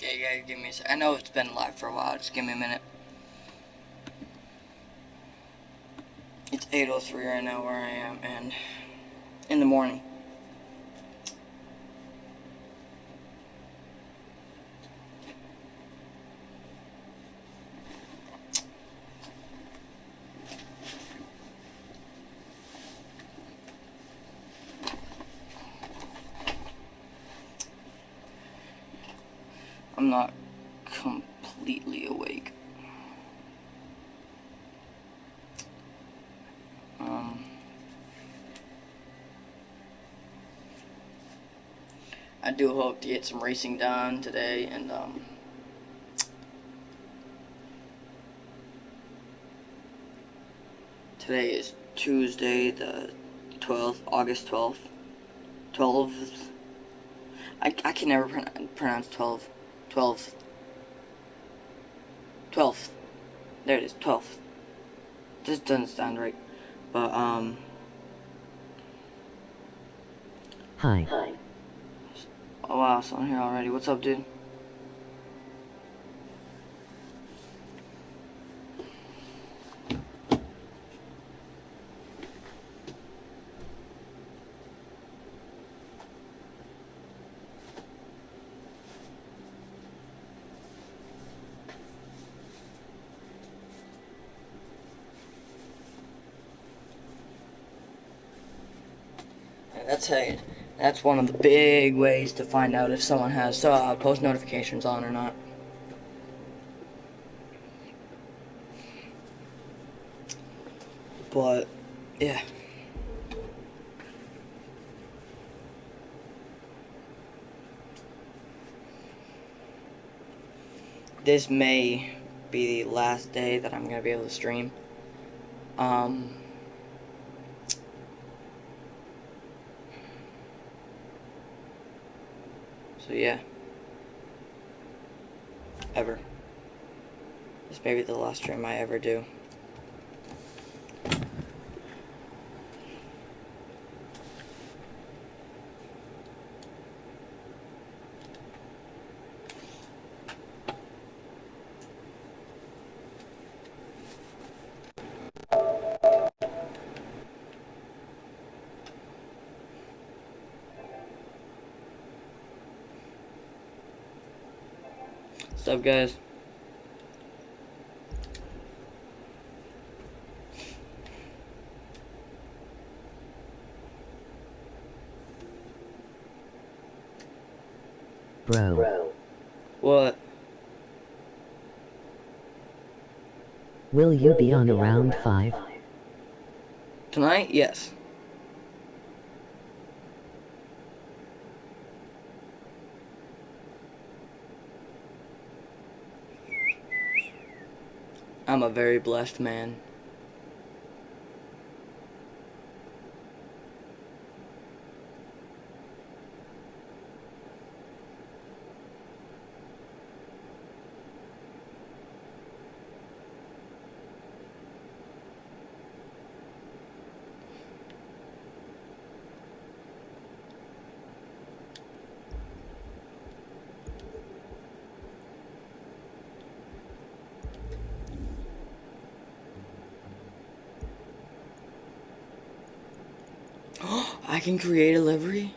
Okay, guys, give me a sec. I know it's been live for a while. Just give me a minute. It's 8:03 right now where I am, and in the morning. I'm not completely awake. I do hope to get some racing done today, and today is Tuesday, the 12th, August 12th. 12th. I can never pronounce 12th. 12th. 12th. There it is, 12th. This doesn't sound right. But, Hi. Oh wow, someone here already. What's up, dude? That's one of the big ways to find out if someone has post notifications on or not. But yeah, this may be the last day that I'm gonna be able to stream. So yeah, ever. This may be the last stream I ever do. What's up, guys? Bro. What? Will you be on around 5? Tonight? Yes. I'm a very blessed man. I can create a livery?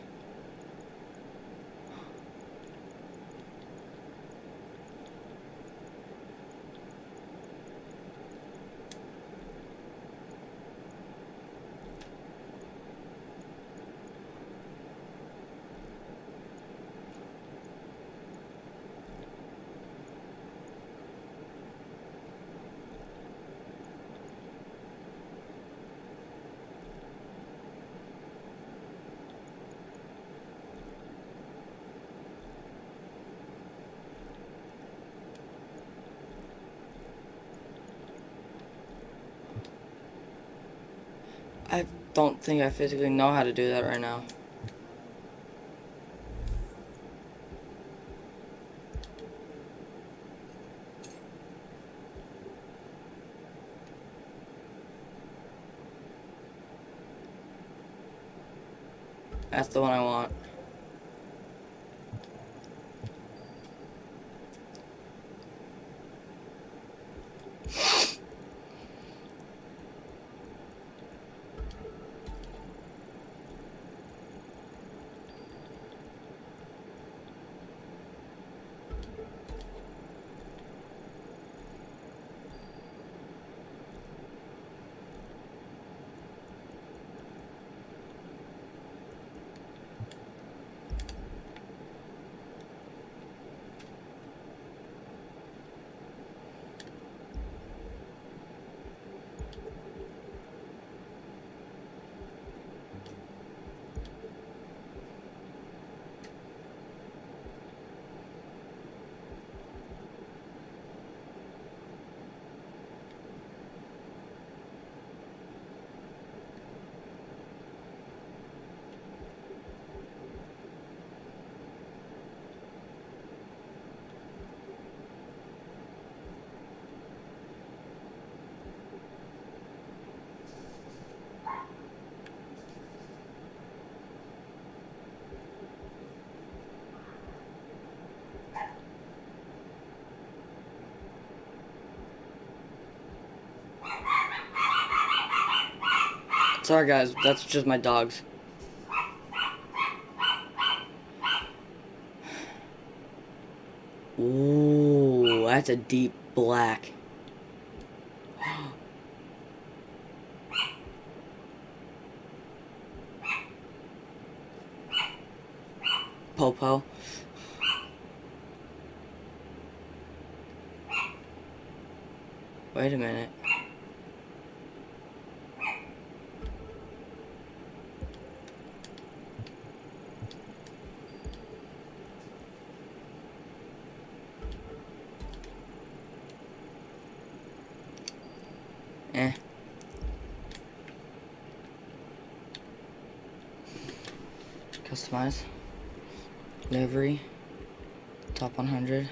I don't think I physically know how to do that right now. That's the one I want. Sorry guys, that's just my dogs. Ooh, that's a deep black. Popo. Wait a minute. Eh. Customize. Livery. Top 100.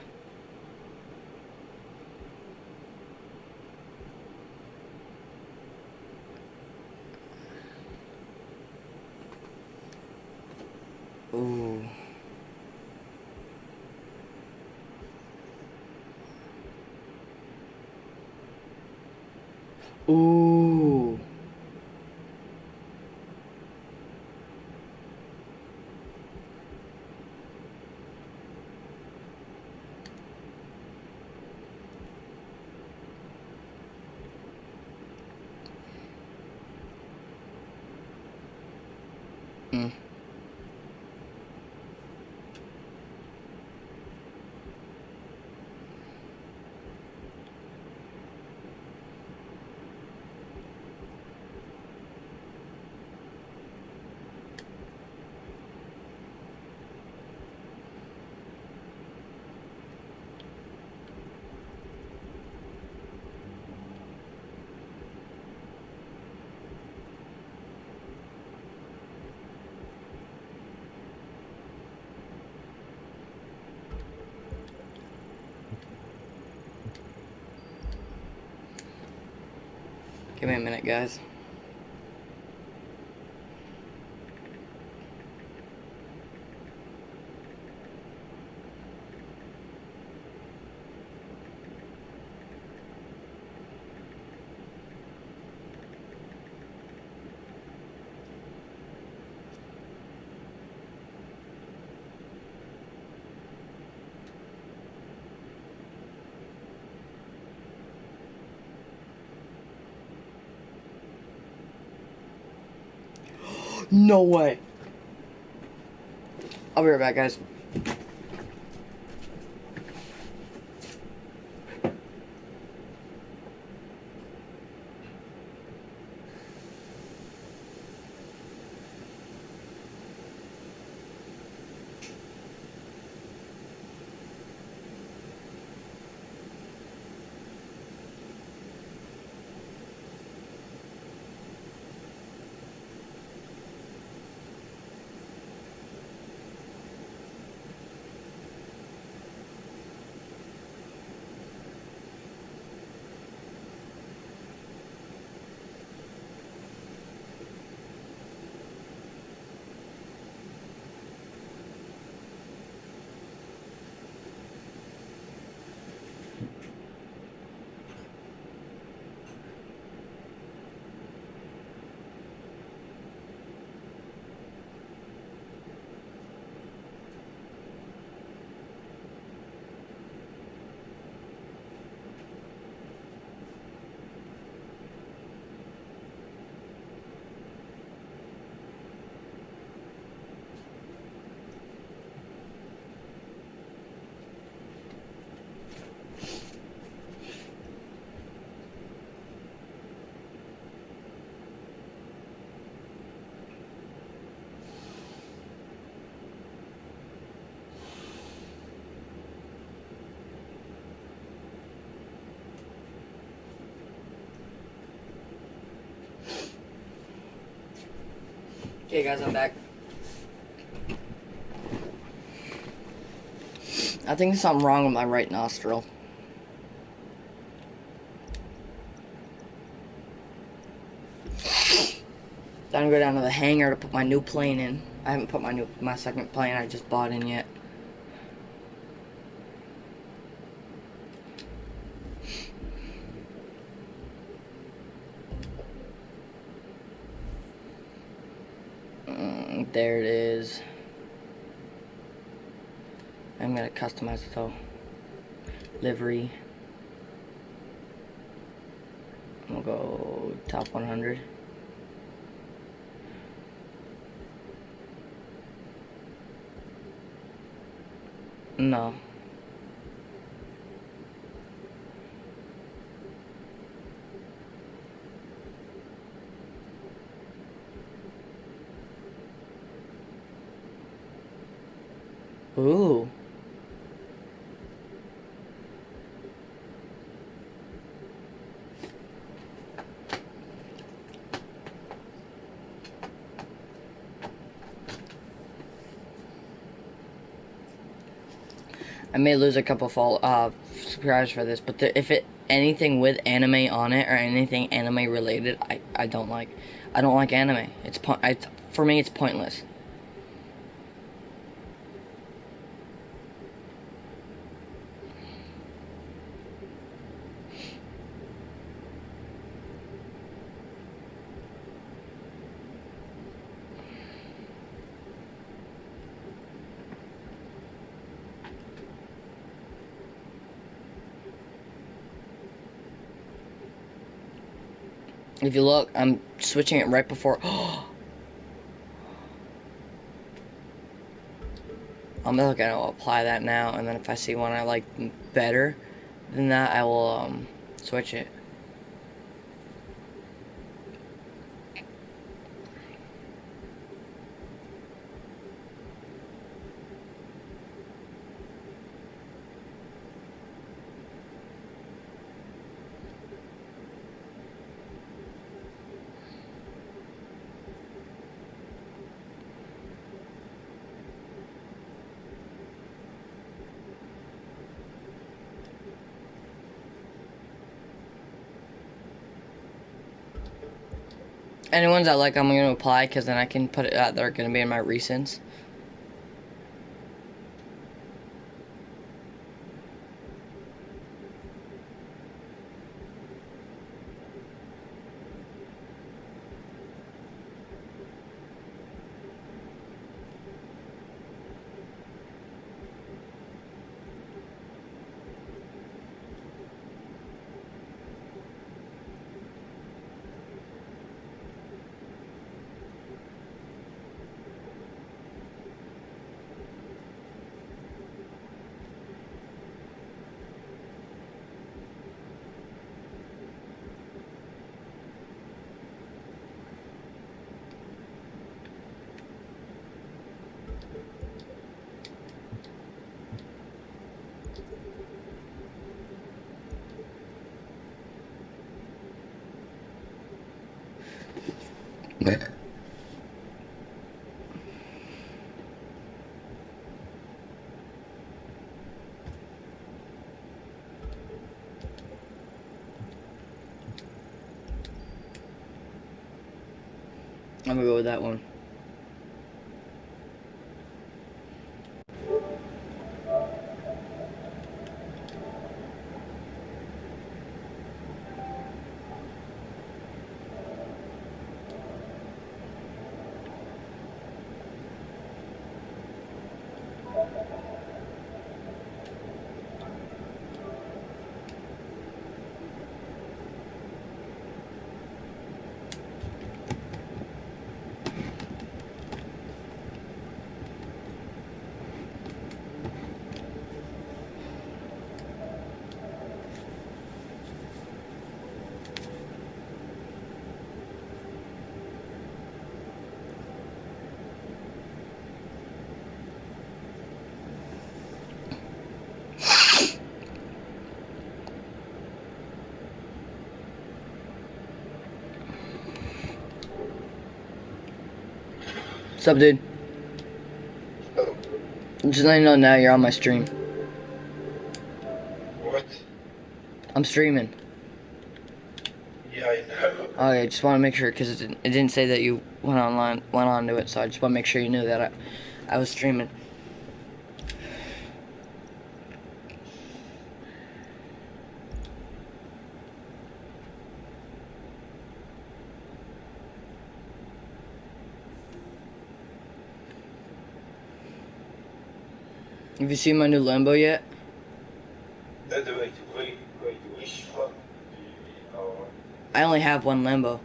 Ooh. Ooh. Mm. Give me a minute, guys. No way. I'll be right back, guys. Okay, guys, I'm back. I think there's something wrong with my right nostril. I'm gonna go down to the hangar to put my new plane in. I haven't put my second plane I just bought in yet. There it is. I'm gonna customize it though. Livery. We'll go top 100. No. Ooh. I may lose a couple subscribers for this, but if it anything with anime on it or anything anime related, I don't like. I don't like anime. For me, it's pointless. If you look, I'm switching it right before. I'm gonna apply that now, and then if I see one I like better than that, I will switch it. Any ones I like, I'm gonna apply because then I can put it out. They're gonna be in my recents. I'm gonna go with that one. What's up, dude? Oh, Just letting you know now you're on my stream. what? I'm streaming. Yeah, I know. Okay, just want to make sure because it didn't say that you went on to it, so I just want to make sure you knew that I was streaming. Have you seen my new Lambo yet? Wait, which one do you mean? Oh, I only have one Lambo.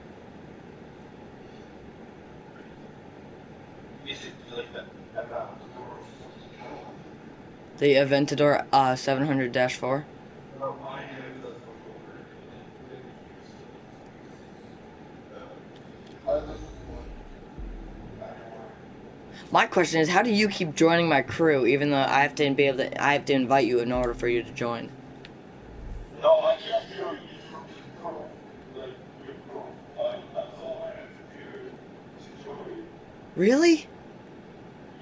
is it like that? Around? The Aventador 700-4. No, I have that before. I just want. My question is, how do you keep joining my crew even though I have to be able to? I have to invite you in order for you to join. No, I can't hear you from like your phone. That's all I have to do to join you. Really?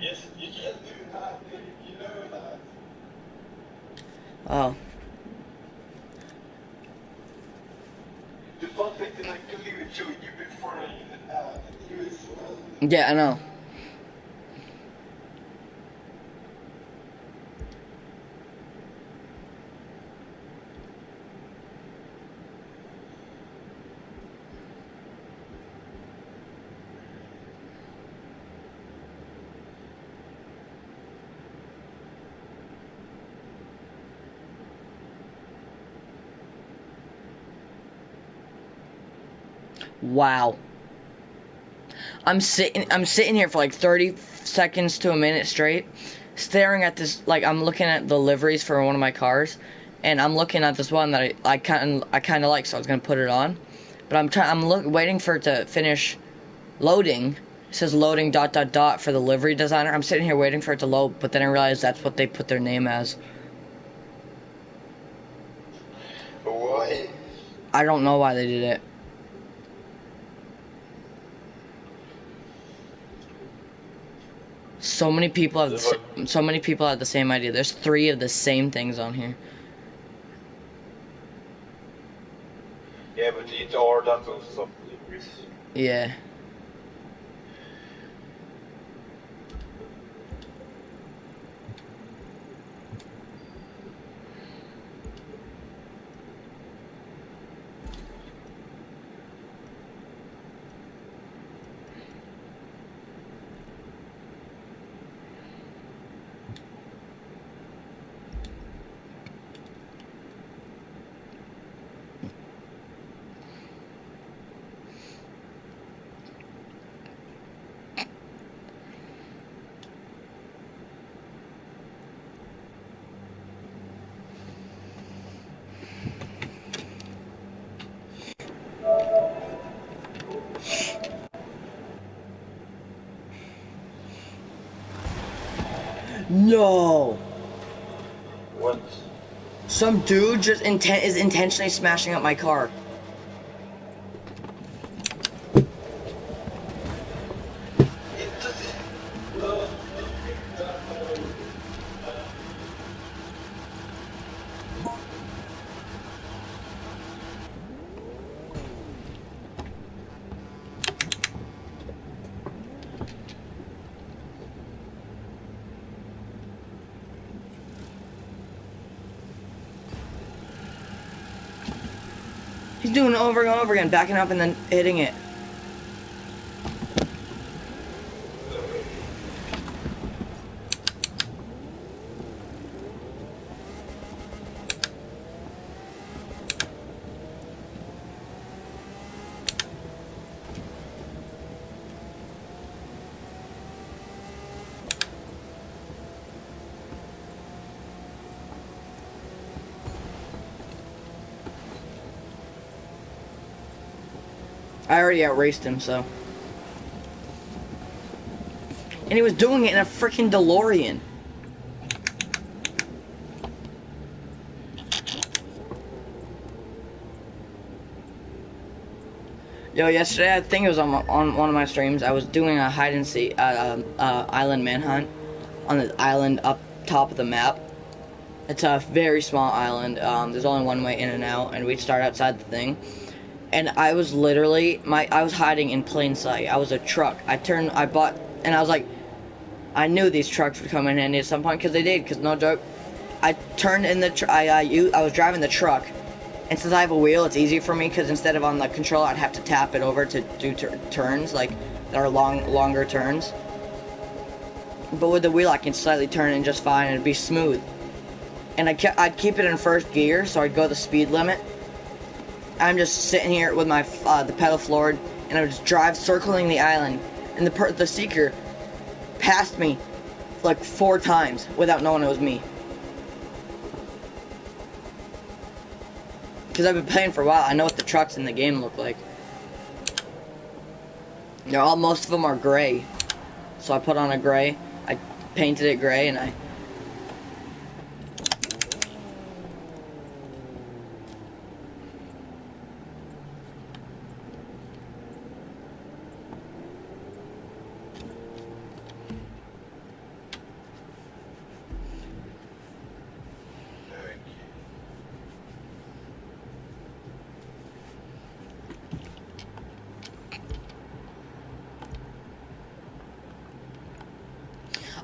Yes, you can't do that. You know that. Oh. The fun thing that I couldn't even join you before I even added you as well. Yeah, I know. Wow. I'm sitting here for like 30 seconds to a minute straight, staring at this, like I'm looking at the liveries for one of my cars, and I'm looking at this one that I kind of like, so I was gonna put it on, but waiting for it to finish loading. It says loading ... for the livery designer. I'm sitting here waiting for it to load, but then I realized that's what they put their name as. Why? I don't know why they did it. So many people have so many people have the same idea. There's 3 of the same things on here. Yeah, but you need to order that on some deliveries. Yeah. No. What? Some dude just is intentionally smashing up my car. It doesn't. He's doing it over and over again, backing up and then hitting it. I already outraced him, so. And he was doing it in a freaking DeLorean. Yo, yesterday, I think it was on one of my streams, I was doing a hide and seek, island manhunt on the island up top of the map. It's a very small island. There's only one way in and out, and we'd start outside the thing. And I was literally, I was hiding in plain sight. I was a truck. And I was like, I knew these trucks would come in handy at some point, because they did, because no joke. I turned in the, I was driving the truck, and since I have a wheel, it's easy for me, because instead of on the controller, I'd have to tap it over to do turns, like, that are longer turns. But with the wheel, I can slightly turn it just fine and it'd be smooth. And I'd keep it in first gear, so I'd go the speed limit. I'm just sitting here with my the pedal floored, and I would just drive circling the island. And the seeker passed me like 4 times without knowing it was me. Because I've been playing for a while, I know what the trucks in the game look like. Most of them are gray. So I put on a gray, I painted it gray, and I...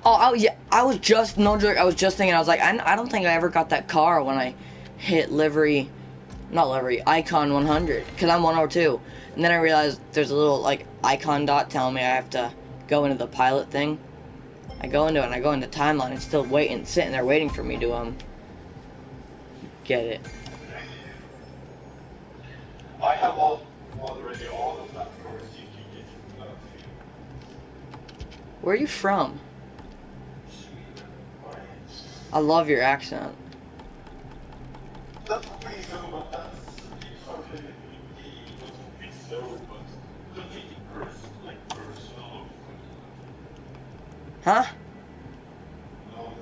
Oh, yeah, I was just, no joke, I was just thinking, I was like, I don't think I ever got that car when I hit Icon 100, because I'm 102. And then I realized there's a little, like, icon dot telling me I have to go into the pilot thing. I go into it, and I go into timeline, it's still sitting there waiting for me to, get it. I have already all of that for CT28. Where are you from? Sweden. I love your accent. That's pretty so, but that's something that we so, but don't take it personal. Huh? No, not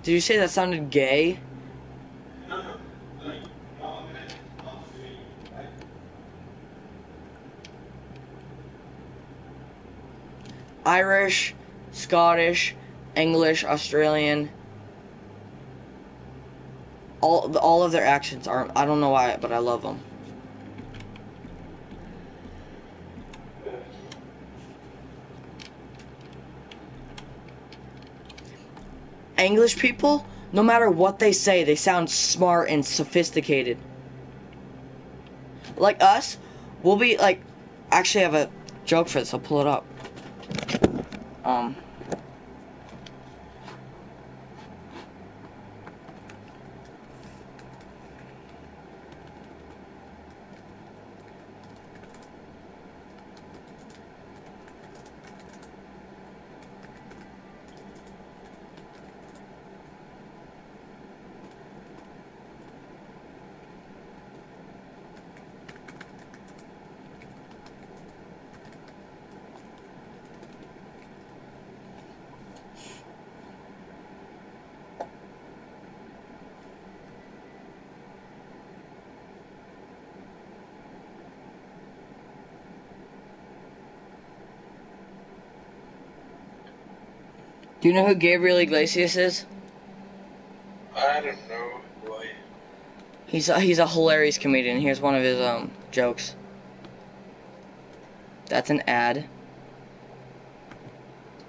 Did you say that sounded gay? no, like, not feeling. Irish, Scottish, English, Australian. All of their accents are, I don't know why, but I love them. English people, no matter what they say, they sound smart and sophisticated. Like us, we'll be like, actually I have a joke for this, I'll pull it up. Do you know who Gabriel Iglesias is? I don't know why. He's a hilarious comedian. Here's one of his jokes. That's an ad.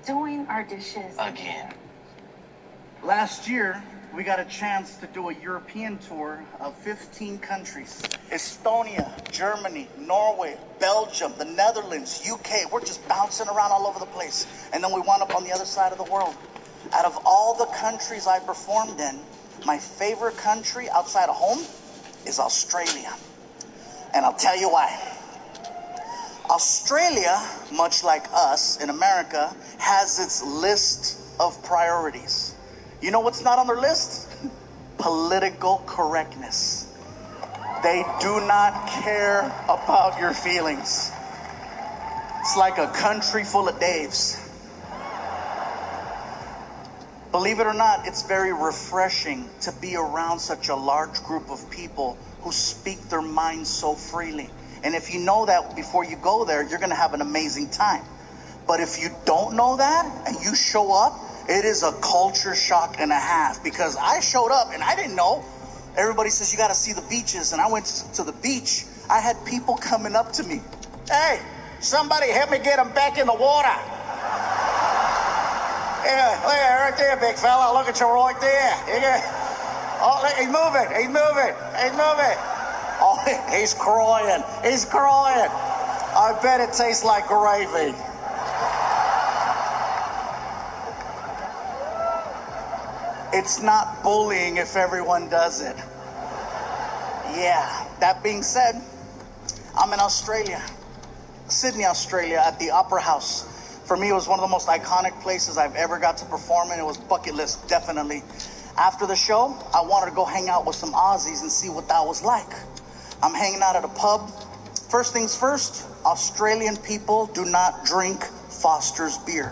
Doing our dishes again. Last year, we got a chance to do a European tour of 15 countries. Estonia, Germany, Norway, Belgium, the Netherlands, UK. We're just bouncing around all over the place. And then we wound up on the other side of the world. Out of all the countries I performed in, my favorite country outside of home is Australia. And I'll tell you why. Australia, much like us in America, has its list of priorities. You know what's not on their list? Political correctness. They do not care about your feelings. It's like a country full of Daves. Believe it or not, it's very refreshing to be around such a large group of people who speak their minds so freely. And if you know that before you go there, you're going to have an amazing time. But if you don't know that and you show up, it is a culture shock and a half, because I showed up and I didn't know. Everybody says you got to see the beaches, and I went to the beach. I had people coming up to me. Hey, somebody help me get him back in the water. Yeah, right there, big fella. Look at you right there. Oh, he's moving. Oh, he's crying. I bet it tastes like gravy. It's not bullying if everyone does it. Yeah, that being said, I'm in Australia, Sydney, Australia, at the Opera House. For me, it was one of the most iconic places I've ever got to perform in. It was bucket list, definitely. After the show, I wanted to go hang out with some Aussies and see what that was like. I'm hanging out at a pub. First things first, Australian people do not drink Foster's beer.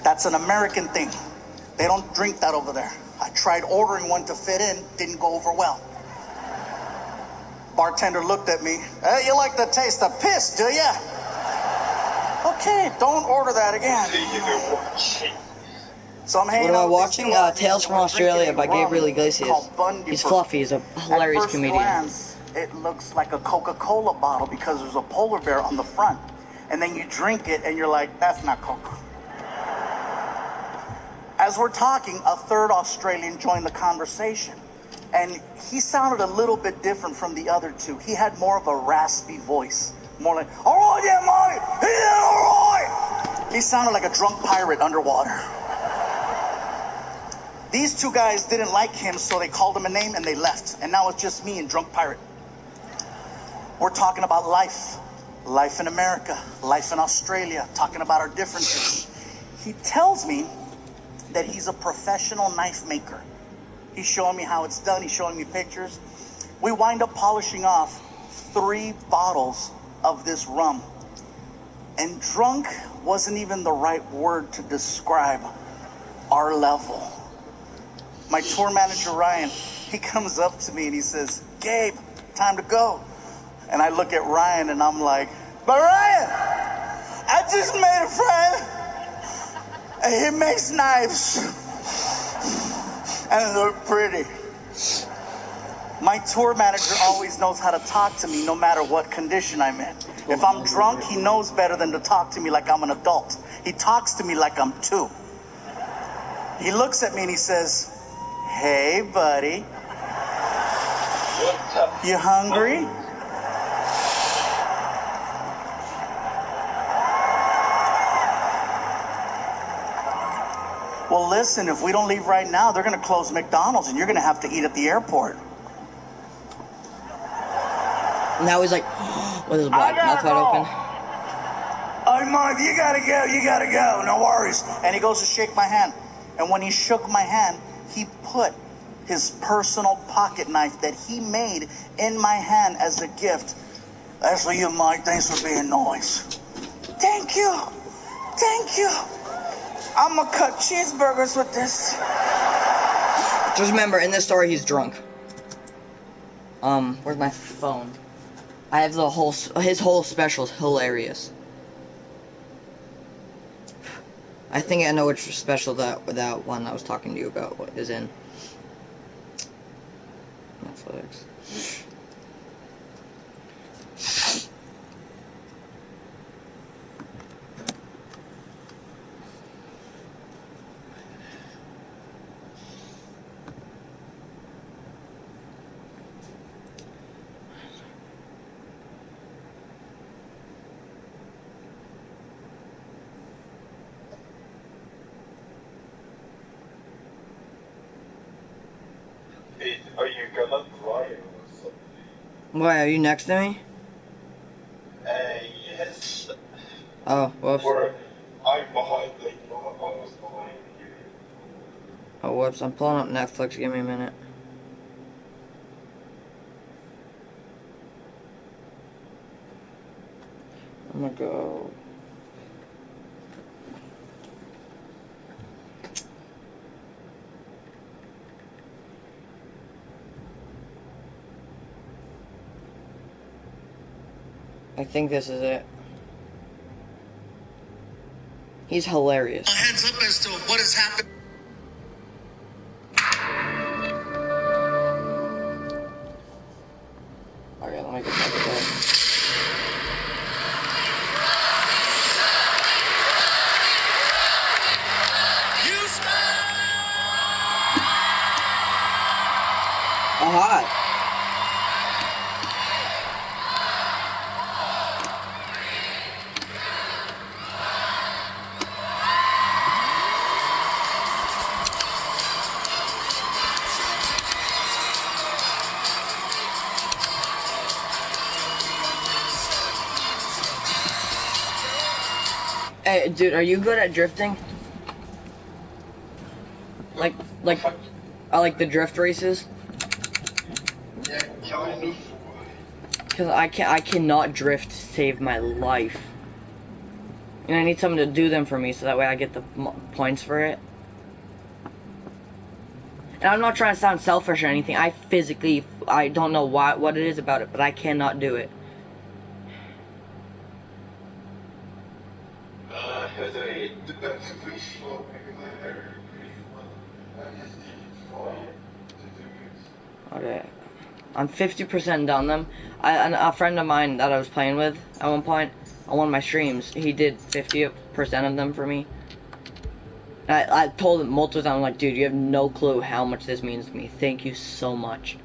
That's an American thing. They don't drink that over there. I tried ordering one to fit in, didn't go over well. Bartender looked at me. Hey, you like the taste of piss, do ya? Okay, don't order that again. So I'm hanging What am I out with watching? these two Aussies, Tales and from we're Australia drinking by a rum Gabriel Iglesias. called Bundy He's for- fluffy. He's a hilarious At first comedian. glance, it looks like a Coca-Cola bottle because there's a polar bear on the front. And then you drink it and you're like, that's not Coke. As we're talking, a third Australian joined the conversation. And he sounded a little bit different from the other two. He had more of a raspy voice. More like, all right, yeah, mate. Yeah, all right. He sounded like a drunk pirate underwater. These two guys didn't like him, so they called him a name and they left. And now it's just me and drunk pirate. We're talking about life. Life in America, life in Australia, talking about our differences. He tells me that he's a professional knife maker. He's showing me how it's done. He's showing me pictures. We wind up polishing off 3 bottles of this rum. And drunk wasn't even the right word to describe our level. My tour manager, Ryan, he comes up to me and he says, Gabe, time to go. And I look at Ryan and I'm like, but Ryan, I just made a friend and he makes knives and they're pretty. My tour manager always knows how to talk to me no matter what condition I'm in. If I'm drunk, he knows better than to talk to me like I'm an adult. He talks to me like I'm 2. He looks at me and he says, hey, buddy, you hungry? Well, listen, if we don't leave right now, they're going to close McDonald's and you're going to have to eat at the airport. Now he's like, with his black mouth wide open. Oh, Mark, you gotta go, no worries. And he goes to shake my hand. And when he shook my hand, he put his personal pocket knife that he made in my hand as a gift. That's for you, Mike. Thanks for being nice. Thank you. Thank you. I'm gonna cut cheeseburgers with this. Just remember, in this story, he's drunk. Where's my phone? I have his whole special is hilarious. I think I know which special that one I was talking to you about is in. Netflix. Hey, are you gonna cry or something? Why, are you next to me? Yes. Oh, whoops. Or I'm behind, like, almost behind you. Oh, whoops. I'm pulling up Netflix. Give me a minute. I'm gonna go. I think this is it. He's hilarious. Heads up as to what has happened. Okay, let me get back to that. Oh, hi. Hey, dude, are you good at drifting? Like, I like the drift races. Cause I cannot drift to save my life. And I need someone to do them for me so that way I get the points for it. And I'm not trying to sound selfish or anything. I don't know what it is about it, but I cannot do it. Okay. I'm 50% done them. A friend of mine that I was playing with at one point on one of my streams, he did 50% of them for me. And I told him multiple times, I'm like, dude, you have no clue how much this means to me. Thank you so much.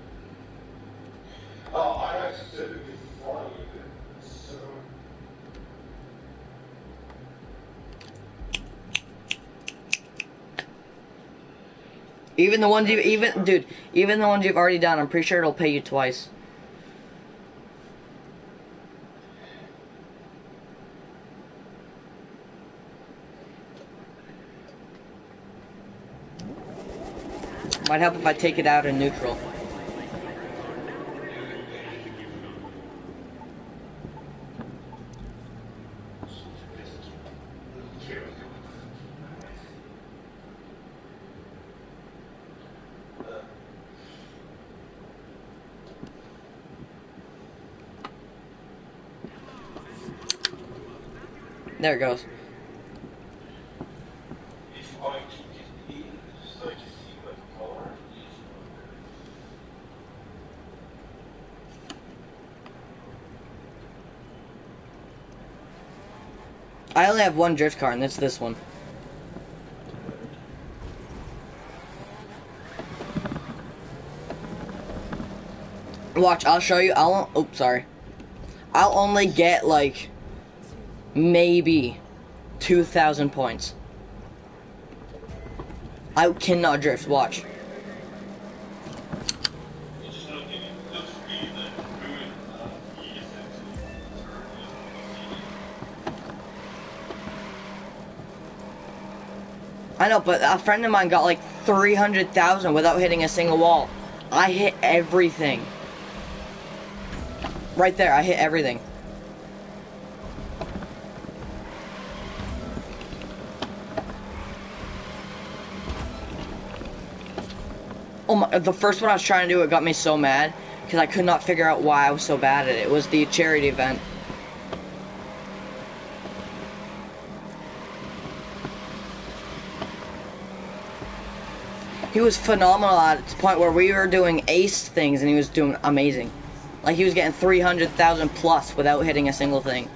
Even the ones even the ones you've already done, I'm pretty sure it'll pay you twice. Might help if I take it out in neutral. There it goes. I only have one drift car, and it's this one. Watch, I'll show you. Oops, sorry. I'll only get like maybe 2,000 points. I cannot drift. Watch. I know, but a friend of mine got like 300,000 without hitting a single wall. I hit everything. Right there, I hit everything. Oh my, the first one I was trying to do, it got me so mad because I could not figure out why I was so bad at it. It was the charity event. He was phenomenal at the point where we were doing ace things and he was doing amazing. Like he was getting 300,000 plus without hitting a single thing.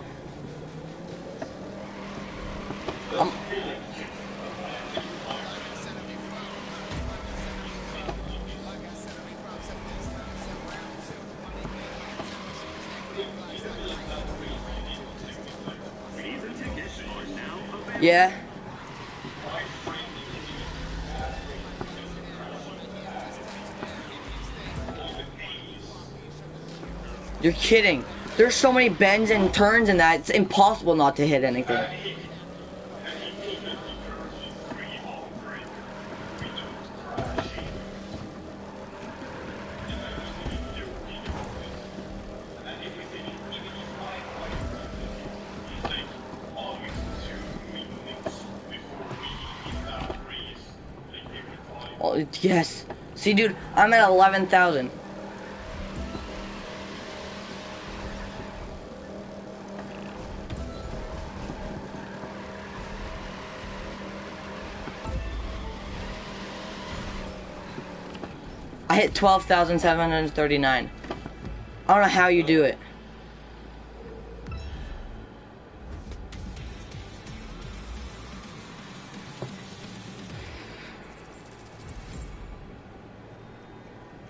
Yeah. You're kidding. There's so many bends and turns in that, it's impossible not to hit anything. Oh, yes. See, dude, I'm at 11,000. I hit 12,739. I don't know how you do it.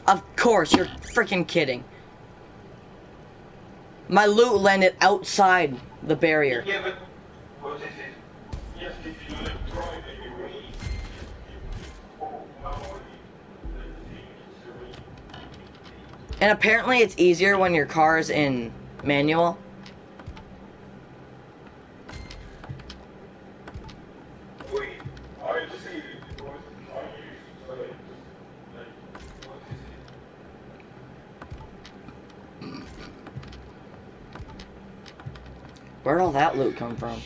Of course, you're freaking kidding. My loot landed outside the barrier. Yeah, but what is it? Yes, if you like drive anyway. And apparently it's easier when your car's in manual. Where'd all that loot come from?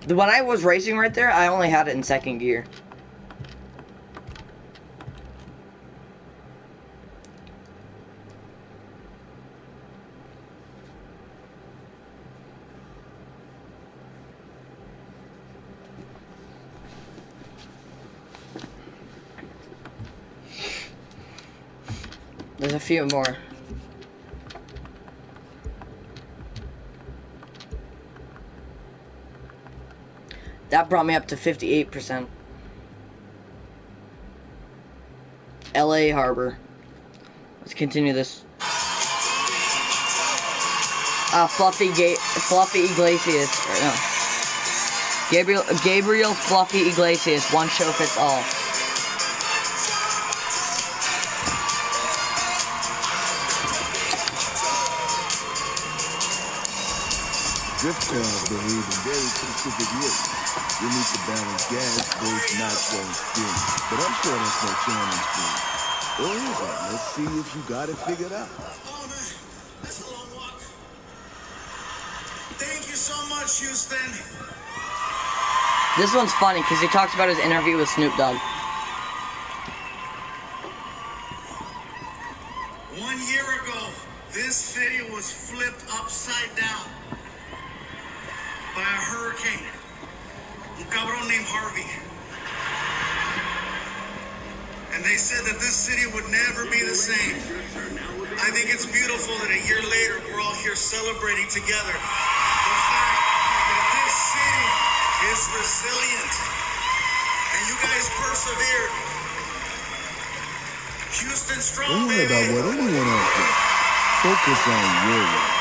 When I was racing right there, I only had it in second gear. There's a few more. That brought me up to 58%. LA Harbor. Let's continue this. Fluffy Iglesias. Or no. Gabriel Fluffy Iglesias. One show fits all. Drift cars behave in very specific ways. You need to balance gas, brakes, nitro, and spin. But I'm sure that's no challenge for you. Or is it? Let's see if you got it figured out. Oh, man. That's a long walk. Thank you so much, Houston. This one's funny because he talks about his interview with Snoop Dogg. 1 year ago, this city was flipped upside down by a hurricane. Un cabrón named Harvey. And they said that this city would never be the same. I think it's beautiful that a year later we're all here celebrating together. The fact that this city is resilient. And you guys persevered. Houston strong, Don't worry baby. about what anyone else thinks. Focus on your work.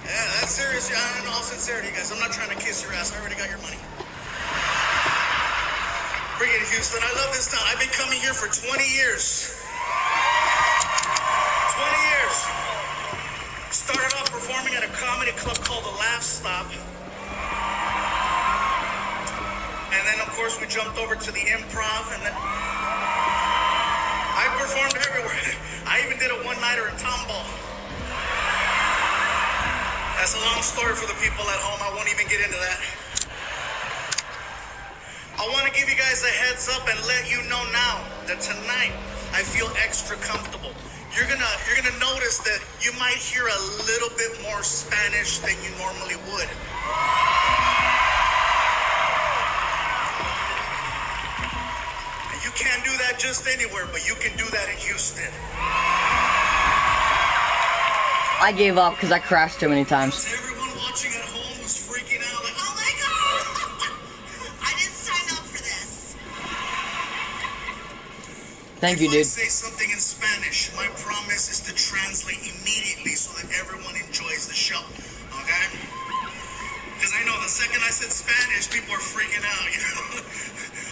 Yeah, that's serious. In all sincerity, guys. I'm not trying to kiss your ass. I already got your money. Bring it, Houston. I love this town. I've been coming here for 20 years. 20 years. Started off performing at a comedy club called The Laugh Stop. And then, of course, we jumped over to the Improv. And then I performed everywhere. I even did a one-nighter in Tomball. That's a long story for the people at home. I won't even get into that. I want to give you guys a heads up and let you know now that tonight I feel extra comfortable. You're gonna notice that you might hear a little bit more Spanish than you normally would. And you can't do that just anywhere, but you can do that in Houston. I gave up because I crashed too many times. Everyone watching at home was freaking out like, oh my God! I didn't sign up for this. Thank you, If I dude. say something in Spanish, my promise is to translate immediately so that everyone enjoys the show. Okay? Because I know the second I said Spanish, people are freaking out, you know?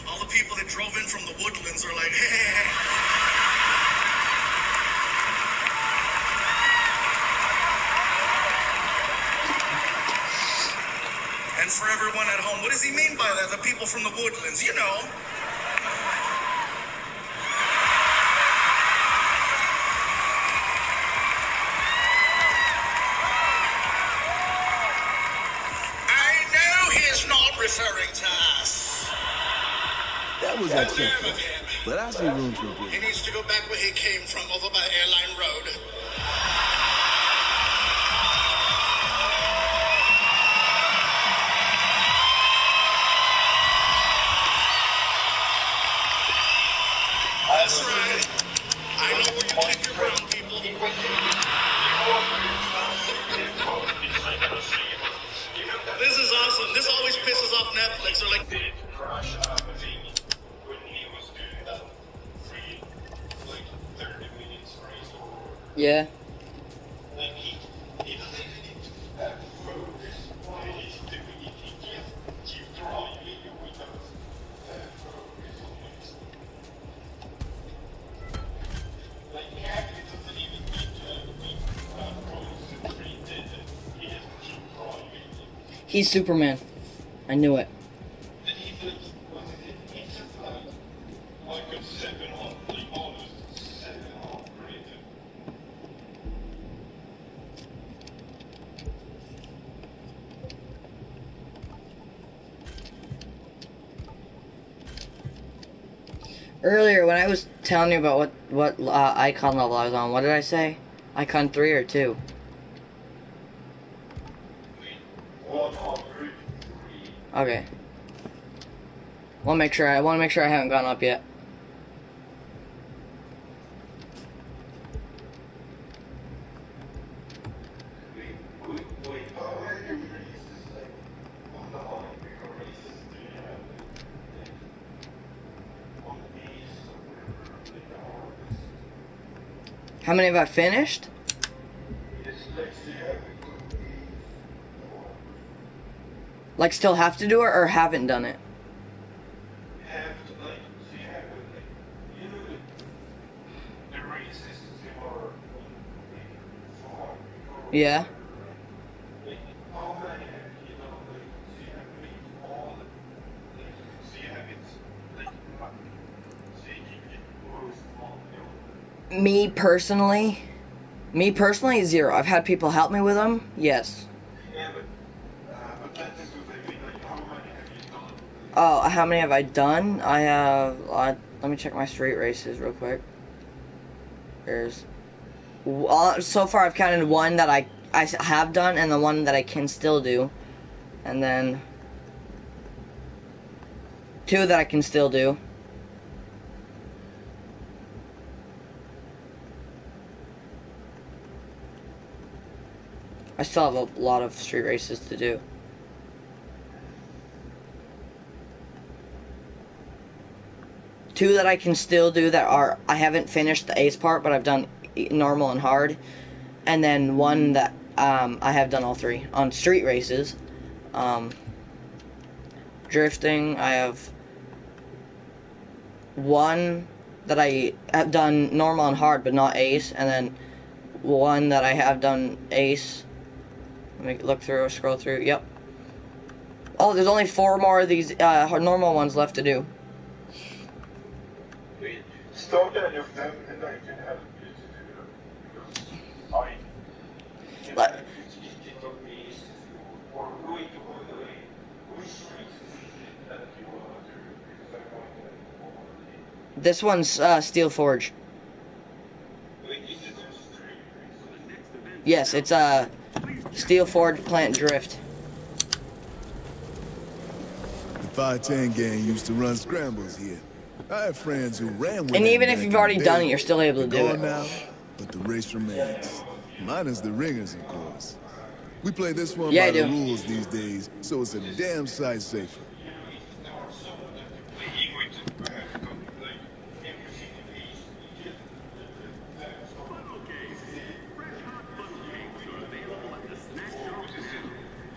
All the people that drove in from the Woodlands are like, hey. And for everyone at home, what does he mean by that? The people from the Woodlands, you know. I know he's not referring to us. That was Never acceptable. again. But I see room for He improvement. needs to go back where he came from, over by Airline Road. That's right. I know where you keep your brown people. This is awesome. This always pisses off Netflix. They're like, Did crash when he was doing that free, like 30 minutes race. Yeah. Like he doesn't have focus what he's doing. He just keeps driving without focus on what he's doing. Like he actually doesn't even need to be concentrated. He just keeps driving. He's Superman. I knew it. And he's just like a 700, almost 700 Earlier, when I was telling you about what icon level I was on, what did I say? Icon 3 or 2? Okay. I want to make sure I haven't gone up yet. How many have I finished? Like, still have to do it or haven't done it? Yeah. Me personally, 0. I've had people help me with them. Yes. Oh, how many have I done? I have. Let me check my street races real quick. There's. So far, I've counted one that I have done and the one that I can still do, and then 2 that I can still do. I still have a lot of street races to do. Two that I can still do that I haven't finished the ace part, but I've done normal and hard. And then one that I have done all 3 on street races. Drifting, I have one that I have done normal and hard, but not ace. And then one that I have done ace. Let me look through, scroll through. Yep. Oh, there's only 4 more of these normal ones left to do. Start any of them and I can help you to do them. Because I can But help you to get on these or going to all the way. Which street that you want to do because I want to all the way. this one's Steel Forge. Wait, is it on street? Yes, it's Steel Forge Plant Drift. The 510 gang used to run scrambles here. I have friends who ran with And them even if back you've in already the done day. it, you're still able to They're do gone it. now, but the race remains. Minus the ringers, of course. We play this one Yeah, by I the do. rules these days, so it's a damn sight safer.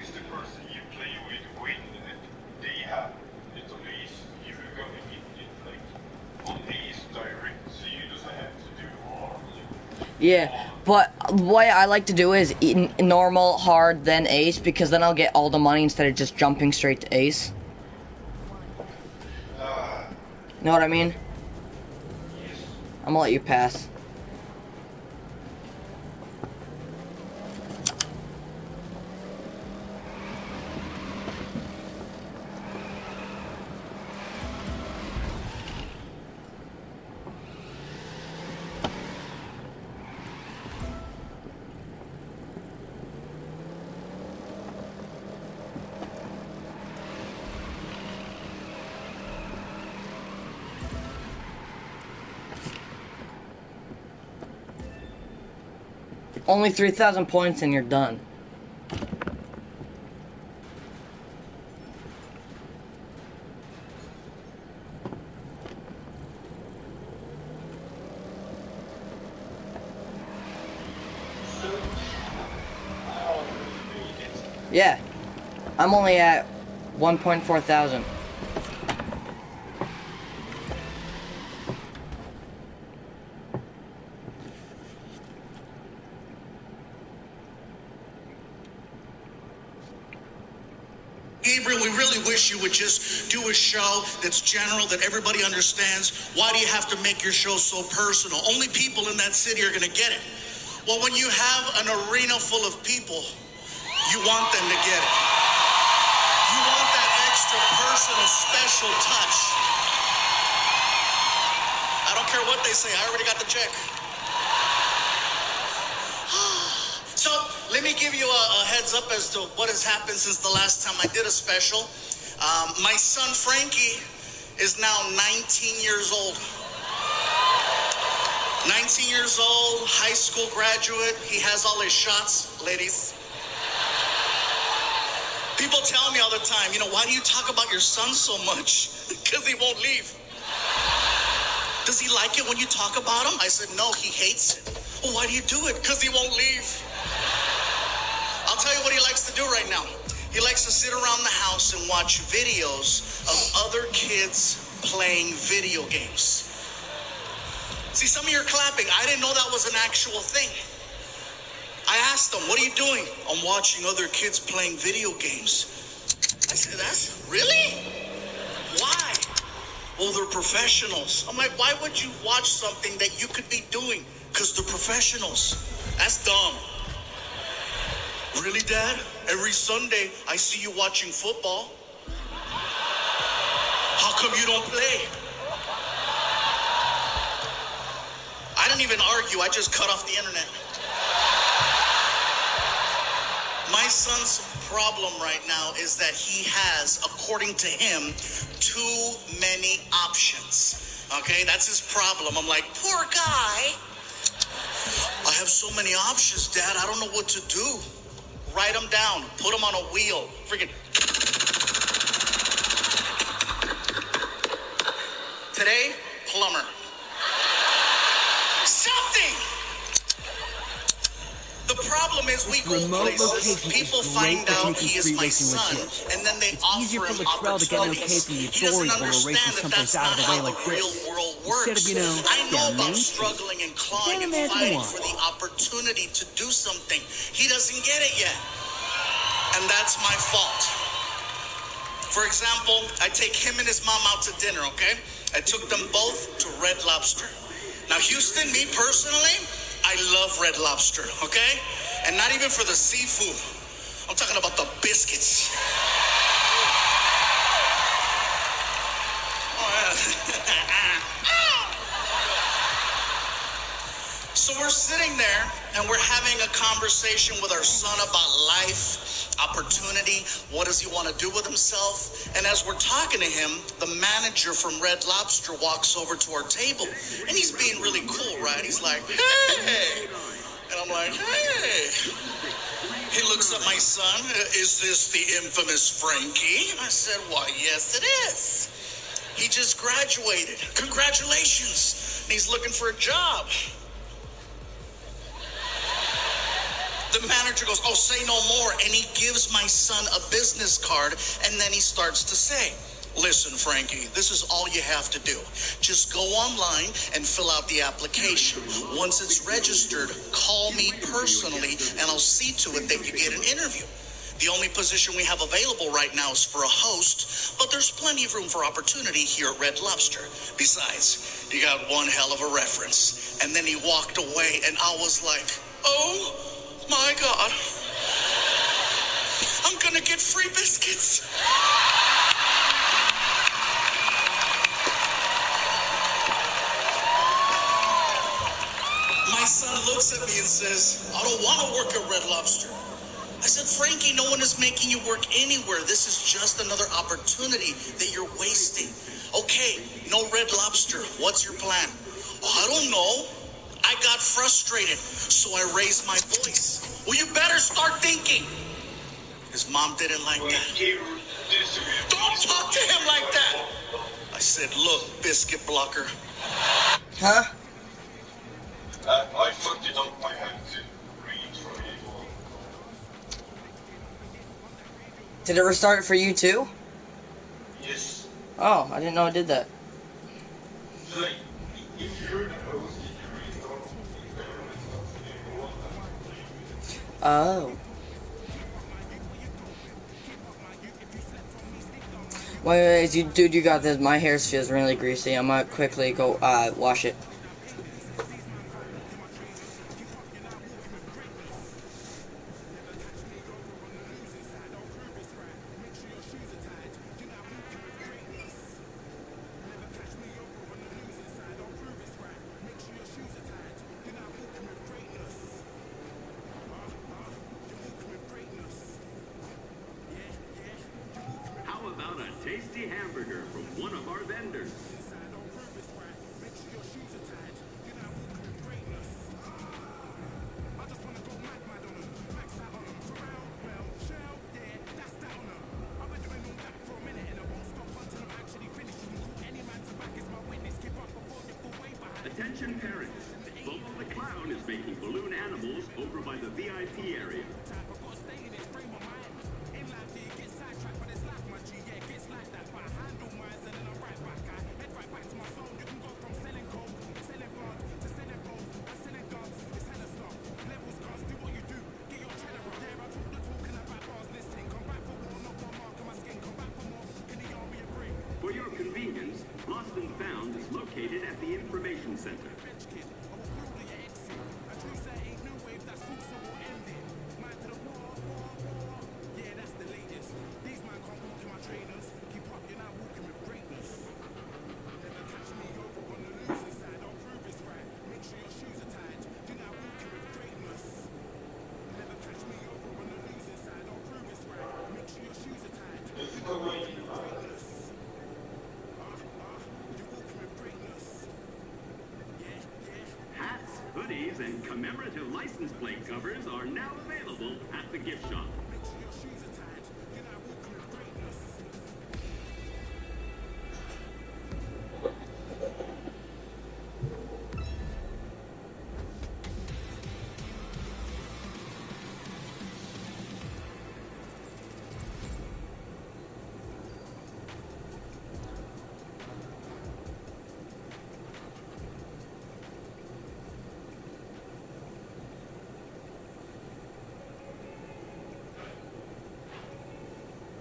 Is the person you play with win and they have it on the east, you're gonna hit it like on the east direct, so you just have to do hard. Yeah, but the way I like to do is normal, hard, then ace, because then I'll get all the money instead of just jumping straight to ace. Know what I mean? I'm gonna let you pass. Only 3,000 points and you're done. Yeah, I'm only at 1.4 thousand. Gabriel, we really wish you would just do a show that's general, that everybody understands. Why do you have to make your show so personal? Only people in that city are going to get it. Well, when you have an arena full of people, you want them to get it. You want that extra personal, special touch. care what they say. I already got the check. So let me give you a heads up as to what has happened since the last time I did a special. My son Frankie is now 19 years old. 19 years old, high school graduate. He has all his shots, ladies. People tell me all the time, why do you talk about your son so much? Because he won't leave. Does he like it when you talk about him? I said, no, he hates it. Well, why do you do it? Because he won't leave. I'll tell you what he likes to do right now. He likes to sit around the house and watch videos of other kids playing video games. See, some of you are clapping. I didn't know that was an actual thing. I asked him, what are you doing? I'm watching other kids playing video games. I said, that's really? Why? Well, they're professionals. I'm like, why would you watch something that you could be doing? Because they're professionals. That's dumb. Really, Dad? Every Sunday, I see you watching football. How come you don't play? I didn't even argue. I just cut off the internet. My son's problem right now is that he has, according to him, too many options. Okay, that's his problem. I'm like, poor guy. I have so many options, Dad. I don't know what to do. Write them down. Put them on a wheel. Freaking. Today, plumber. Something. The problem is we go places, people find out he is my son, and then they offer him opportunities. He doesn't understand that that's not how the real world works. I know about struggling and clawing and fighting for the opportunity to do something. He doesn't get it yet. And that's my fault. For example, I take him and his mom out to dinner, okay? I took them both to Red Lobster. Now, Houston, me personally, I love Red Lobster, okay? And not even for the seafood. I'm talking about the biscuits. Oh, yeah. So we're sitting there, and we're having a conversation with our son about life, opportunity, what does he want to do with himself? And as we're talking to him, the manager from Red Lobster walks over to our table, and he's being really cool, right? He's like, hey! And I'm like, hey! He looks at my son, is this the infamous Frankie? I said, why, yes it is. He just graduated. Congratulations. And he's looking for a job. The manager goes, oh, say no more. And he gives my son a business card. And then he starts to say, listen, Frankie, this is all you have to do. Just go online and fill out the application. Once it's registered, call me personally, and I'll see to it that you get an interview. The only position we have available right now is for a host, but there's plenty of room for opportunity here at Red Lobster. Besides, you got one hell of a reference. And then he walked away, and I was like, oh my God, I'm gonna get free biscuits. My son looks at me and says, I don't want to work at Red Lobster. I said, Frankie, no one is making you work anywhere. This is just another opportunity that you're wasting. Okay, no Red Lobster. What's your plan? Oh, I don't know. I got frustrated, so I raised my voice. Well, you better start thinking. His mom didn't like that. Don't talk to him like that. I said, look, biscuit blocker. Huh? I fucked it up. I had to read for you. Did it restart it for you too? Yes. Oh, I didn't know it did that. Like, if you're the host, did you restart it? Oh. Wait, dude, you got this. My hair feels really greasy. I'm gonna quickly go wash it. one of our vendors. Attention parents, Bobo the Clown is making balloon animals over by the VIP area. For your convenience, Lost and Found is located at the Information Center. Hats, hoodies, and commemorative license plate covers are now available at the gift shop.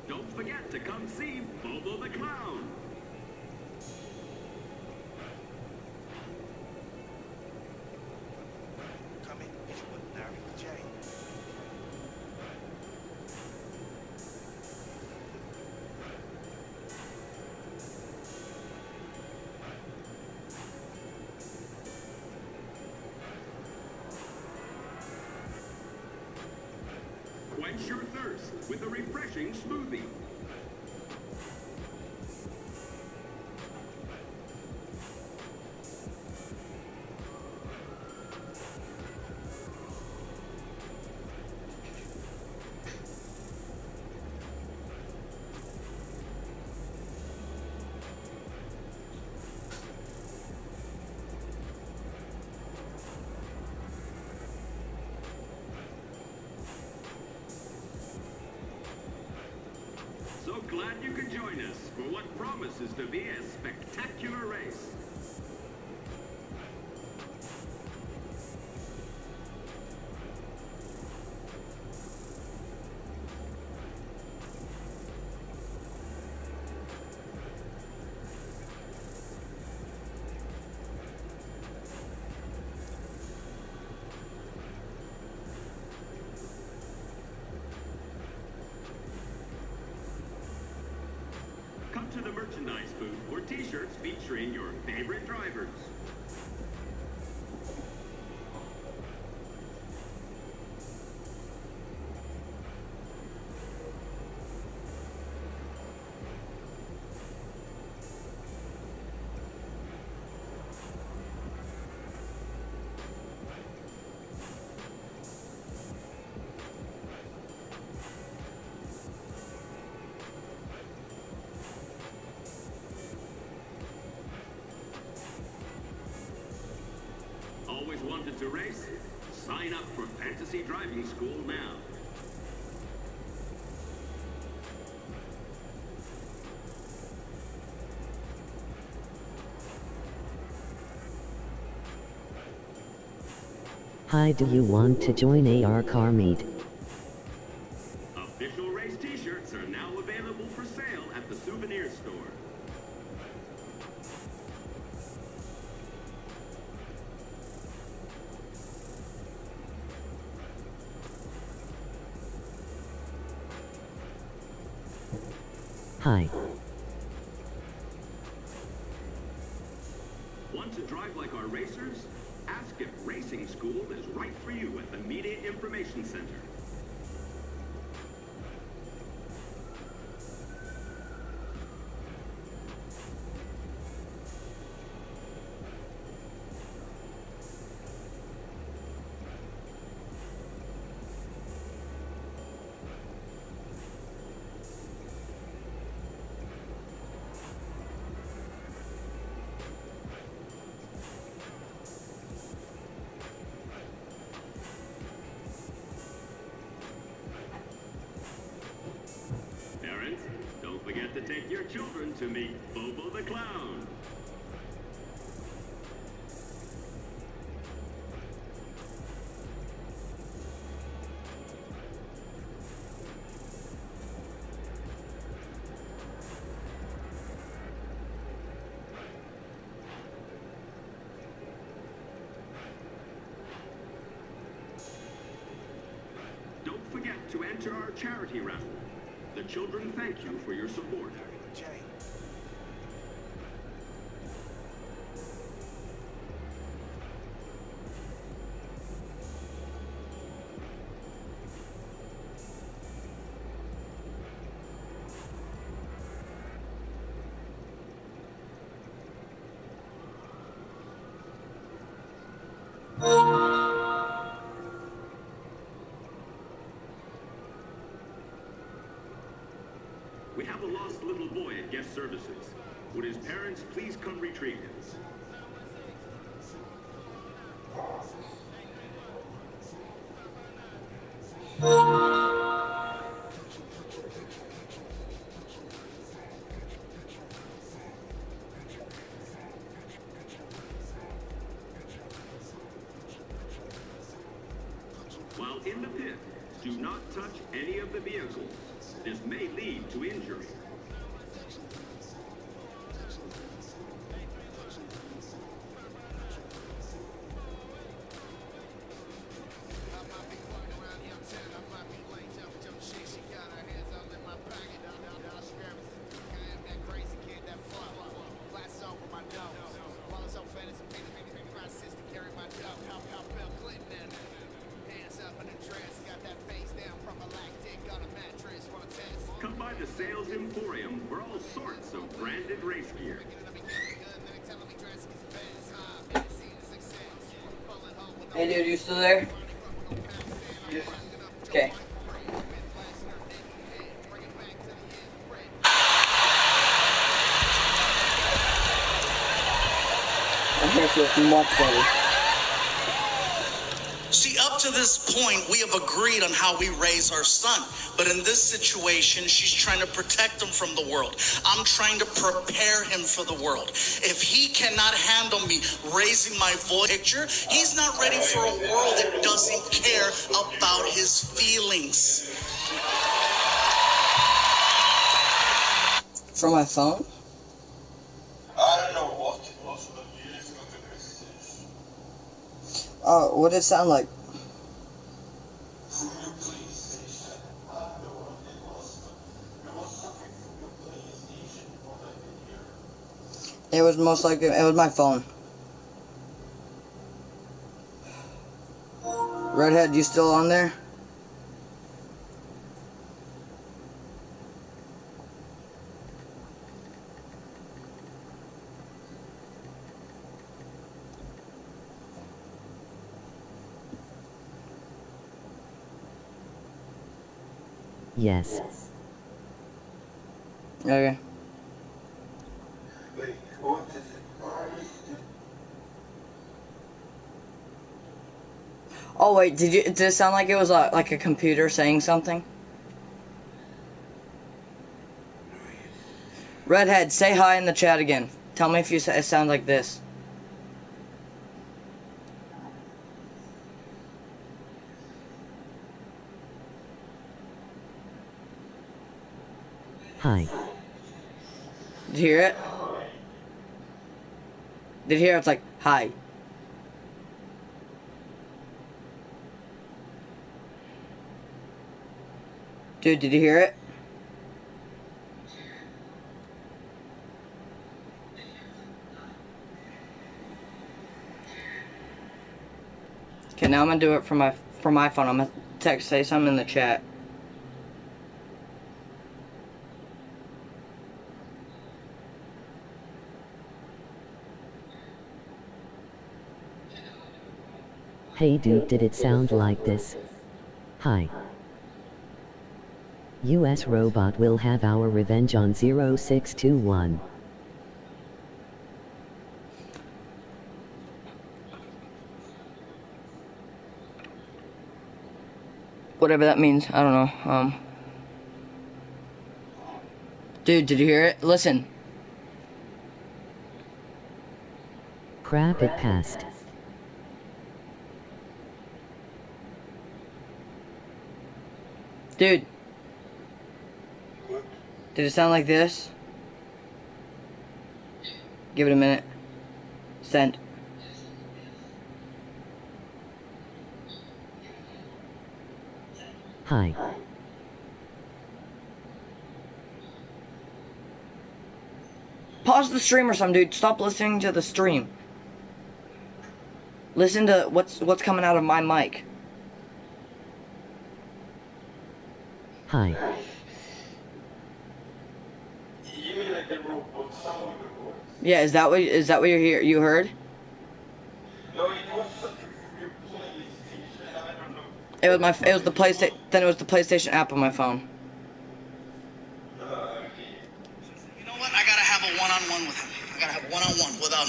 Don't forget to come see Bobo the Clown. Come in, it's Larry J. Quench your thirst with a refreshing smoothie. So glad you could join us for what promises to be a spectacular race. Come to the merchandise booth for t-shirts featuring your favorite drivers. Always wanted to race? Sign up for Fantasy Driving School now. Hi, do you want to join AR Car Meet? Official race t-shirts are now available for sale at the souvenir store. Hi. Want to drive like our racers? Ask if racing school is right for you at the Media Information Center. your children to meet Bobo the Clown. Don't forget to enter our charity raffle. The children thank you for your support. Jay. We have a lost little boy at guest services. Would his parents please come retrieve him? While in the pit, do not touch any of the vehicles. This may lead to injury. Come by the Sales Emporium for all sorts of branded race gear. Hey dude, you still there? Okay. My hair feels much better. See, up to this point, we have agreed on how we raise our son. But in this situation, she's trying to protect him from the world. I'm trying to prepare him for the world. If he cannot handle me raising my voice picture, he's not ready for a world that doesn't care about his feelings. From my phone? I don't know what it was, but you just got a message. Oh, what did it sound like? From your police station. I don't know what it was, but it was something from your police station, what I could hear. It was most likely, it was my phone. Redhead, you still on there? Yes. Okay. Wait, what is it? Oh wait, did it sound like it was like a computer saying something? Redhead, say hi in the chat again. Tell me if it sounds like this. Hi. Did you hear it? Did you hear it? It's like, hi. Dude, did you hear it? Okay, now I'm gonna do it from my phone. I'm gonna say something in the chat. Hey dude, did it sound like this? Hi. US robot will have our revenge on 0621. Whatever that means, I don't know. Dude, did you hear it? Listen. Crap, it passed. Dude. Did it sound like this? Give it a minute. Send. Hi. Pause the stream or something, dude. Stop listening to the stream. Listen to what's coming out of my mic. Hi. You mean like the robot sound records? Yeah, is that what you heard? No, it was your PlayStation. I don't know. It was the PlayStation. Then it was the PlayStation app on my phone. You know what? I gotta have a one-on-one with him. I gotta have one-on-one without.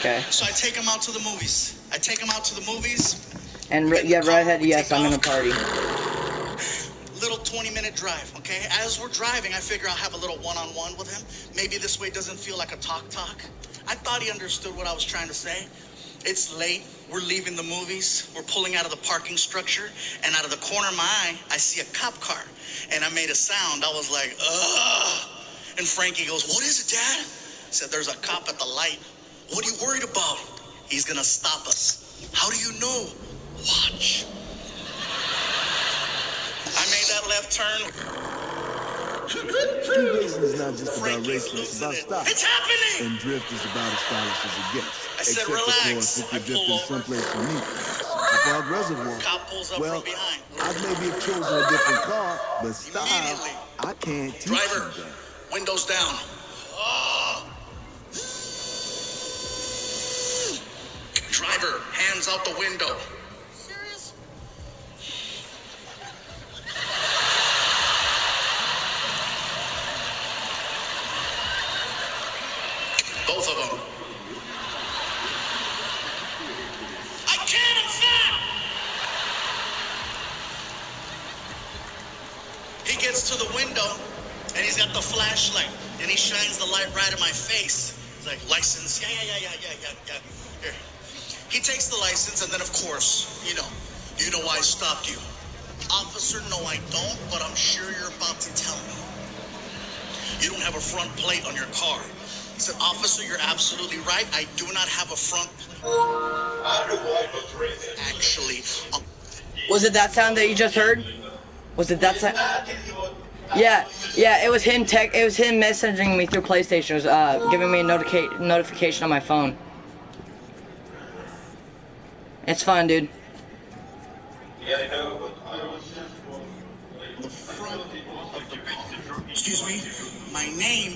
Okay. So I take him out to the movies. And Get in the yeah, car, redhead. we Yes, take I'm in a off. party. Little 20-minute drive, okay? As we're driving, I figure I'll have a little one-on-one with him. Maybe this way it doesn't feel like a talk. I thought he understood what I was trying to say. It's late. We're leaving the movies. We're pulling out of the parking structure. And out of the corner of my eye, I see a cop car. And I made a sound. I was like, ugh. And Frankie goes, what is it, Dad? I said, there's a cop at the light. What are you worried about? He's gonna stop us. How do you know? Watch. I made that left turn. Street racing is not just about Frankie's racing, it's losing about it. style. It's happening! And drift is about as stylish as it gets. I said, Except, relax. of course, if I you're pull drifting over. someplace unique. Central Park Reservoir. Cop pulls up Well, from behind. I maybe have chosen a different car, but style, Immediately. I can't teach Driver, you that. windows down. Oh. Driver, hands out the window. Serious? Both of them. I can't, I'm fat! He gets to the window, and he's got the flashlight, and he shines the light right in my face. He's like, license, yeah. Here. He takes the license, and then, of course, you know why I stopped you. Officer, no, I don't, but I'm sure you're about to tell me. You don't have a front plate on your car. He said, officer, you're absolutely right. I do not have a front plate. Actually, Was it that sound that you just heard? Was it that sound? Yeah. It was him. It was him messaging me through PlayStation. It was giving me a notification on my phone. It's fun, dude. Yeah, I know, but I was just wondering, the front of the car. Excuse me, my name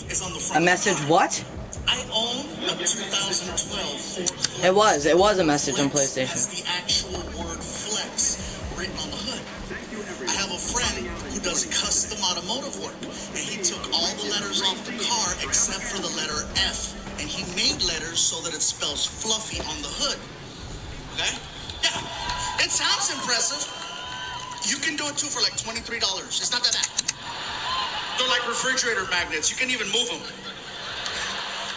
is on the A front. message? What? I own a 2012 Ford. It was a message on Flex. PlayStation. That's the actual word flex written on the hood. I have a friend who does custom automotive work, and he took all the letters off the car except for the letter F, and he made letters so that it spells fluffy on the hood. Okay? Yeah. It sounds impressive. You can do it too for like $23. It's not that bad. They're like refrigerator magnets. You can even move them.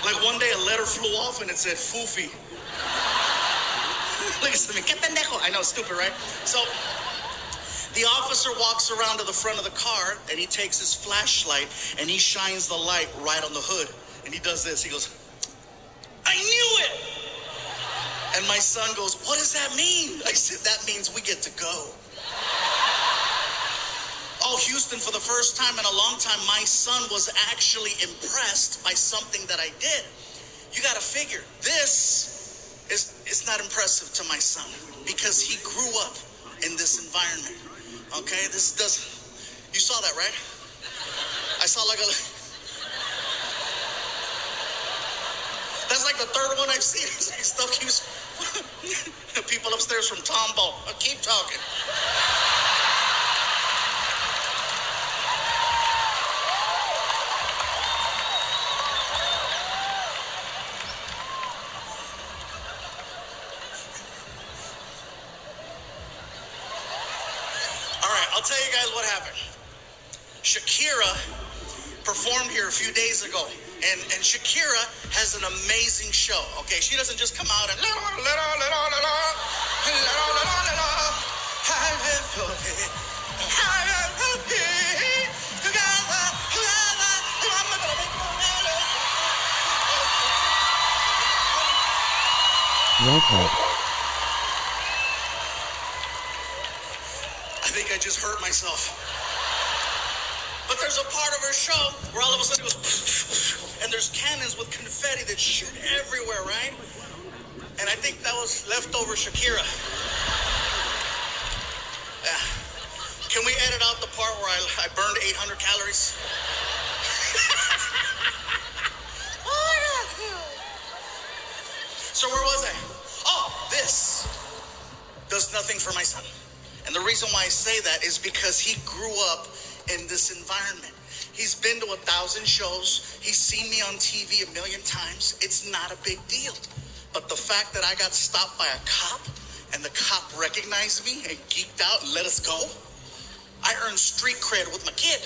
Like one day a letter flew off and it said Foofy. Listen to me. Que pendejo. I know, stupid, right? So the officer walks around to the front of the car and he takes his flashlight and he shines the light right on the hood. And he does this. He goes, I knew it. And my son goes, what does that mean? I said, that means we get to go. Oh, Houston, for the first time in a long time, my son was actually impressed by something that I did. You got to figure, this is not impressive to my son because he grew up in this environment. Okay, you saw that, right? I saw like that's like the third one I've seen. Stuff keeps, people upstairs from Tombow. Keep talking. All right, I'll tell you guys what happened. Shakira performed here a few days ago. And Shakira has an amazing show. Okay, she doesn't just come out and Redhead. I think I just hurt myself. But there's a part of her show where all of a sudden it goes, and there's cannons with confetti that shoot everywhere, right? And I think that was leftover Shakira. Yeah. Can we edit out the part where I burned 800 calories? So where was I? Oh, this does nothing for my son. And the reason why I say that is because he grew up in this environment. He's been to 1,000 shows. He's seen me on TV a million times. It's not a big deal. But the fact that I got stopped by a cop and the cop recognized me and geeked out and let us go, I earned street cred with my kid.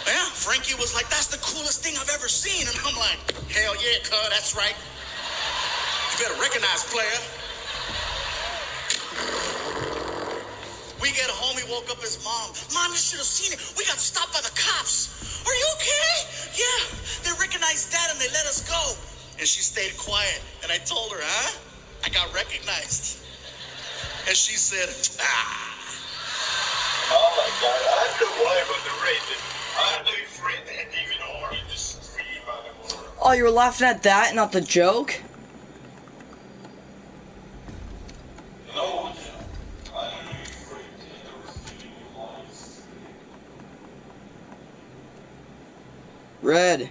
Yeah, Frankie was like, that's the coolest thing I've ever seen. And I'm like, hell yeah, cuz, that's right. You better recognize, player. We get home, he woke up his mom. Mom, you should have seen it. We got stopped by the cops. Are you okay? Yeah, they recognized Dad and they let us go. And she stayed quiet. And I told her, I got recognized. And she said, Oh my God, I'm the wife of the raven. I'm the friend and even more in the street by the world. Oh, you were laughing at that, not the joke? No, I'm afraid there was few lies. Red.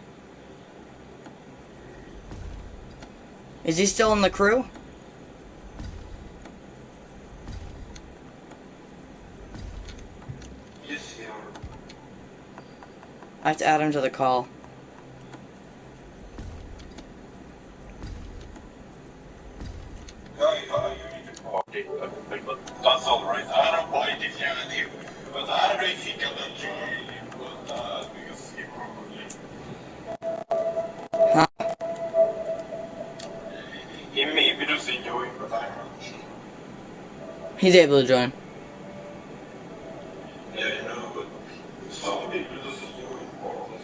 Is he still in the crew? Yes, you are. I have to add him to the call. You need to party, but that's all right. I don't mind if you do, but I really think I'll enjoy it, because you probably. Huh? He maybe doesn't enjoy it, but I'm not sure. He's able to join. Yeah, you know, but some people doesn't enjoy it more or less.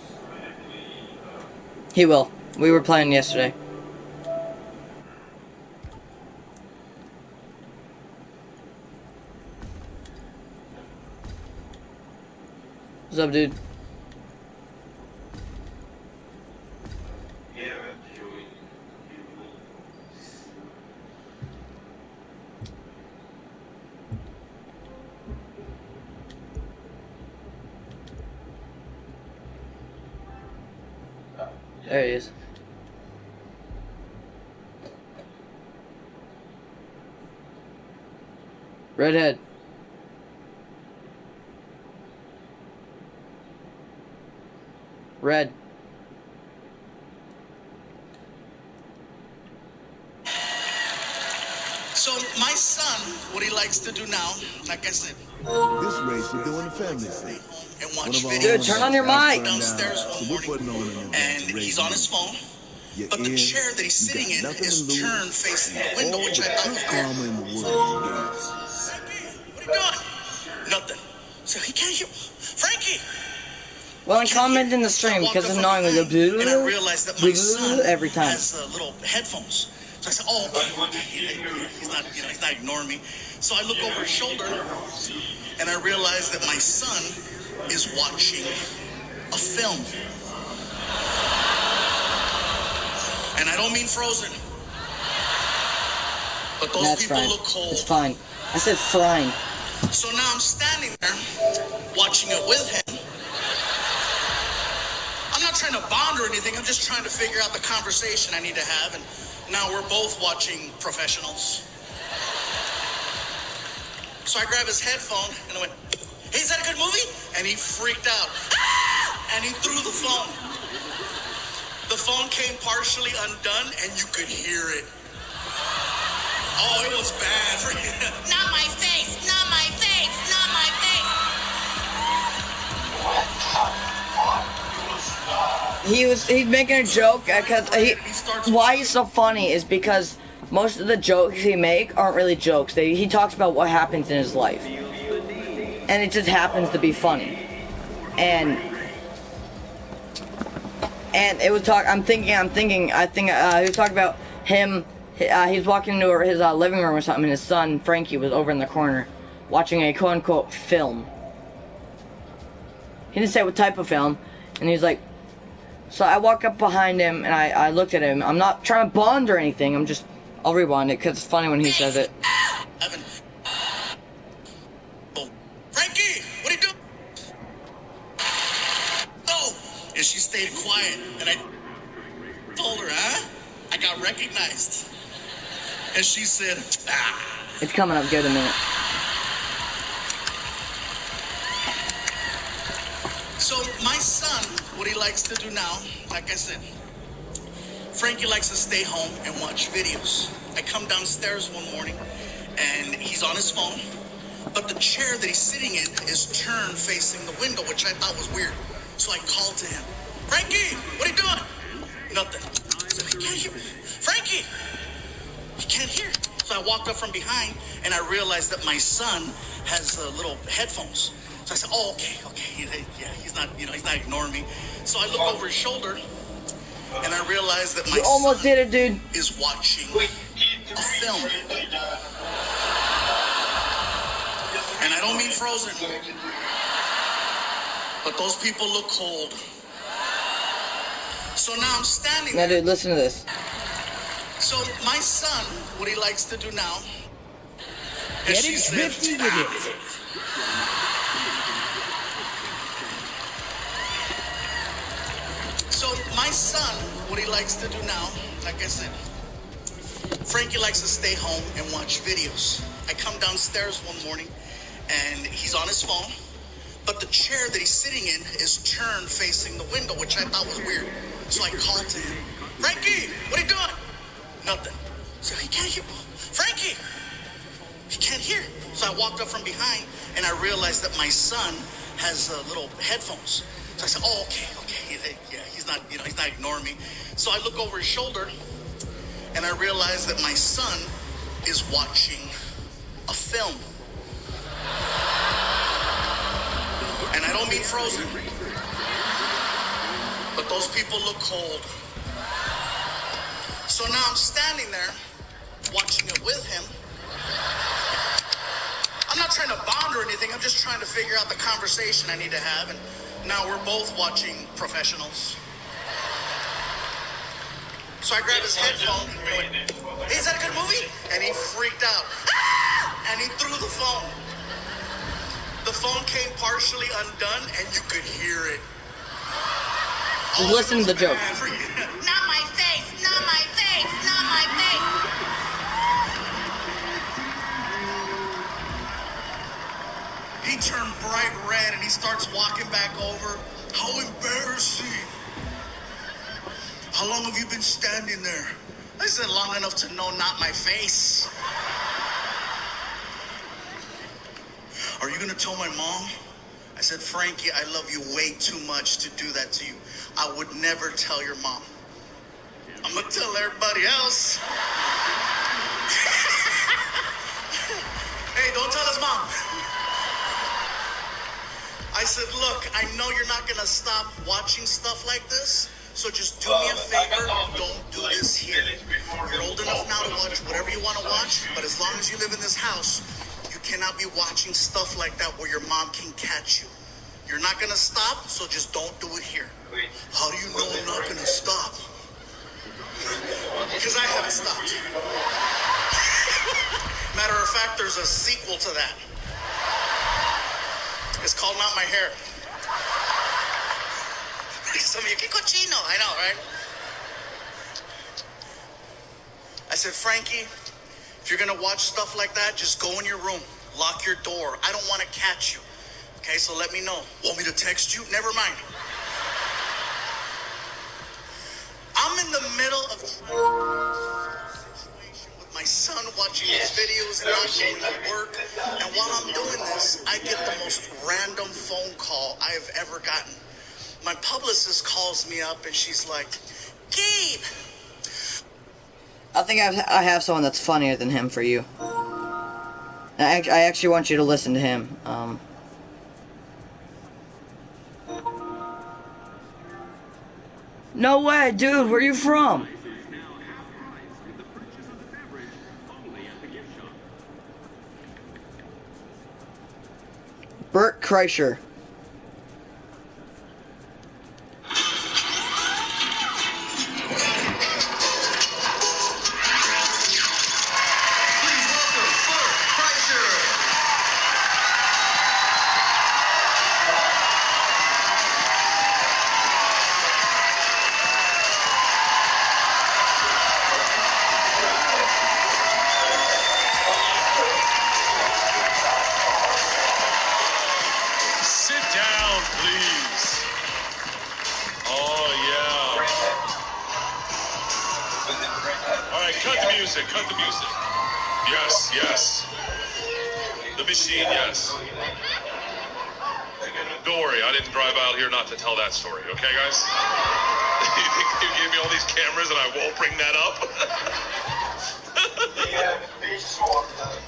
He will. We were playing yesterday. What's up, dude? Yeah, There he is. Redhead. Red. so my son, what he likes to do now, like I said, This race, we're doing the family thing. and One watch of our videos. Dude, turn on your homes mic. got burned Downstairs down, one so we're morning, putting on an event and to raise he's on money. his phone. You're But the in, chair that he's you sitting got in nothing is to lose, turned facing the window, all which the I thought good was weird. karma in the world to gain. Frankie, what are you doing? Nothing. So he can't hear. Frankie! Well, and comment in the stream because it's annoying with the And I realized that my son every time. has little headphones. So I said, oh, okay. He's not ignoring me. So I look over his shoulder and I realize that my son is watching a film. And I don't mean Frozen. But those That's people fine. look cold. It's fine. I said fine. So now I'm standing there watching it with him. I'm not trying to bond or anything. I'm just trying to figure out the conversation I need to have. And now we're both watching professionals. So I grabbed his headphone and I went, hey, is that a good movie? And he freaked out. Ah! And he threw the phone. The phone came partially undone and you could hear it. Oh, it was bad for him. Not my face, not my face, not my face. he's making a joke because why he's so funny is because most of the jokes he make aren't really jokes. He talks about what happens in his life, and it just happens to be funny. And it was talk. I think he was talking about him. He was walking into his living room or something, and his son Frankie was over in the corner watching a quote unquote film. He didn't say what type of film, and he was like, so I walk up behind him and I looked at him. I'm not trying to bond or anything. I'll rewind it because it's funny when he says it. Evan. Oh, Frankie, what are you doing? Oh, and she stayed quiet. And I told her, huh? I got recognized. And she said, ah. It's coming up. Give it a minute. So my son, what he likes to do now, like I said, Frankie likes to stay home and watch videos. I come downstairs one morning and he's on his phone, but the chair that he's sitting in is turned facing the window, which I thought was weird. So I called to him, Frankie, what are you doing? Nothing. I said, I can't hear. Frankie, he can't hear. So I walked up from behind and I realized that my son has little headphones. So I said, oh, okay. Yeah, he's not ignoring me. So I look over his shoulder and I realized that my You almost son did it, dude. is watching a film. And I don't mean Frozen, but those people look cold. So now I'm standing Now, there. dude, listen to this. So my son, what he likes to do now, and Getting thrifty with it. So my son, what he likes to do now, like I said, Frankie likes to stay home and watch videos. I come downstairs one morning and he's on his phone, but the chair that he's sitting in is turned facing the window, which I thought was weird. So I called to him, Frankie, what are you doing? Nothing. So he can't hear. Frankie, he can't hear. So I walked up from behind and I realized that my son has little headphones. So I said, oh, okay. Yeah, he's not ignoring me. So I look over his shoulder and I realize that my son is watching a film. And I don't mean Frozen, but those people look cold. So now I'm standing there watching it with him. I'm not trying to bond or anything. I'm just trying to figure out the conversation I need to have. And now we're both watching professionals. So I grabbed his headphone and went, hey, is that a good movie? And he freaked out. Ah! And he threw the phone. The phone came partially undone and you could hear it. Just listen to the joke. Not my face, not my face, not my face. He turned bright red and he starts walking back over. How embarrassing. How long have you been standing there? I said long enough to know not my face. Are you gonna tell my mom? I said, Frankie, I love you way too much to do that to you. I would never tell your mom. I'm gonna tell everybody else. Hey, don't tell his mom. I said, look, I know you're not gonna stop watching stuff like this, so just do me a favor, don't do this here. You're old enough now to watch whatever you want to watch, but as long as you live in this house, you cannot be watching stuff like that where your mom can catch you. You're not gonna stop, so just don't do it here. How do you know I'm not gonna stop? Because I haven't stopped. Matter of fact, there's a sequel to that. It's called Not My Hair. Some of you, que cochino. I know, right? I said, Frankie, if you're gonna watch stuff like that, just go in your room, lock your door. I don't want to catch you. Okay, so let me know. Want me to text you? Never mind. I'm in the middle of with my son watching these videos and not going to work. And while I'm doing this, I get the most random phone call I have ever gotten. My publicist calls me up and she's like, Gabe. I think I have someone that's funnier than him for you. And I actually want you to listen to him. No way, dude. Where are you from? Bert Kreischer. Sit down, please. Oh, yeah. All right, cut the music, cut the music. Yes, yes. The machine, yes. Don't worry, I didn't drive out here not to tell that story, okay, guys? You think you gave me all these cameras and I won't bring that up?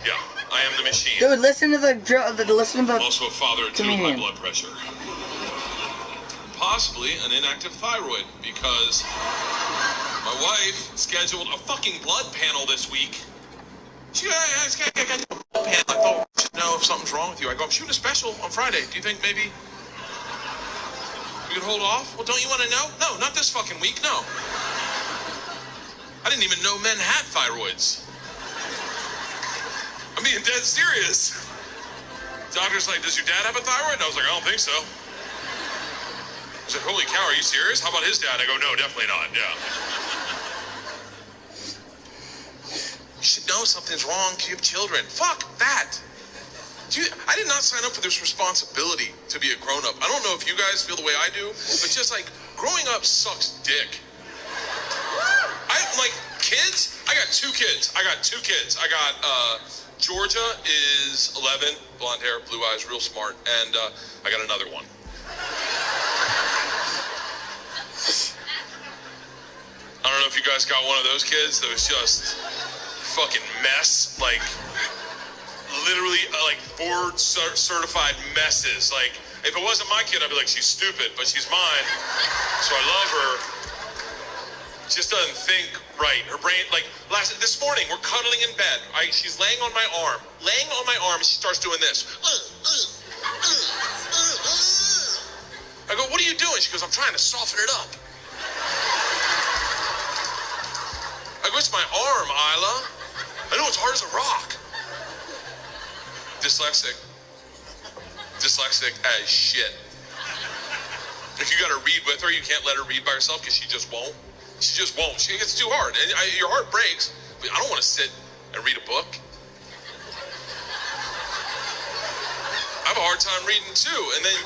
Yeah, I am the machine. Dude, listen to the listen to the. I'm also a father of two with high blood pressure. Possibly an inactive thyroid because my wife scheduled a fucking blood panel this week. She got a blood panel. I thought we should know if something's wrong with you. I go, I'm shooting a special on Friday. Do you think maybe we could hold off? Well, don't you want to know? No, not this fucking week. No. I didn't even know men had thyroids. I'm being dead serious. Doctor's like, does your dad have a thyroid? And I was like, I don't think so. He's like, holy cow, are you serious? How about his dad? I go, no, definitely not, yeah. You should know something's wrong because you have children. Fuck that. I did not sign up for this responsibility to be a grown-up. I don't know if you guys feel the way I do, but just like, growing up sucks dick. Like, kids, I got two kids. I got Georgia is 11, blonde hair, blue eyes, real smart, and I got another one. I don't know if you guys got one of those kids that was just fucking mess, like literally like board certified messes. Like, if it wasn't my kid, I'd be like, she's stupid, but she's mine, so I love her. Just doesn't think right. Her brain, like this morning, we're cuddling in bed. She's laying on my arm, and she starts doing this. I go, what are you doing? She goes, I'm trying to soften it up. I go, it's my arm, Isla. I know it's hard as a rock. Dyslexic as shit. If you gotta read with her, you can't let her read by herself because she just won't. She just won't. She gets too hard. And your heart breaks. But I don't want to sit and read a book. I have a hard time reading too. And then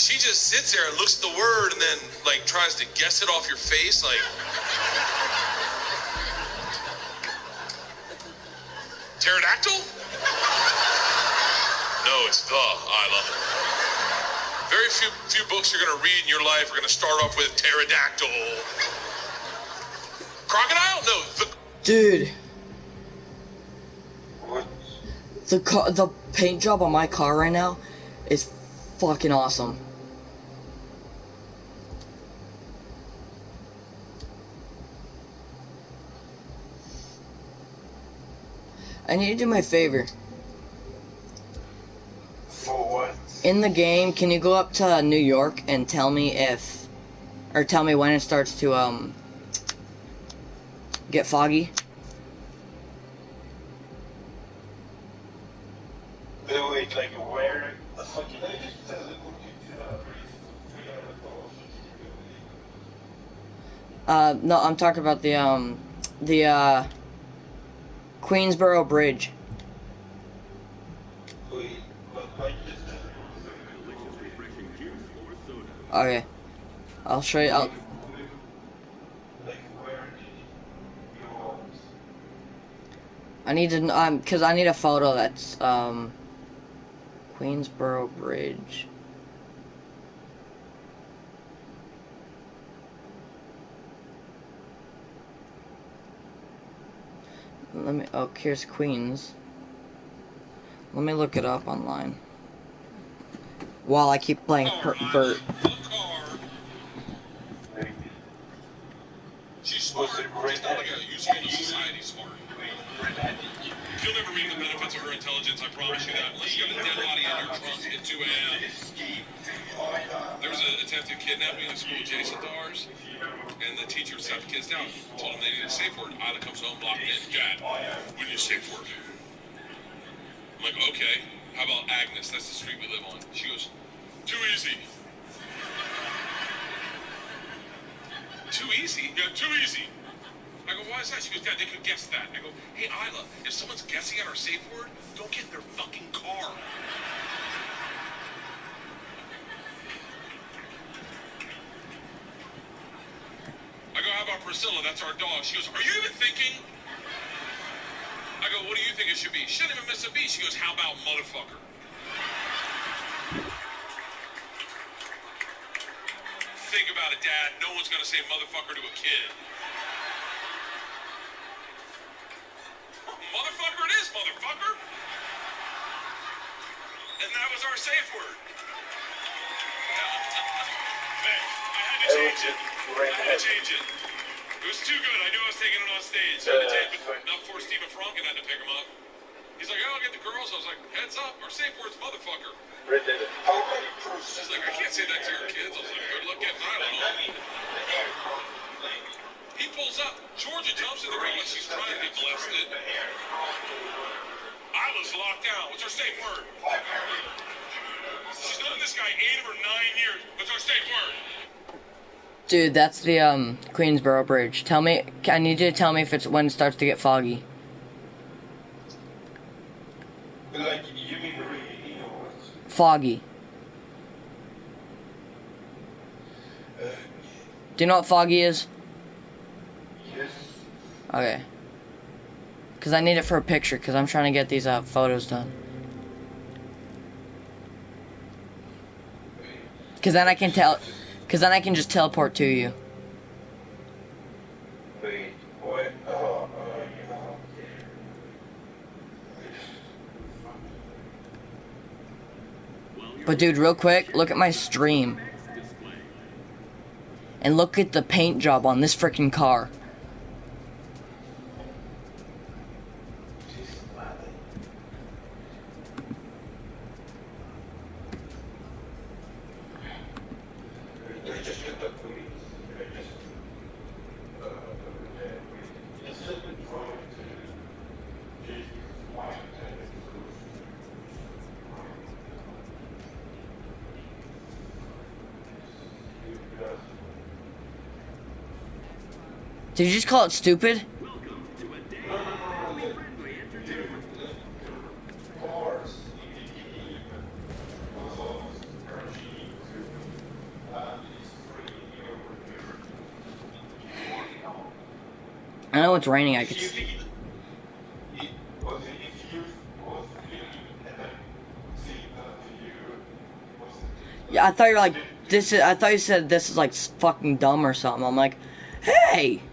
she just sits there and looks at the word and then like tries to guess it off your face. Like, pterodactyl? No, it's the Isla. Very few books you're going to read in your life are going to start off with pterodactyl. Crocodile? No. Dude. The paint job on my car right now is fucking awesome. I need to do my favor. For what? In the game, can you go up to New York and tell me tell me when it starts to, get foggy? Wait, like where the fuck no, I'm talking about the Queensboro Bridge. Okay. I'll show you. I need to, because I need a photo that's, Queensboro Bridge. let me. Oh, here's Queens. Let me look it up online. While I keep playing Bert. She's smart, just not like a useful to society smart. You'll never reap the benefits of her intelligence, I promise you that. Unless you got a dead body in your trunk at 2 a.m. There was an attempted kidnapping at a school adjacent to ours, and the teacher sat the kids down, told them they needed a safe word. Isla comes home, locked in. Dad, we need a safe word. I'm like, okay, how about Agnes? That's the street we live on. She goes, too easy. Too easy? Yeah, too easy. I go, why is that? She goes, Dad, they could guess that. I go, hey, Isla, if someone's guessing at our safe word, don't get in their fucking car. I go, how about Priscilla? That's our dog. She goes, are you even thinking? I go, what do you think it should be? She didn't even miss a beat. She goes, how about motherfucker? Think about it, Dad. No one's going to say motherfucker to a kid. Motherfucker it is, motherfucker. And that was our safe word. Man, I had to change it. It was too good. I knew I was taking it on stage. So I had to change it, but not before Stephen Franken had to pick him up. He's like, oh, I'll get the girls. I was like, heads up. Our safe word's motherfucker. She's like, I can't say that to your kids. I was like, good luck getting Isla home. He pulls up. Georgia jumps in the girl like she's trying to get molested. Isla's locked down. What's her safe word? She's known this guy 8 or 9 years. What's her safe word? Dude, that's the Queensboro Bridge. Tell me, I need you to tell me if it's when it starts to get foggy. Like, you mean really, Foggy. Do you know what foggy is? Yes. Okay. Because I need it for a picture, because I'm trying to get these photos done. Because then I can just teleport to you. Wait, what? But dude, real quick, look at my stream. And look at the paint job on this freaking car. Did you just call it stupid? I know it's raining, I could... Yeah, I thought you were like, I thought you said this is like fucking dumb or something. I'm like, hey!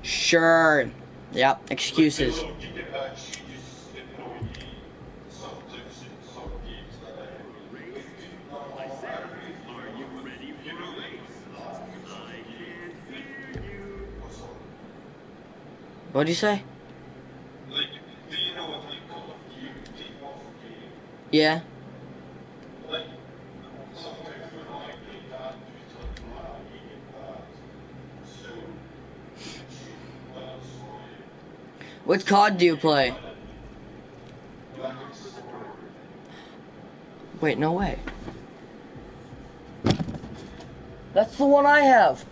Sure. Yep, excuses. What'd you say? Yeah. What COD do you play? Wait, no way. That's the one I have.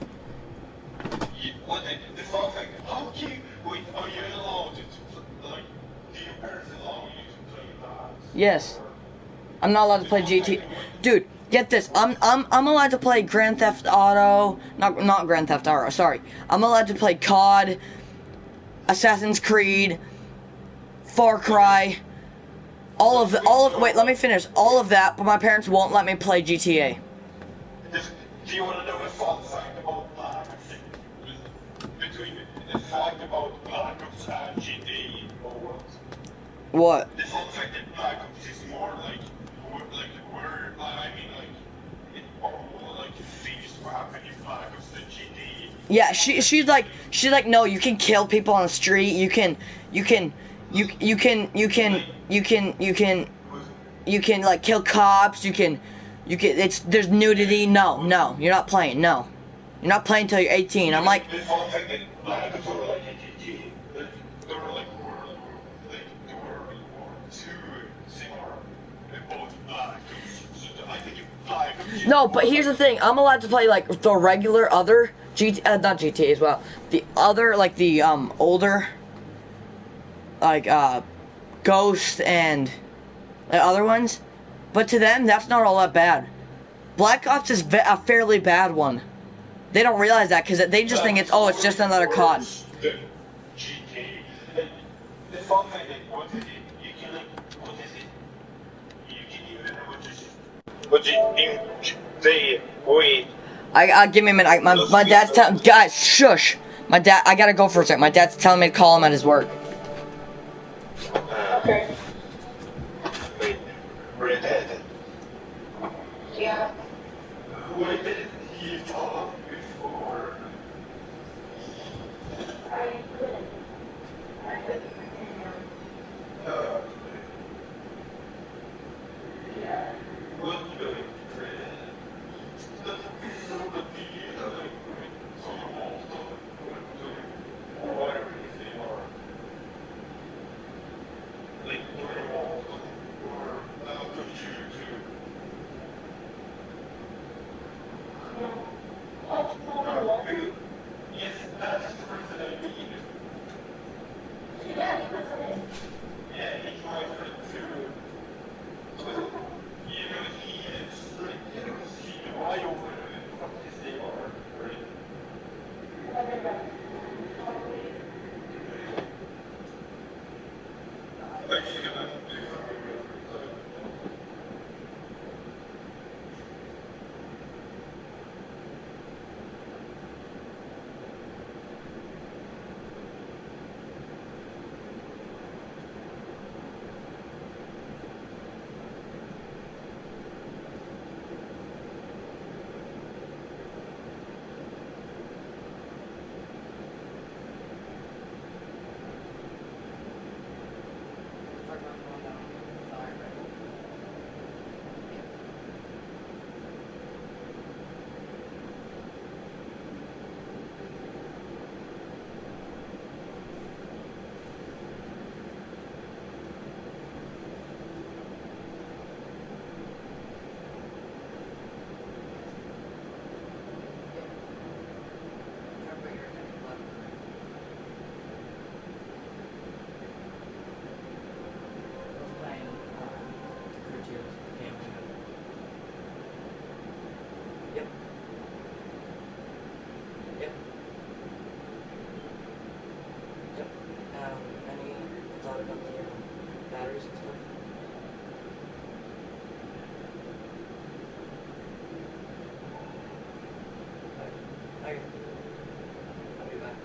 Yes. I'm not allowed to play GT. Dude, get this. I'm allowed to play Grand Theft Auto. Not Grand Theft Auto, sorry. I'm allowed to play COD, Assassin's Creed, Far Cry, Wait, let me finish. All of that, but my parents won't let me play GTA. Do you want to know a fun fact about Black Ops? Between the fact about Black Ops and GTA or what? What? The fun fact that Black Ops is more like where I mean it more like things will happen in Black Ops than GTA. Yeah, she's like no, you can kill people on the street. You can like kill cops. You can there's nudity. No, you're not playing. No, you're not playing until you're 18. I'm like. The fun fact that Black Ops were like GTA, they were like World War II similar. Both Black Ops. So I think if Black Ops. No, but here's the thing. I'm allowed to play like the regular other not GTA as well. The other like the older like Ghost and the other ones. But to them, that's not all that bad. Black Ops is a fairly bad one. They don't realize that because they just think it's just another COD. GTA. The fun thing is, what is it? You can what is it? You can even what is they wait. Give me a minute. My dad's telling guys, shush. My dad, I gotta go for a second. My dad's telling me to call him at his work. Okay. Wait, Red Dead. Yeah. Why didn't you talk before? I couldn't. I couldn't. Yeah. What the Red? That is so the so whatever they are. Like or out of you too. Yes, that's the person I mean. Yeah, he was in it. Yeah, he's my friend too. But, he is like, why over the fuck is they are, right? Like, he's gonna do Yep. Yep. Yep. Any thought about the batteries and stuff? Okay. I'll be back.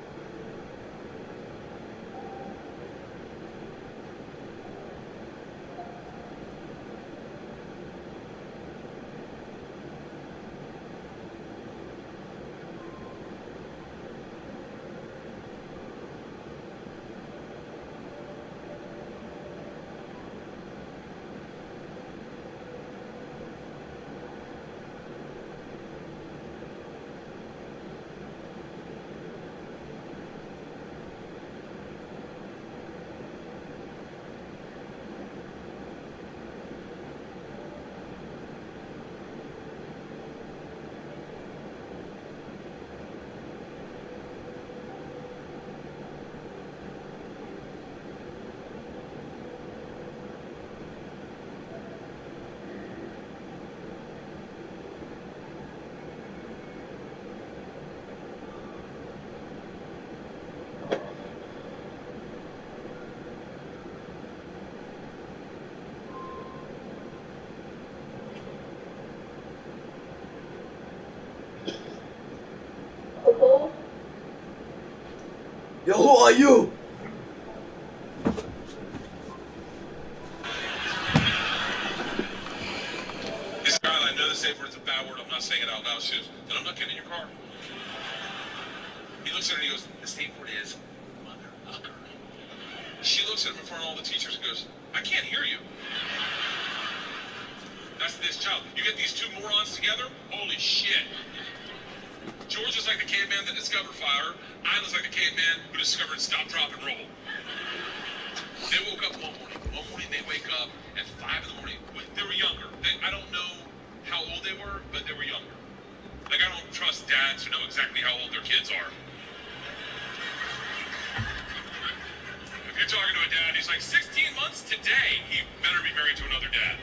Yo, who are you? This guy, I know the safe word is a bad word. I'm not saying it out loud. She goes, then I'm not getting in your car. He looks at her and he goes, the safe word is motherfucker. She looks at him in front of all the teachers and goes, I can't hear you. That's this child. You get these two morons together, holy shit. George is like the caveman that discovered fire. Isla's like the caveman who discovered stop, drop, and roll. They woke up one morning. One morning they wake up at 5 in the morning. They were younger. I don't know how old they were, but they were younger. Like, I don't trust dads who know exactly how old their kids are. If you're talking to a dad, he's like, 16 months today, he better be married to another dad.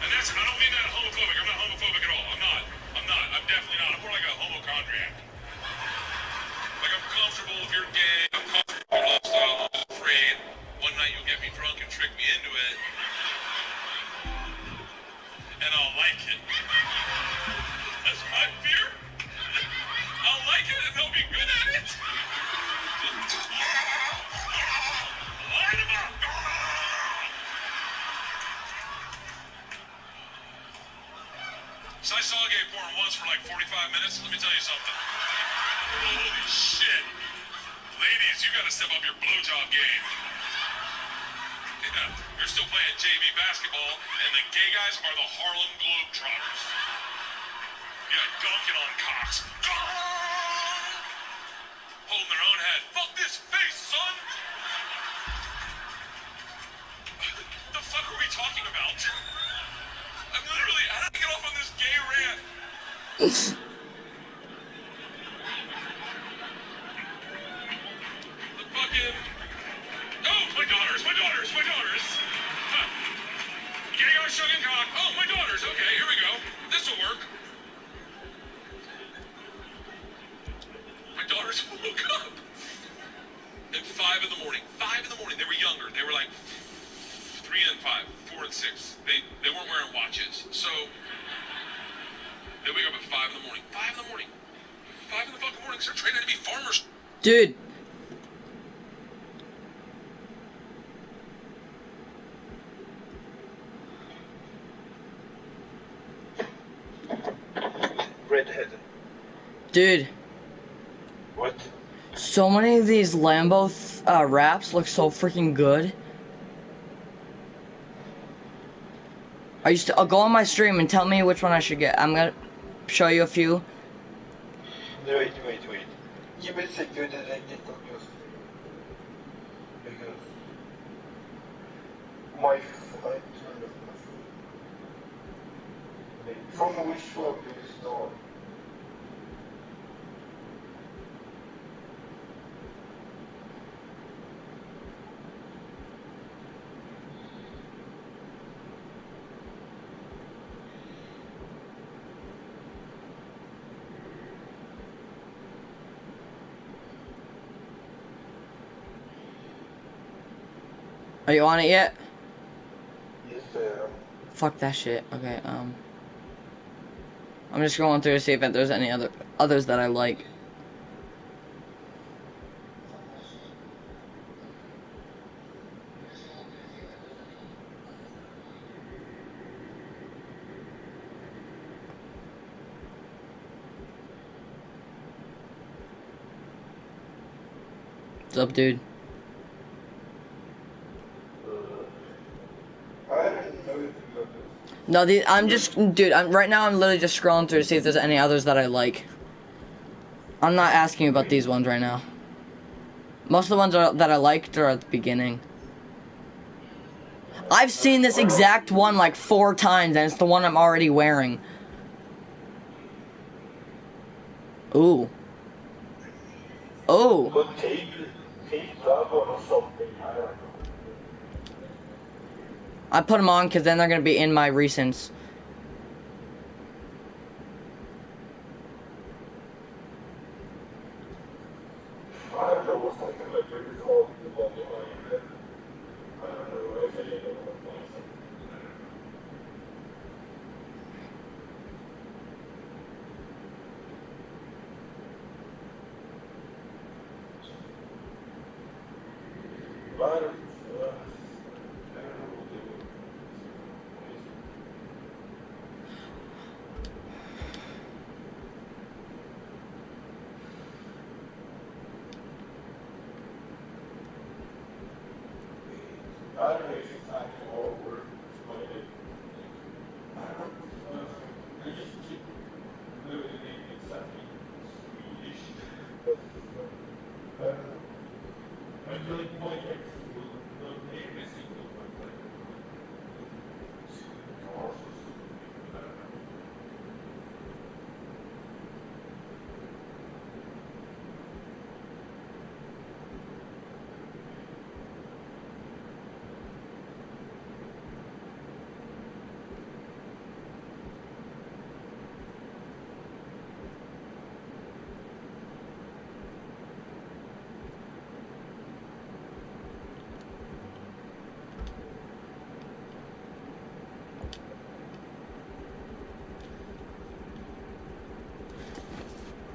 And that's, I don't mean that homophobic. I'm not homophobic at all. I'm not. I'm definitely not. I'm more like a homochondriac. Like, I'm comfortable if you're gay. I'm comfortable with your lifestyle. I'm just afraid one night you'll get me drunk and trick me into it. And I'll like it. That's my fear. I'll like it and they'll be good at it. Line them up. So I saw gay porn once for like 45 minutes. Let me tell you something. Holy shit. Ladies, you gotta step up your blowjob game. Yeah, you're still playing JV basketball, and the gay guys are the Harlem Globetrotters. Yeah, dunking on cocks. Holding their own head. Fuck this face, son! The fuck are we talking about? I'm literally, how did I get off on this gay rant? The fucking... Oh, my daughters! Huh. Gay guy shucking cock. Oh, my daughters. Okay, here we go. This will work. My daughters woke up at 5 in the morning. 5 in the morning. They were younger. They were like 3 and 5, 4 and 6. They weren't wearing watches. So they wake up at 5 in the morning. 5 in the morning. 5 in the fucking morning. They're training to be farmers. Dude. Redhead. Dude. What? So many of these Lambo raps look so freaking good. I'll go on my stream and tell me which one I should get. I'm gonna show you a few. Wait. Give me a second and I get focused. Because my side turned off. From which one do you start? Are you on it yet? Yes, sir. Fuck that shit. Okay, I'm just going through to see if there's any others that I like. What's up, dude? No, I'm just, dude, right now I'm literally just scrolling through to see if there's any others that I like. I'm not asking you about these ones right now. Most of the ones that I liked are at the beginning. I've seen this exact one like 4 times, and it's the one I'm already wearing. Ooh. Ooh. But take that one or something. I don't know. I put them on because then they're going to be in my recents. I don't know what's like a little called the one behind it. I don't know if it is.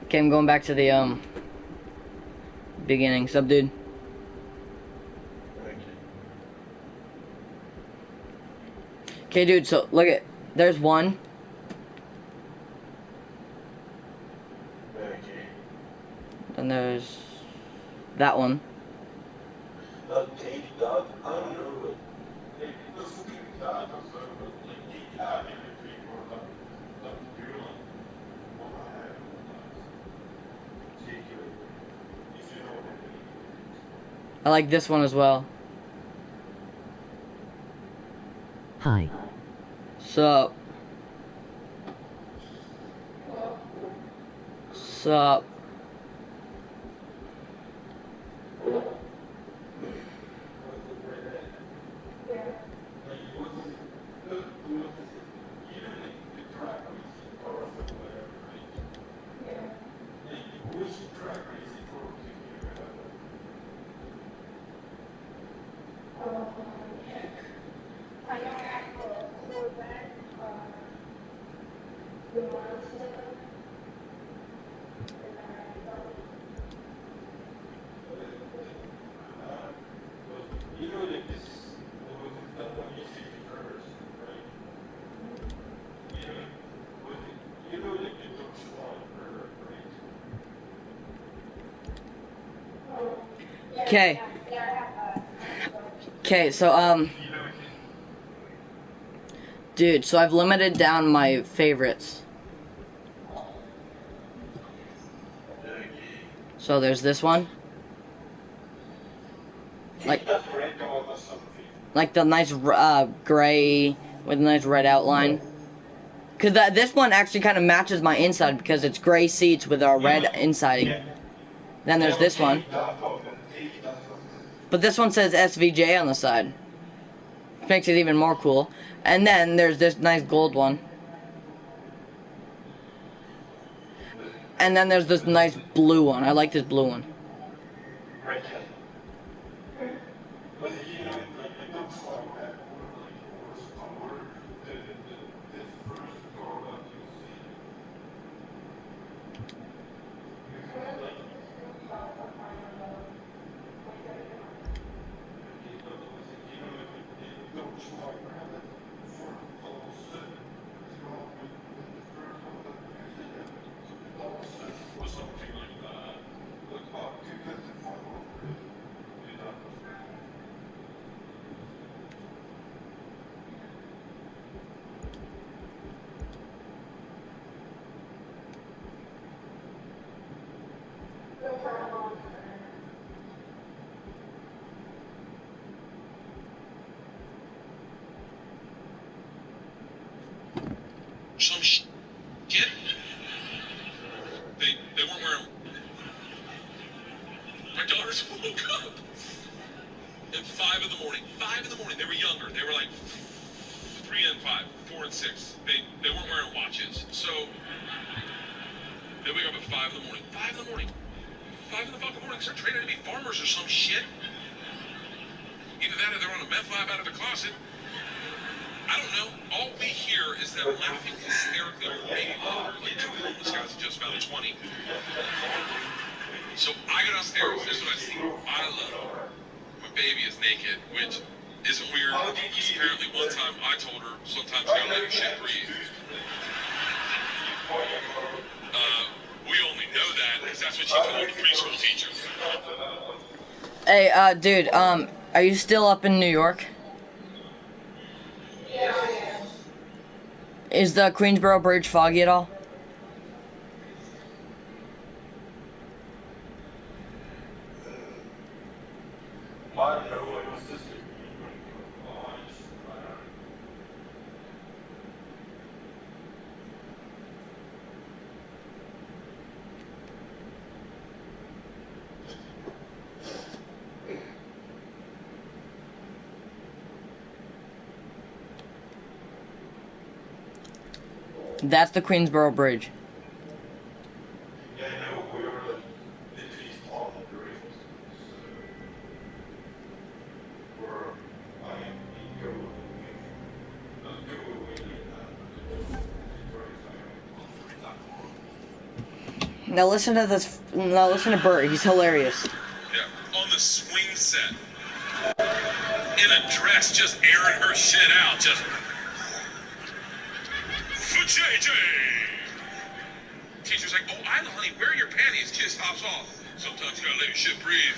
Okay, I'm going back to the beginning. Sup, dude? Okay, dude, so look at, there's one. And there's that one. I like this one as well. Hi. Sup? Sup? Okay. Okay, so, dude, so I've limited down my favorites. So there's this one. Like the nice, gray with a nice red outline. Cause this one actually kind of matches my inside because it's gray seats with a red insiding. Then there's this one. But this one says SVJ on the side. Which makes it even more cool. And then there's this nice gold one. And then there's this nice blue one. I like this blue one. Some shit. They weren't wearing. My daughters woke up at 5 in the morning. 5 in the morning. They were younger. They were like 3 and 5, 4 and 6. They weren't wearing watches. So they wake up at 5 in the morning. 5 in the morning. 5 in the fucking morning. Start training to be farmers or some shit. Either that or they're on a meth lab out of the closet. I don't know. All we hear is them laughing hysterically over baby mother, like two homeless guys that just found 20. So I go downstairs. This is what I see. I love. My baby is naked, which isn't weird, because apparently one time I told her sometimes you gotta let your shit breathe. We only know that because that's what she told the preschool teacher. Hey, dude, are you still up in New York? Is the Queensboro Bridge foggy at all? That's the Queensboro Bridge. Now listen to this. Now listen to Bert. He's hilarious. Yeah, on the swing set, in a dress, just airing her shit out, just. For JJ. Teacher's like, oh, Isla, honey, where are your panties? Kiss hops off. Sometimes you gotta let your shit breathe.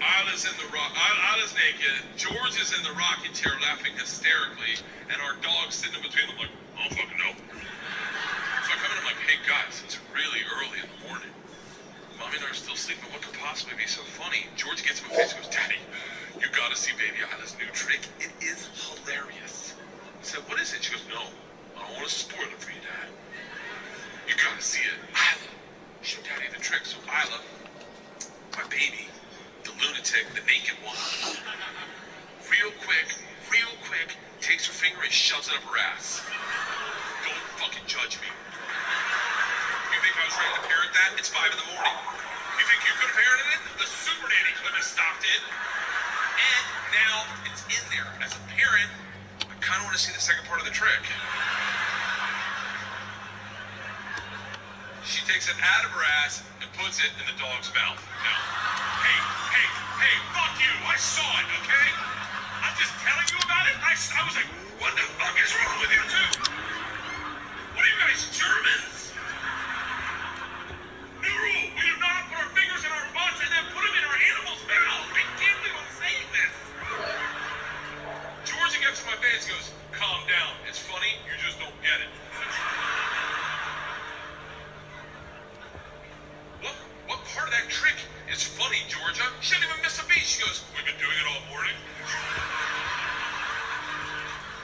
Isla's in the rock. Isla's naked. George is in the rocking chair laughing hysterically, and our dog's sitting in between them like, I don't fucking know. So I come in, I'm like, hey guys, it's really early in the morning. Mommy and I are still sleeping. What could possibly be so funny? George gets in my face and goes, Daddy, you gotta see baby Isla's new trick. It is hilarious. I said, what is it? She goes, no, I don't want to spoil it for you, Dad. You gotta see it. Isla, show Daddy the trick. So Isla, my baby, the lunatic, the naked one, real quick, takes her finger and shoves it up her ass. Don't fucking judge me. You think I was ready to parent that? It's 5 in the morning. You think you could have parented it? The super nanny couldn't have stopped it. And now it's in there. As a parent, I kind of want to see the second part of the trick. She takes it out of her ass and puts it in the dog's mouth. Now, hey, fuck you. I saw it, okay? I'm just telling you about it. I was like, what the fuck is wrong with you two? What are you guys, Germans? New rule, we do not put our fingers in our butts and then put them in our animals' mouths. I can't believe I'm saying this. Georgia gets in my face and goes, calm down. It's funny, you just don't get it. What part of that trick is funny, Georgia? She didn't even miss a beat. She goes, we've been doing it all morning.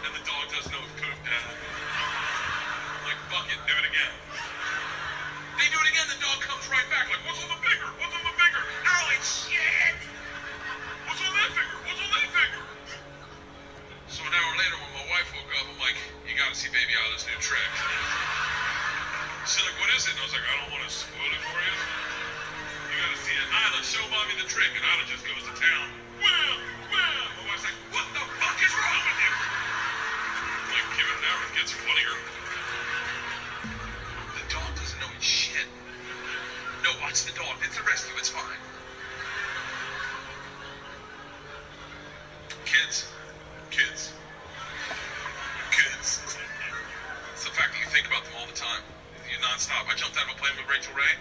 And the dog doesn't know it's poop, Dad. I'm like, fuck it, do it again. They do it again, the dog comes right back like, what's on the finger? What's on the finger? Ow, it's shit! What's on that finger? What's on that finger? So an hour later when my wife woke up, I'm like, you gotta see baby Isla's new trick. She's like, what is it? And I was like, I don't want to spoil it for you. You gotta see it. Isla, show mommy the trick. And Isla just goes to town. Well. My wife's like, what the fuck is wrong with you? I'm like, give it an hour, it gets funnier. The dog doesn't know it's shit. No, watch the dog. It's a rescue. It's fine. Kids. It's the fact that you think about them all the time. You nonstop. I jumped out of a plane with Rachel Ray.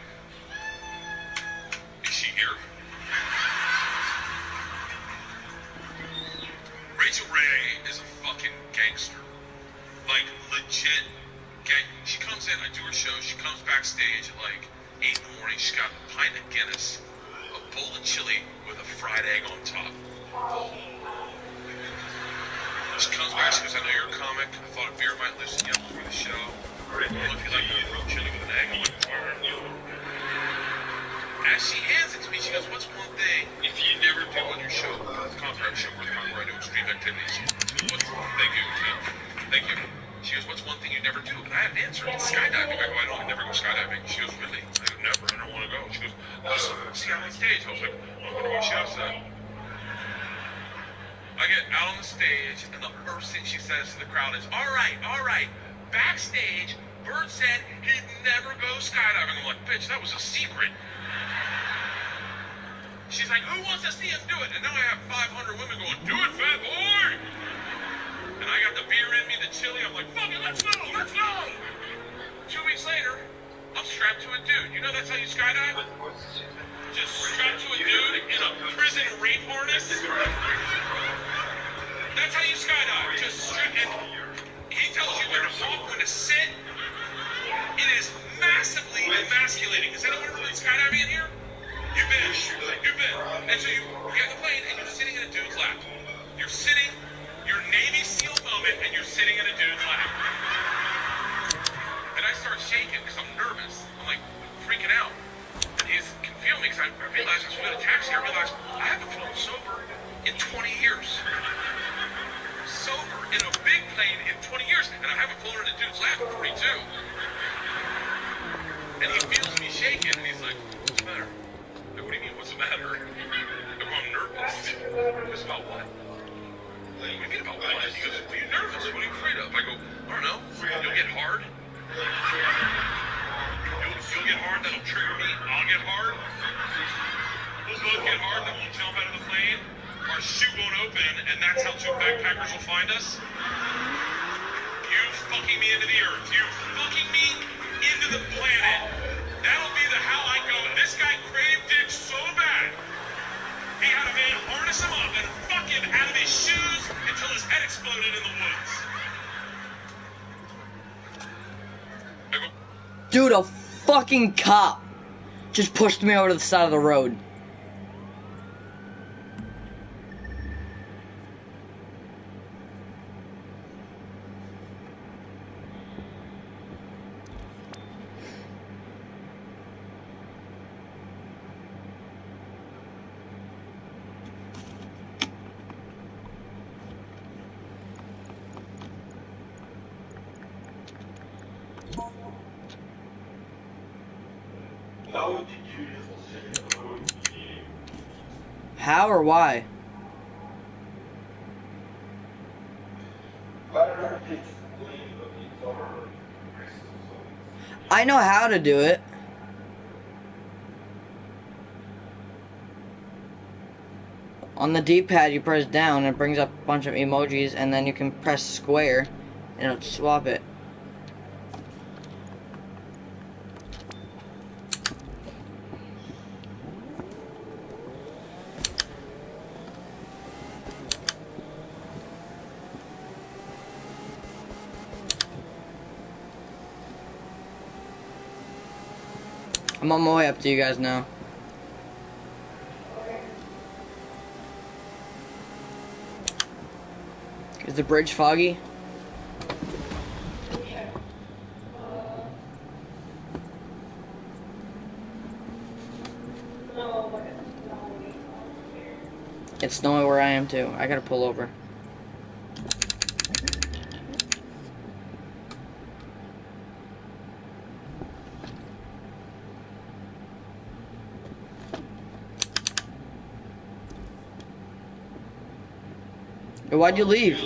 Is she here? Rachel Ray is a fucking gangster. Like, legit gang. She comes in, I do her show, she comes backstage at like 8 in the morning. She's got a pint of Guinness, a bowl of chili with a fried egg on top. She comes back, she goes, I know you're a comic. I thought a beer might loosen you up before the show. Well, if you like to eat chili with an egg, I'm like, as she hands it to me, she goes, what's one thing if you never do on your show, the contract show where I do extreme activities? Thank you, Tim. Thank you. She goes, what's one thing you never do? And I have answered, it's skydiving. I go, I don't, I never go skydiving. She goes, really? I go, never, I don't want to go. She goes, see, I'm on stage. I was like, I wonder what she else said. I get out on the stage, and the first thing she says to the crowd is, all right, backstage, Bird said he'd never go skydiving. I'm like, bitch, that was a secret. She's like, who wants to see him do it? And now I have 500 women going, do it, fat boy! And I got the beer in me, the chili. I'm like, fuck it, let's go, let's go! 2 weeks later, I'm strapped to a dude. You know that's how you skydive? Just strapped to a dude in a prison rape harness. That's how you skydive. Just strapped. And he tells you where to walk, when to sit. It is massively emasculating. Has anyone ever been skydiving in here? You've been. And so you get the plane and you're sitting in a dude's lap. You're sitting, your Navy SEAL moment, and you're sitting in a dude's lap. And I start shaking because I'm nervous. I'm like freaking out. And he can feel me because I realized I was in a taxi. I realized I haven't flown sober in 20 years. Sober in a big plane in 20 years. And I haven't flown in a dude's lap in 42. And he feels me shaking, and he's like, what's the matter? Like, what do you mean, what's the matter? I'm nervous. He goes, about what? What do you mean about what? He goes, are you nervous? What are you afraid of? I go, I don't know. You'll get hard. You'll get hard, that'll trigger me. I'll get hard. We'll both get hard, then we'll jump out of the plane. Our chute won't open, and that's how two backpackers will find us. You fucking me into the earth. You fucking me into the planet. That'll be the how I go. This guy craved dick so bad. He had a man harness him up and fuck him out of his shoes until his head exploded in the woods. Dude, a fucking cop just pushed me over to the side of the road. How or why? I know how to do it. On the D-pad, you press down, and it brings up a bunch of emojis, and then you can press square, and it'll swap it. I'm on my way up to you guys now. Is the bridge foggy? It's snowing where I am too. I gotta pull over. Why'd you leave?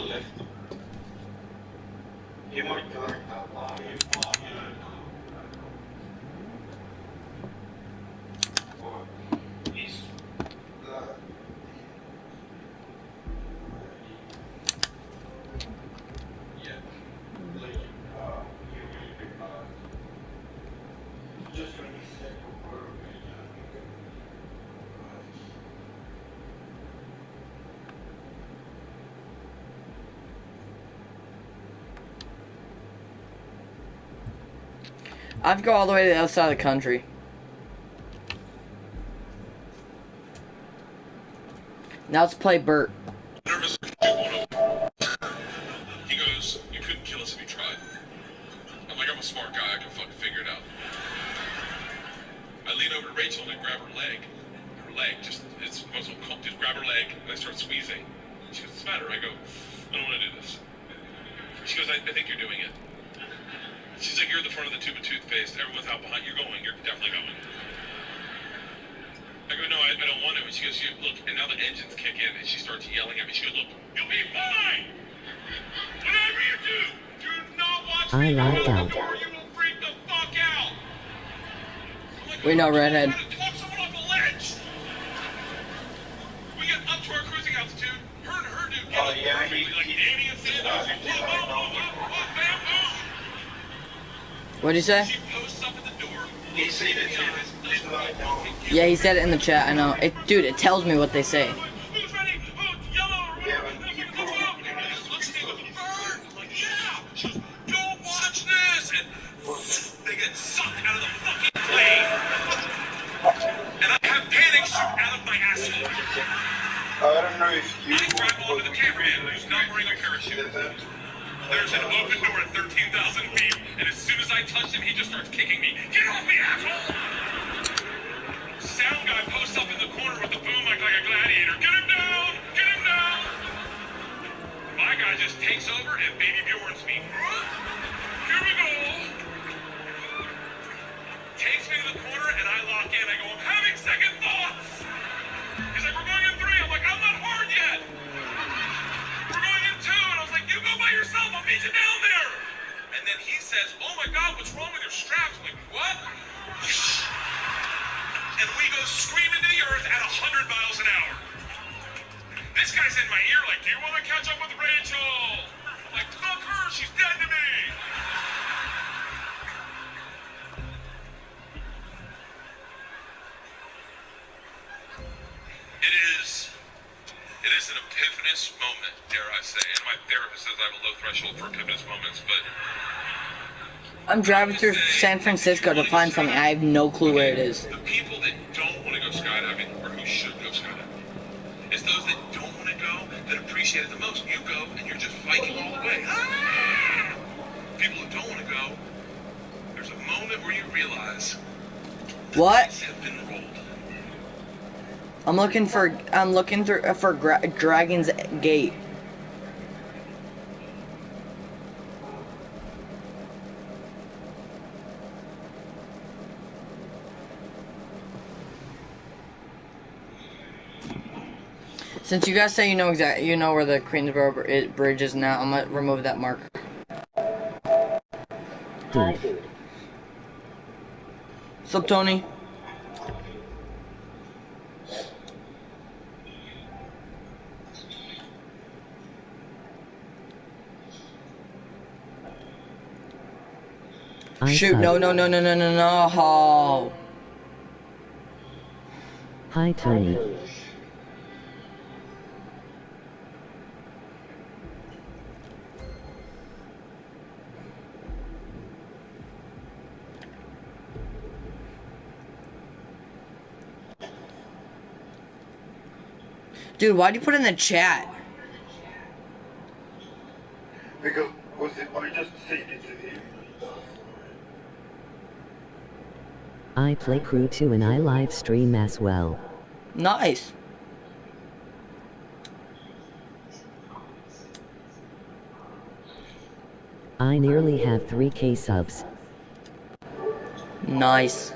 I have to go all the way to the other side of the country. Now let's play Bert. Nervous. He goes, you couldn't kill us if you tried. I'm like, I'm a smart guy, I can fucking figure it out. I lean over to Rachel and I grab her leg. Her leg, just grab her leg and I start squeezing. She goes, what's the matter? I go, I don't want to do this. She goes, I think you're doing it. She's like, you're at the front of the tube of toothpaste. Everyone's out behind. You're going. You're definitely going. I go, no, I don't want to. And she goes, look, and now the engines kick in, and she starts yelling at me. She goes, look, you'll be fine. Whatever you do not watch I me locked go out. the door. You will We know, redhead. Talk someone off a ledge. We get up to our cruising altitude. Her and her dude get up perfectly, like Danny and Sanders. What'd you say? She posts up at the door. He's seen it too. He's like, no. Yeah, he said it in the chat. I know. Dude, it tells me what they say. Who's ready? Oh, yellow or whatever. Let's see the bird. I'm like, yeah. She goes, don't watch this. And they get sucked out of the fucking plane. And I have panic shoot out of my asshole. I don't know if you. I grab onto the cameraman who's not wearing a parachute. There's an open door at 13,000 feet, and as soon as I touch him, he just starts kicking me. Get off me, asshole! Sound guy posts up in the corner with the boom like a gladiator. Get him down! Get him down! My guy just takes over and baby Bjorns me. Here we go! Takes me to the corner, and I lock in. I go, I'm having second thoughts! He's like, we're going in 3. I'm like, I'm not hard yet! We're going in 2, and I was like, you go by yourself, I'll meet you down there! And then he says, oh my God, what's wrong with your straps? I'm like, what? And we go screaming to the earth at 100 miles an hour. This guy's in my ear like, do you want to catch up with Rachel? I'm like, fuck her, she's dead to me! It is an epiphanous moment, dare I say. And my therapist says I have a low threshold for epiphanous moments, but I'm driving through San Francisco to find something. I have no clue where it is. the people that don't want to go skydiving, or who should go skydiving, it's those that don't want to go that appreciate it the most. You go and you're just fighting all the way. Ah! People who don't want to go, there's a moment where you realize the What? dice have been rolled. I'm looking for Dragon's Gate. Since you guys say you know where the Queensboro Bridge is now, I'm gonna remove that marker. Dude. What's up, Tony? Shoot, no. Hi, Tony. Dude, why'd you put it in the chat? Because I just said it to him. I play Crew 2 and I live stream as well. Nice. I nearly have 3K subs. Nice.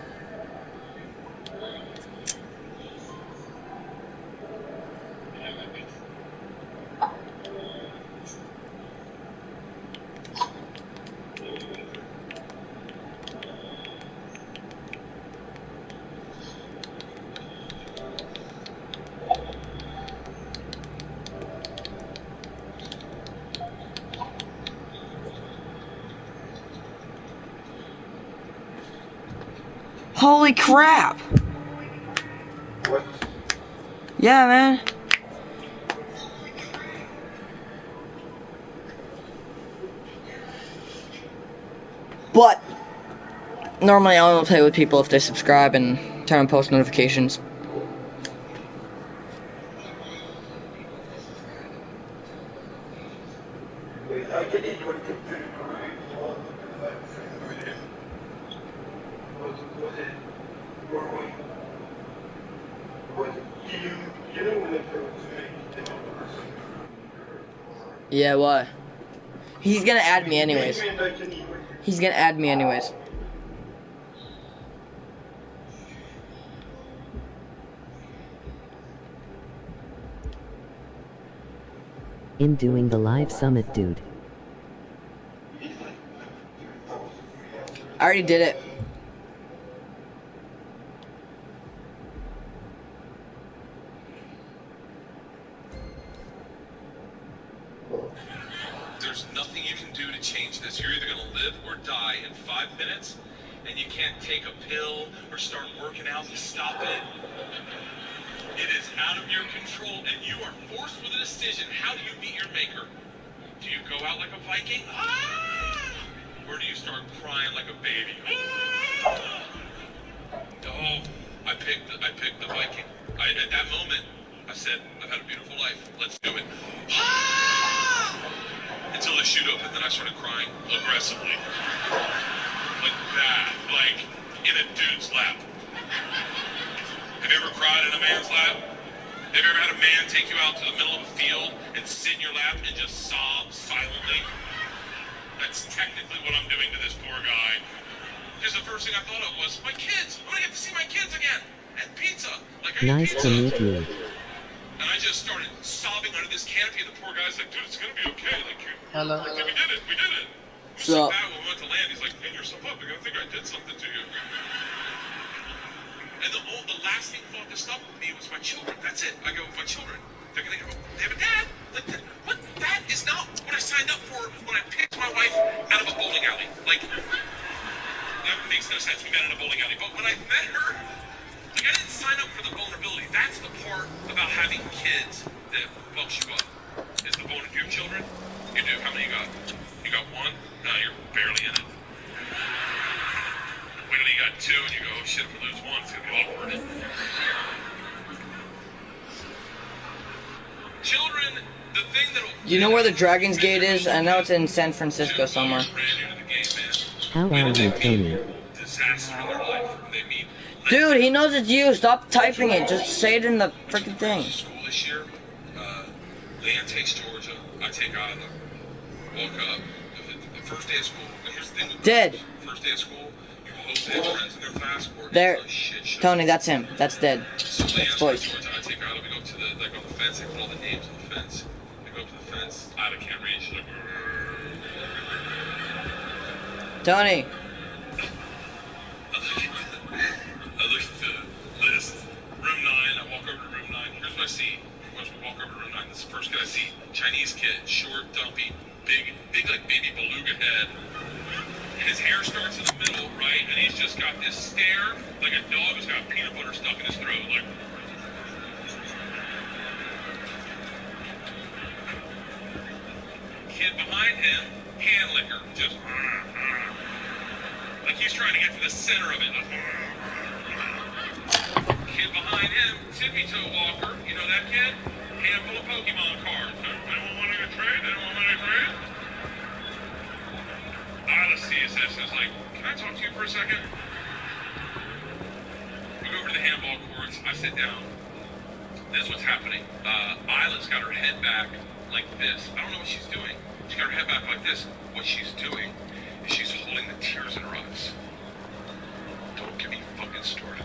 Holy crap! What? Yeah, man. But normally I only play with people if they subscribe and turn on post notifications. I can eat what you do. Yeah, what? He's gonna add me anyways. He's gonna add me anyways. In doing the live summit, dude. I already did it. change this. You're either going to live or die in 5 minutes, and you can't take a pill or start working out to stop it. It is out of your control, and you are forced with a decision. How do you meet your maker? Do you go out like a Viking? Or do you start crying like a baby? Oh, I picked the Viking. At that moment, I said, I've had a beautiful life. Let's do it. Until the chute opened, then I started crying aggressively. Like that. Like in a dude's lap. Have you ever cried in a man's lap? Have you ever had a man take you out to the middle of a field and sit in your lap and just sob silently? That's technically what I'm doing to this poor guy. Because the first thing I thought of was, my kids! I'm gonna get to see my kids again! And pizza! Like, I Nice need to pizza! meet you. And I just started sobbing under this canopy, and the poor guy's like, dude, it's gonna be okay. Like, Hello. Like, we did it! We did it! It was So- so bad when we went to land, he's like, clean yourself up. They're gonna think I did something to you. And the last thing thought to stop with me was my children. That's it. I go, my children. They're gonna go, they have a dad? Like, what? That is not what I signed up for when I picked my wife out of a bowling alley. Like, that makes no sense. We met in a bowling alley. But when I met her, like, I didn't sign up for the vulnerability. That's the part about having kids that bumps you up. Is the vulnerability. Do you have children? You do. How many you got? You got one? No, you're barely in it. Wait till you got two and you go, oh shit, if we lose one, it's gonna be awkward. Children, the thing that'll... Do you know where the Dragon's Gate is? I know it's in San Francisco somewhere. How are you, Tony? Disaster in their life. They mean... Dude, he knows it's you. Stop typing it. Just say it in the freaking thing. School this year, Leanne takes Georgia, I take Isla. Woke up, the first day of school, and here's the thing with Dead. First day of school, you hope they have friends in their class, or There. it's a shit show. Tony, that's him. That's dead. So That's Leanne's voice. Georgia, I take Isla, we go to the, like on the fence, they put all the names on the fence. They go up to the fence, Isla can't read, she's like, Tony. I look at the list, room 9, I walk over to room 9, here's what I see. Once we walk over to room 9, this is the first kid I see. Chinese kid, short, dumpy, big like baby beluga head. His hair starts in the middle, right? And he's just got this stare, like a dog who's got peanut butter stuck in his throat, like. Kid behind him, hand licker, just. Like he's trying to get to the center of it. Kid behind him, tippy toe walker, you know that kid? Handful of Pokemon cards. Anyone want to trade? Anyone want to trade? Isla sees this and is like, can I talk to you for a second? We go over to the handball courts. I sit down. This is what's happening. Isla's got her head back like this. I don't know what she's doing. She's got her head back like this. What she's doing is she's holding the tears in her eyes. Don't get me fucking started.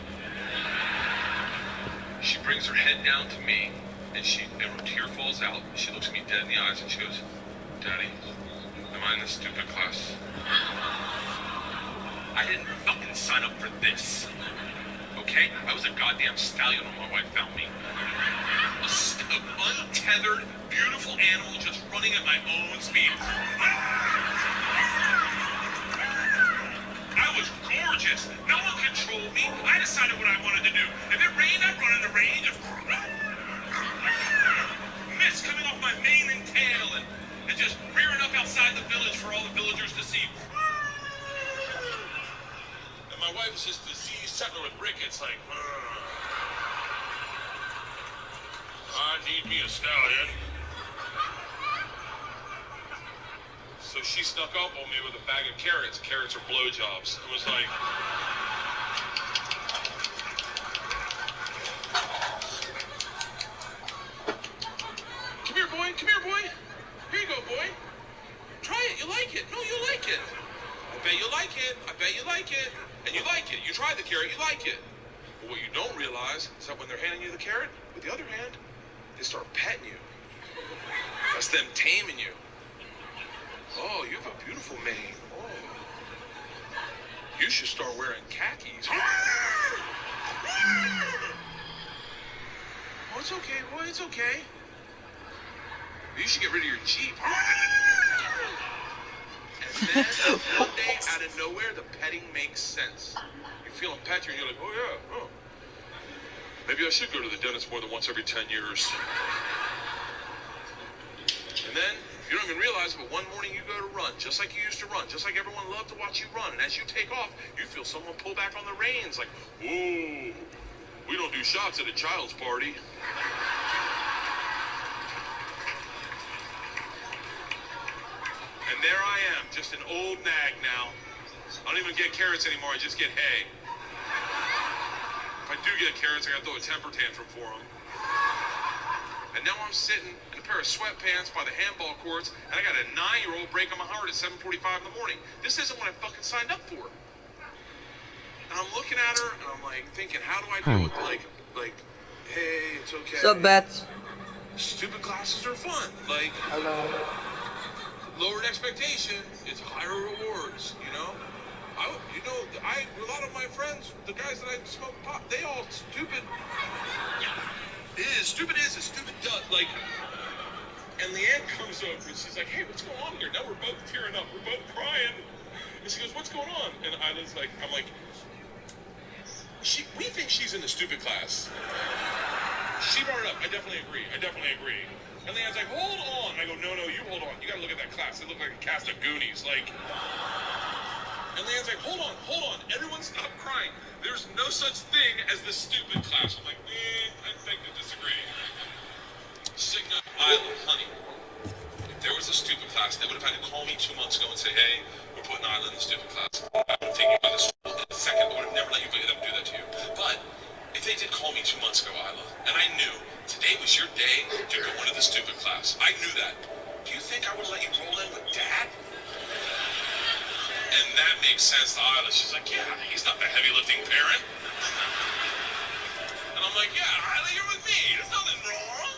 She brings her head down to me, and her tear falls out. She looks me dead in the eyes, and she goes, Daddy, am I in this stupid class? I didn't fucking sign up for this. Okay? I was a goddamn stallion when my wife found me. An untethered, beautiful animal just running at my own speed. I was gorgeous. No one controlled me. I decided what I wanted to do. If it rained, I'd run in the rain. Mist coming off my mane and tail and just rearing up outside the village for all the villagers to see. And my wife is just a diseased settler with rickets, like, I need me a stallion. So she snuck up on me with a bag of carrots. Carrots are blowjobs. It was like... Come here, boy. Come here, boy. Here you go, boy. Try it. You like it. No, you like it. I bet you like it. I bet you like it. And you like it. You try the carrot. You like it. But what you don't realize is that when they're handing you the carrot, with the other hand, they start petting you. That's them taming you. Oh, you have a beautiful mane. Oh. You should start wearing khakis. Oh, it's okay, boy, it's okay. You should get rid of your Jeep. Then, one day, out of nowhere, the petting makes sense. You feel him pet you, and you're like, oh yeah, oh. Maybe I should go to the dentist more than once every 10 years. And then, you don't even realize it, but one morning you go to run, just like you used to run, just like everyone loved to watch you run. And as you take off, you feel someone pull back on the reins, like, whoa, we don't do shots at a child's party. And there I am, just an old nag now. I don't even get carrots anymore, I just get hay. If I do get carrots, I gotta throw a temper tantrum for them. And now I'm sitting in a pair of sweatpants by the handball courts, and I got a 9-year-old breaking my heart at 7:45 in the morning. This isn't what I fucking signed up for. And I'm looking at her, and I'm like thinking, how do I deal with like, hey, it's okay. What's up, Bets? Stupid classes are fun. Like, lowered expectation is higher rewards, you know? A lot of my friends, the guys that I smoke pot, they all stupid. Stupid is, stupid does. Like, and Leanne comes over and she's like, hey, what's going on here? Now we're both tearing up, we're both crying. And she goes, what's going on? And Isla's like, I'm like, we think she's in the stupid class. She brought it up. I definitely agree. And Leanne's like, hold on. I go, no, you hold on. You gotta look at that class. They look like a cast of Goonies. Like, and Leanne's like, hold on. Everyone stop crying. There's no such thing as the stupid class. I'm like, I think I disagree. Signa, Isla, honey. If there was a stupid class, they would have had to call me 2 months ago and say, hey, we're putting Isla in the stupid class. I would have taken you by the school in a second. I would have never let you do that to you. But if they did call me 2 months ago, Isla, and I knew today was your day to go into the stupid class, I knew that. Do you think I would let you roll in with Dad? And that makes sense to Isla. She's like, yeah, he's not the heavy lifting parent. And I'm like, yeah, Isla, you're with me. There's nothing wrong.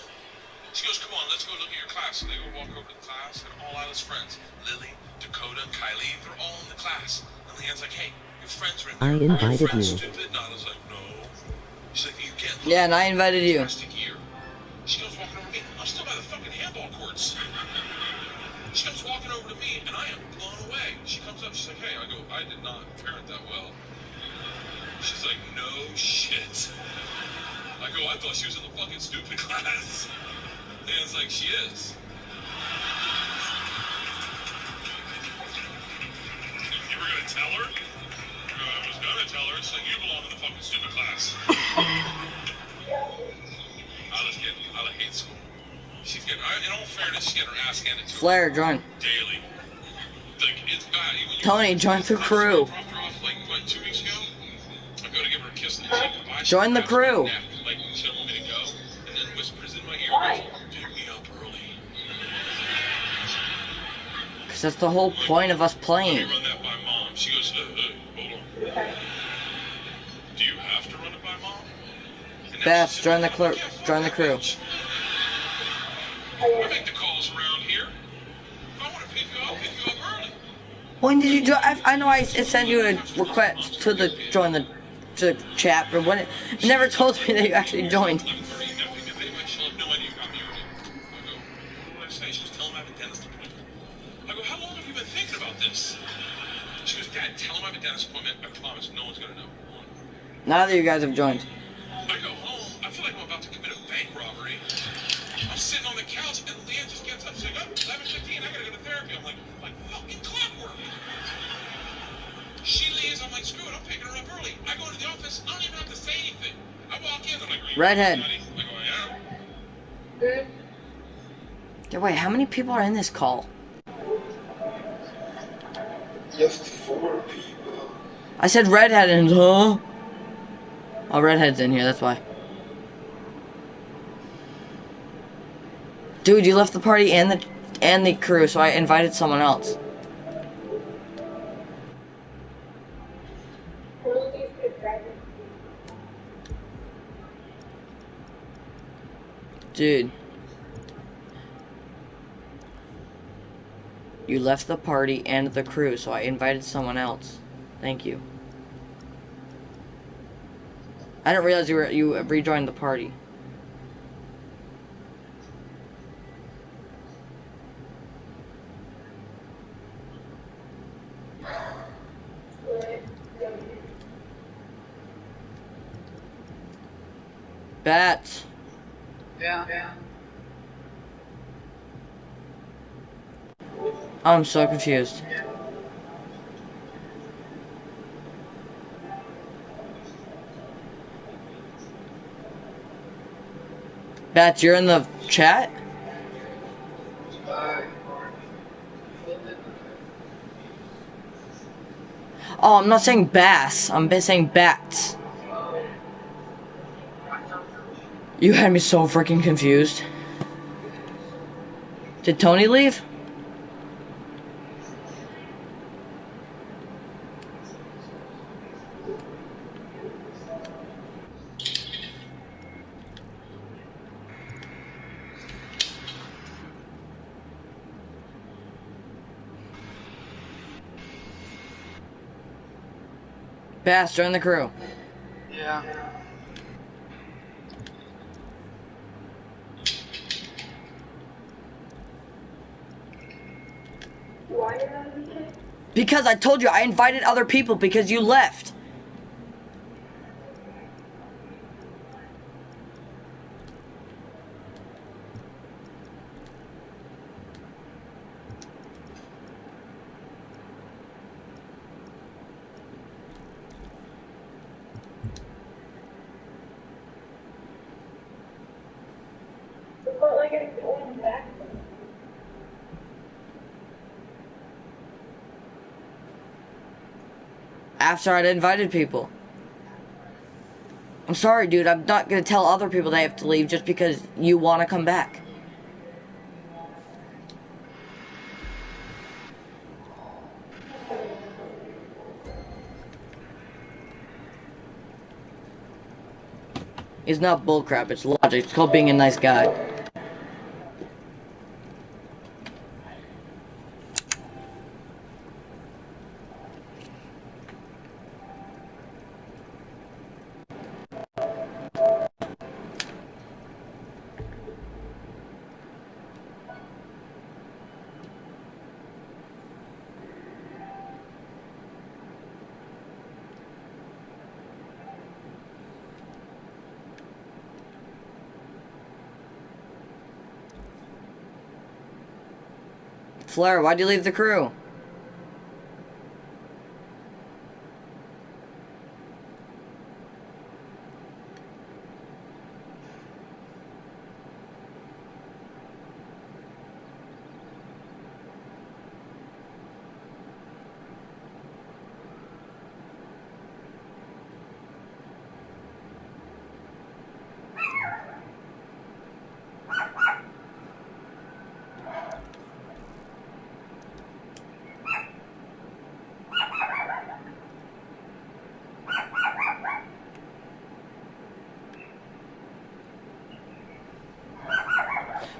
She goes, come on, let's go look at your class. So they go walk over to the class, and all Isla's friends, Lily, Dakota, Kylie, they're all in the class. And Leanne's like, hey, your friends are in there. I invited Your friends you. stupid? And Isla's like, no. She's like, you can't look. Yeah, and I invited you. She goes walking over to me. I'm still by the fucking handball courts. She comes walking over to me, and I am blown away. She comes up, she's like, hey, I go, I did not parent that well. She's like, no shit. I go, I thought she was in the fucking stupid class. And it's like, she is. You were gonna tell her? I was gonna tell her. She's like, you belong in the fucking stupid class. I hate school. She's getting, in all fairness, she's getting her ass handed to her. Flair, join. Daily. Like, it's bad. Tony, join the crew. Dropped her off, like, what, 2 weeks ago? I go to give her a kiss on the cheek goodbye. Join the crew. Like, she don't want me to go. And then whispers in my ear, pick me up early. Because that's the whole point of us playing. Let me run that by Mom. She goes, hold on. Do you have to run it by Mom? Beth, join the crew. Join the crew. I make the calls around here. If I want to pick you up, I'll pick you up early. When did you join? I know I sent you a request to join the chat, but when it never told me that you actually joined. I go, how long have you been thinking about this? She goes, Dad, tell him I have a dentist appointment. I promise, no one's gonna know. Neither of you guys have joined. I go home, I feel like I'm about to commit a bank robbery. I'm sitting on the couch, and Leanne just gets up. She's like, oh, 11:15, I gotta go to therapy. I'm like fucking clockwork. She leaves, I'm like, screw it, I'm picking her up early. I go into the office, I don't even have to say anything. I walk in, I'm like, Redhead. I go, yeah. Yeah, wait, how many people are in this call? Just 4 people. I said Redhead and huh? Oh, Redhead's in here, that's why. Dude, you left the party and the crew, so I invited someone else. Dude. You left the party and the crew, so I invited someone else. Thank you. I didn't realize you rejoined the party. Bats. Yeah. I'm so confused. Bats, you're in the chat? Oh, I'm not saying bass. I'm saying bats. You had me so freaking confused. Did Tony leave? Bass, join the crew. Yeah. Why are you not a weekend? Because I told you I invited other people because you left. But like I'm going back. After I'd invited people. I'm sorry, dude. I'm not gonna tell other people they have to leave just because you want to come back. It's not bullcrap. It's logic. It's called being a nice guy. Flair, why'd you leave the crew?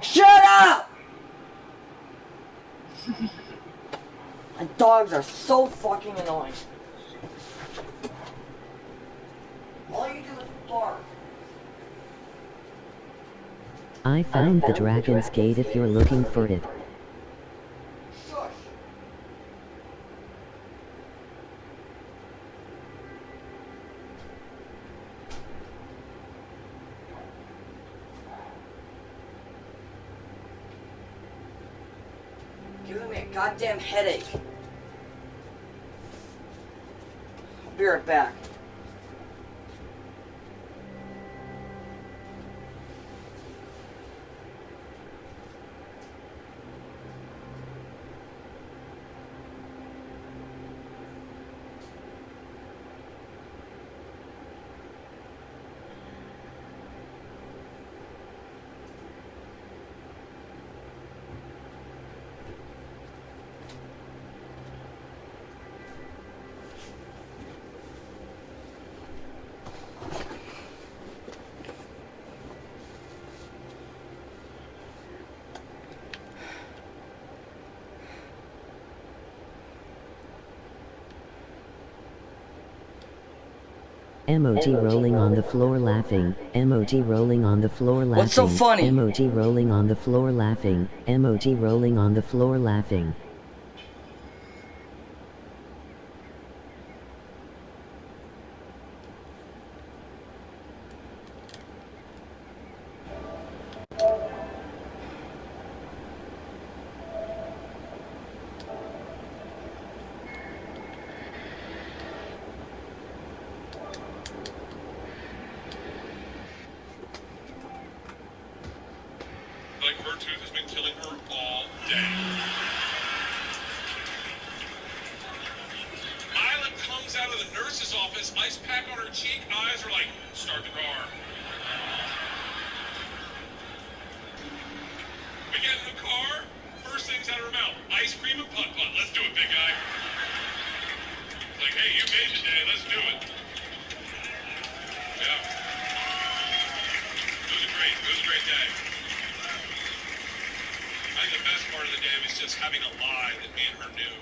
Shut up! My dogs are so fucking annoying. All you do is bark. I found the Dragon's Gate if you're looking for it. Shush. Giving me a goddamn headache. I'll be right back. Emoji rolling on the floor laughing. Emoji rolling on the floor laughing. What's so funny? Emoji rolling on the floor laughing. Emoji rolling on the floor laughing. her tooth has been killing her all day. Isla comes out of the nurse's office, ice pack on her cheek, eyes are like, start the car. We get in the car, first things out of her mouth, ice cream and putt-putt. Let's do it, big guy. Like, hey, you made the day, let's do it. Yeah. It was a great day. I think the best part of the day was just having a lie that me and her knew.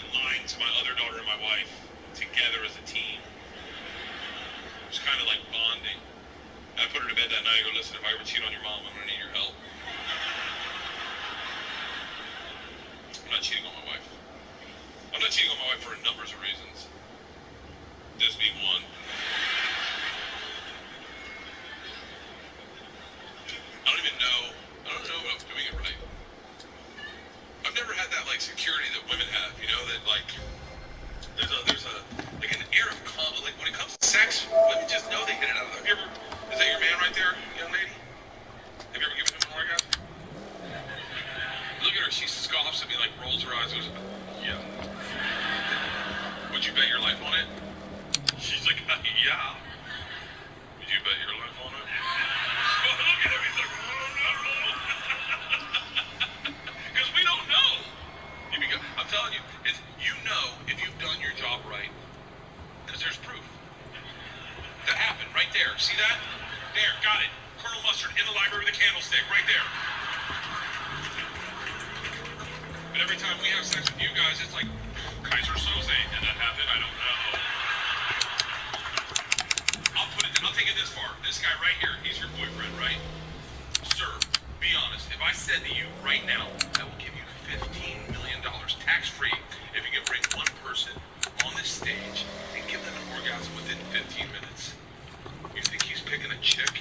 And lying to my other daughter and my wife together as a team. It was kind of like bonding. I put her to bed that night and go, listen, if I ever cheat on your mom, I'm going to need your help. I'm not cheating on my wife. I'm not cheating on my wife for a number of reasons. This being one. I don't know if I'm doing it right. I've never had that like security that women have, you know, that like there's a like an air of calm. Like when it comes to sex, women just know they hit it out of the. Have you ever? Is that your man right there, young lady? Have you ever given him an orgasm? Look at her. She scoffs at me, like rolls her eyes. Goes, yeah. Would you bet your life on it? She's like, yeah. Would you bet your life on it? Well, look at him. He's like, no. Because we don't know. I'm telling you, you know if you've done your job right, because there's proof. That happened right there. See that? There, got it. Colonel Mustard in the library with a candlestick, right there. But every time we have sex with you guys, it's like Kaiser Soze. Did that happen? I don't know. I'll take it this far. This guy right here, he's your boyfriend, right? Sir, be honest. If I said to you right now, I will give you $15 million tax-free if you can bring one person on this stage and give them an orgasm within 15 minutes. You think he's picking a chick?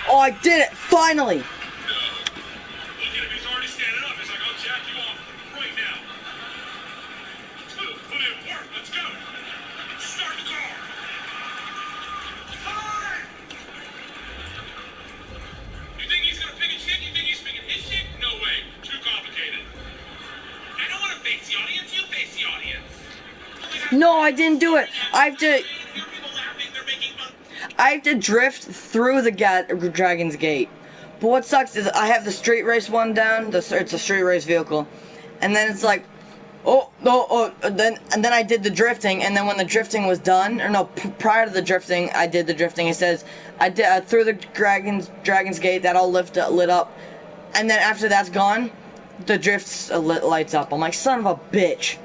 Oh, I did it! Finally! No. Look at him, he's already standing up. He's like, I'll jack you off right now. Put in work, let's go. Start the car. Time! You think he's gonna pick a chick? You think he's picking his chick? No way. Too complicated. I don't want to face the audience. You face the audience. No, I didn't do it. I have to drift through the Dragon's Gate. But what sucks is I have the street race one down. It's a street race vehicle, and then it's like, then I did the drifting, and then when the drifting was done, or no, prior to the drifting, I did the drifting. It says I did through the Dragon's Gate. That all lit up, and then after that's gone, the drift lights up. I'm like, son of a bitch.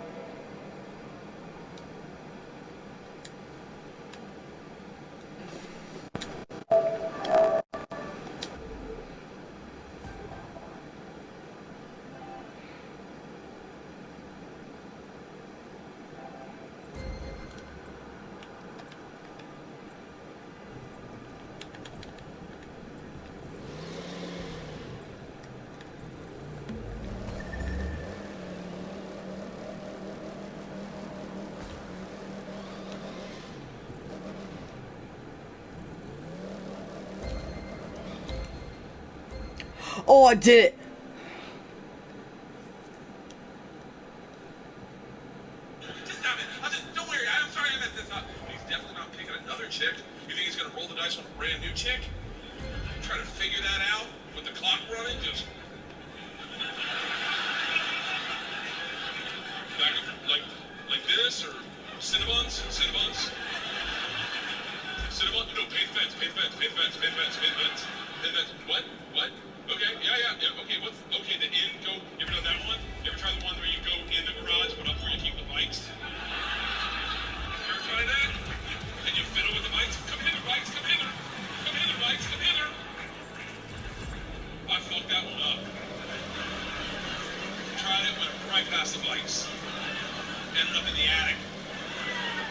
Oh, I did it. Don't worry, I'm sorry I messed this up. He's definitely not picking another chick. You think he's gonna roll the dice on a brand new chick? Try to figure that out with the clock running, just back like this, or Cinnabons? No, pay the fence. What? Okay, yeah. Okay, okay, the in, go, you ever done that one? You ever tried the one where you go in the garage, but up where you keep the bikes? You ever try that? And you fiddle with the bikes? Come hither, bikes, come hither. I fucked that one up. Tried it, went right past the bikes. Ended up in the attic.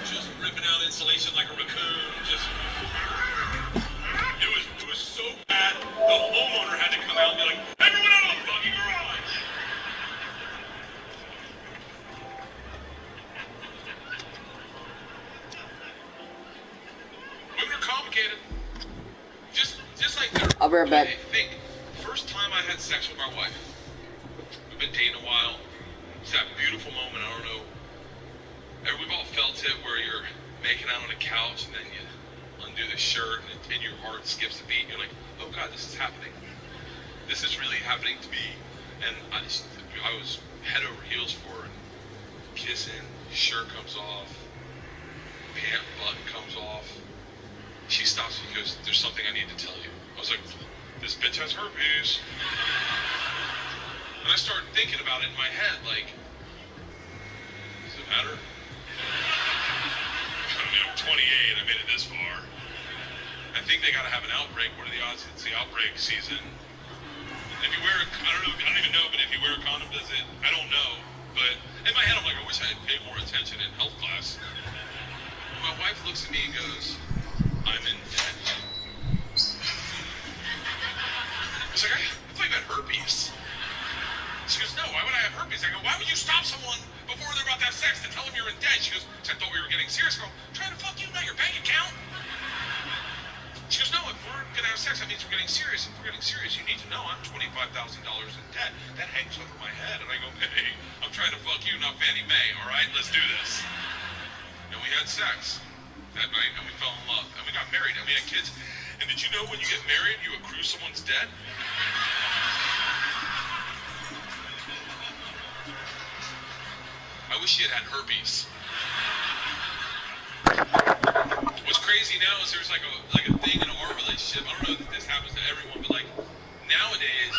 Just ripping out insulation like a raccoon. It was so bad, the homeowner had to come out and be like, everyone out of the fucking garage! complicated. Just like I'll be right back. I think first time I had sex with my wife. We've been dating a while. It's that beautiful moment. I don't know. We've all felt it where you're making out on a couch and then you undo the shirt and your heart skips a beat. You're like, oh God, this is happening. This is really happening to me. And I was head over heels for her. Kissing, shirt comes off, pant button comes off. She stops and goes, there's something I need to tell you. I was like, this bitch has herpes. And I started thinking about it in my head, like, does it matter? I mean, I'm 28, I made it this far. I think they gotta have an outbreak. What are the odds it's the outbreak season? If you wear, I don't even know, but if you wear a condom, does it? I don't know. But in my head, I'm like, I wish I had paid more attention in health class. My wife looks at me and goes, I'm in debt. I was like, I thought you had herpes. She goes, no, why would I have herpes? I go, why would you stop someone before they're about to have sex to tell them you're in debt? She goes, I thought we were getting serious. I go, I'm trying to fuck you, not your bank account. She goes, no, if we're going to have sex, that means we're getting serious. If we're getting serious, you need to know I'm $25,000 in debt. That hangs over my head. And I go, hey, I'm trying to fuck you, not Fannie Mae, all right? Let's do this. And we had sex that night, and we fell in love. And we got married, and we had kids. And did you know when you get married, you accrue someone's debt? I wish she had had herpes. What's crazy now is there's like a thing in our relationship. I don't know if this happens to everyone, but like nowadays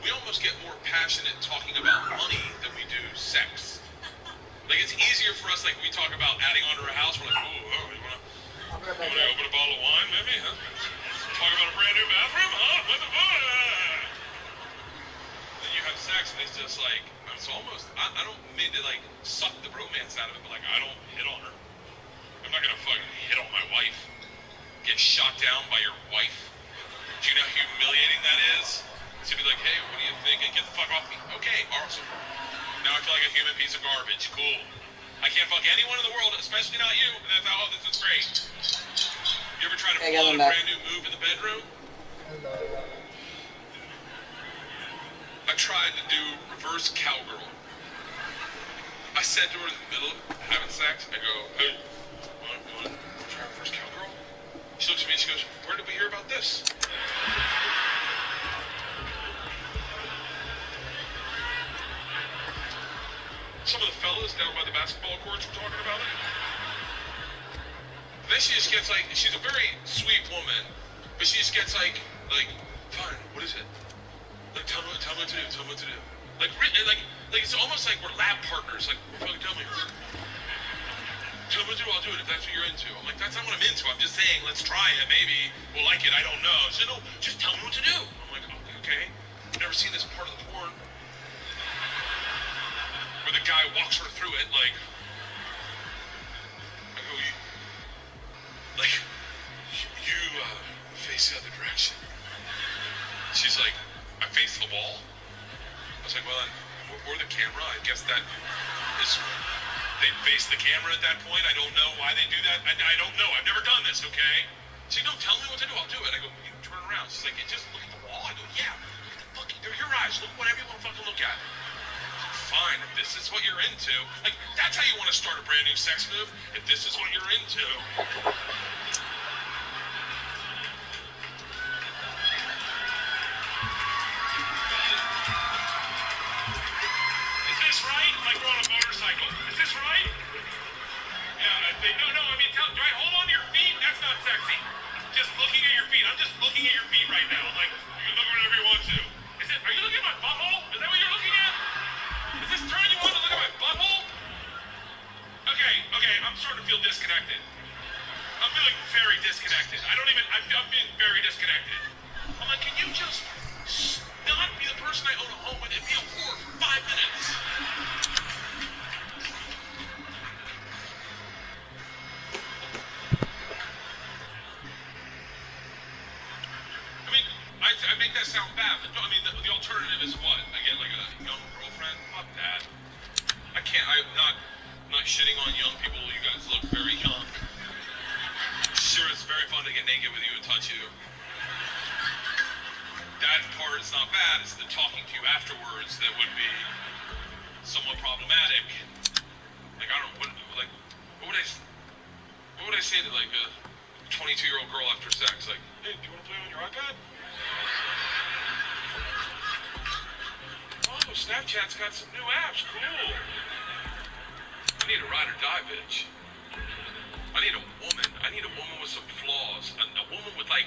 we almost get more passionate talking about money than we do sex. Like it's easier for us, like we talk about adding on to our house, we're like, oh, you wanna open a bottle of wine maybe, huh? Talk about a brand new bathroom, huh? What the fuck? Then you have sex and it's just like, it's almost, I don't mean to like suck the romance out of it, but like I don't hit on her. I'm not gonna fucking hit on my wife. Get shot down by your wife. Do you know how humiliating that is? To be like, hey, what do you think? And get the fuck off me. Okay, awesome. Now I feel like a human piece of garbage. Cool. I can't fuck anyone in the world, especially not you. And that's how, oh, this is great. You ever try to pull out a brand new move in the bedroom? I tried to do reverse cowgirl. I said to her in the middle of having sex, I go, hey, want to try reverse cowgirl? She looks at me and she goes, where did we hear about this? Some of the fellas down by the basketball courts were talking about it. Then she just gets like, she's a very sweet woman, but she just gets like, fine, what is it? Like, tell me what to do, tell me what to do. Like it's almost like we're lab partners, like, fucking tell me. Tell me what to do, I'll do it if that's what you're into. I'm like, that's not what I'm into, I'm just saying, let's try it, maybe we'll like it, I don't know. She said, no, just tell me what to do. I'm like, okay, I've never seen this part of the porn. Where the guy walks her through it, like, I go, you face the other direction. She's like, I face the wall? I was like, well, or the camera, I guess that is, they face the camera at that point. I don't know why they do that. I don't know, I've never done this, okay? She said, no, tell me what to do, I'll do it. I go, you turn around. She's like, just look at the wall. I go, yeah, look at the fucking, they're your eyes, look whatever you want to fucking look at. Fine, if this is what you're into, like, that's how you want to start a brand new sex move, if this is what you're into. Is this right? Like we're on a motorcycle. Is this right? Yeah, I think, no, I mean, do I hold on to your feet? That's not sexy. Just looking at your feet, I'm just looking at your feet right now. Like, you can look whatever you want to. Are you looking at my butthole? Is that what you're looking at? Is this turning you on to look at my butthole? Okay, I'm starting to feel disconnected. I'm feeling very disconnected. I'm being very disconnected. I'm like, can you just not be the person I own a home with and be a whore for 5 minutes? I mean, I make that sound bad, but I mean, the alternative is what? I get like a young girlfriend? Fuck that. I can't, I'm not shitting on young people. You guys look very young. Sure, it's very fun to get naked with you and touch you. That part is not bad. It's the talking to you afterwards that would be somewhat problematic. Like, I don't know, what would I say to, like, a 22-year-old girl after sex? Like, hey, do you want to play on your iPad? Oh, Snapchat's got some new apps. Cool. I need a ride or die bitch. I need a woman. I need a woman with some flaws. A woman with, literally,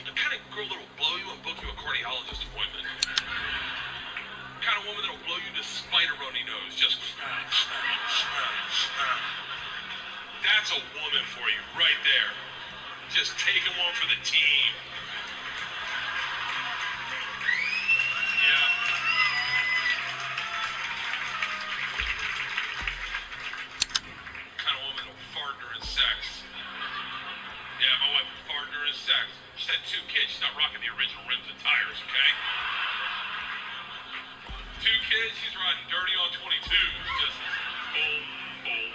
the kind of girl that'll blow you and book you a cardiologist appointment. The kind of woman that'll blow you despite a runny nose. Just... That's a woman for you, right there. Just taking one for the team. Yeah. Kind of woman that'll fart during sex. Yeah, my wife will fart during sex. She's had 2 kids. She's not rocking the original rims and tires, okay? 2 kids, she's riding dirty on 22. Just boom, boom, boom.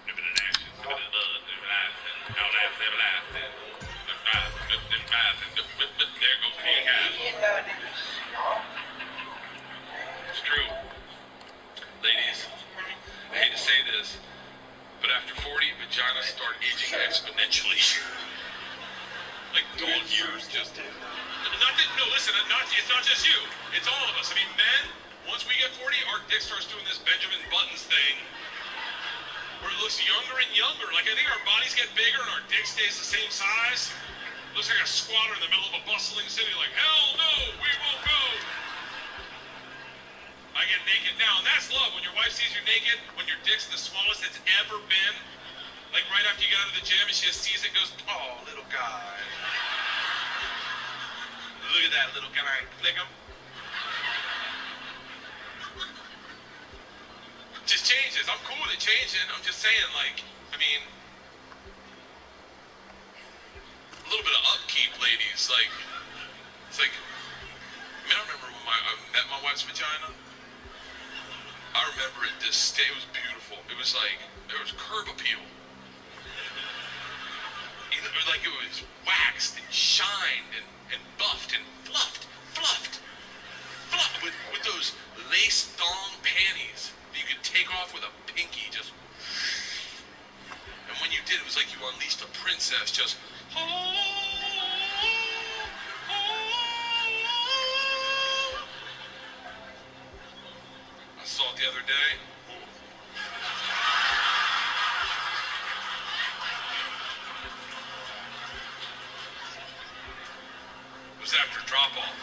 There goes the It's true. Ladies, I hate to say this, but after 40, vaginas start aging exponentially. Like dog years, just... listen, it's not just you. It's all of us. I mean, men, once we get 40, our dick starts doing this Benjamin Buttons thing, where it looks younger and younger. Like, I think our bodies get bigger and our dick stays the same size. Looks like a squatter in the middle of a bustling city, like, hell no, we won't go. I get naked now, and that's love. When your wife sees you naked, when your dick's the smallest it's ever been, like right after you get out of the gym and she just sees it and goes, oh, little guy. Look at that little guy. Click him. Just changes. I'm cool with it changing. I'm just saying, like, I mean, a little bit of upkeep, ladies. Like, it's like, I mean, I remember when I met my wife's vagina. I remember it this day. It was beautiful. It was like, there was curb appeal. Like it was waxed and shined and buffed and fluffed with those lace thong panties that you could take off with a pinky, just. And when you did, it was like you unleashed a princess, just. I saw it the other day. It was after drop-off.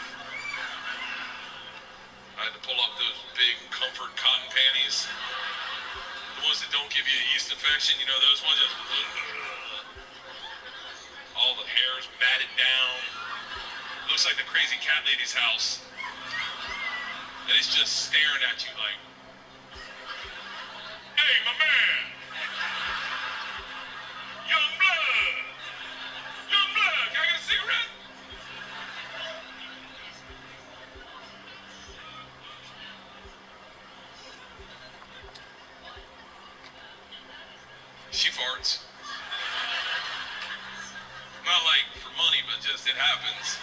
I had to pull up those big comfort cotton panties. The ones that don't give you a yeast infection, you know, those ones just... All the hair's matted down. Looks like the crazy cat lady's house. And it's just staring at you like... Hey, my man! Young blood! Young blood! Can I get a cigarette? She farts. Not like for money, but just it happens.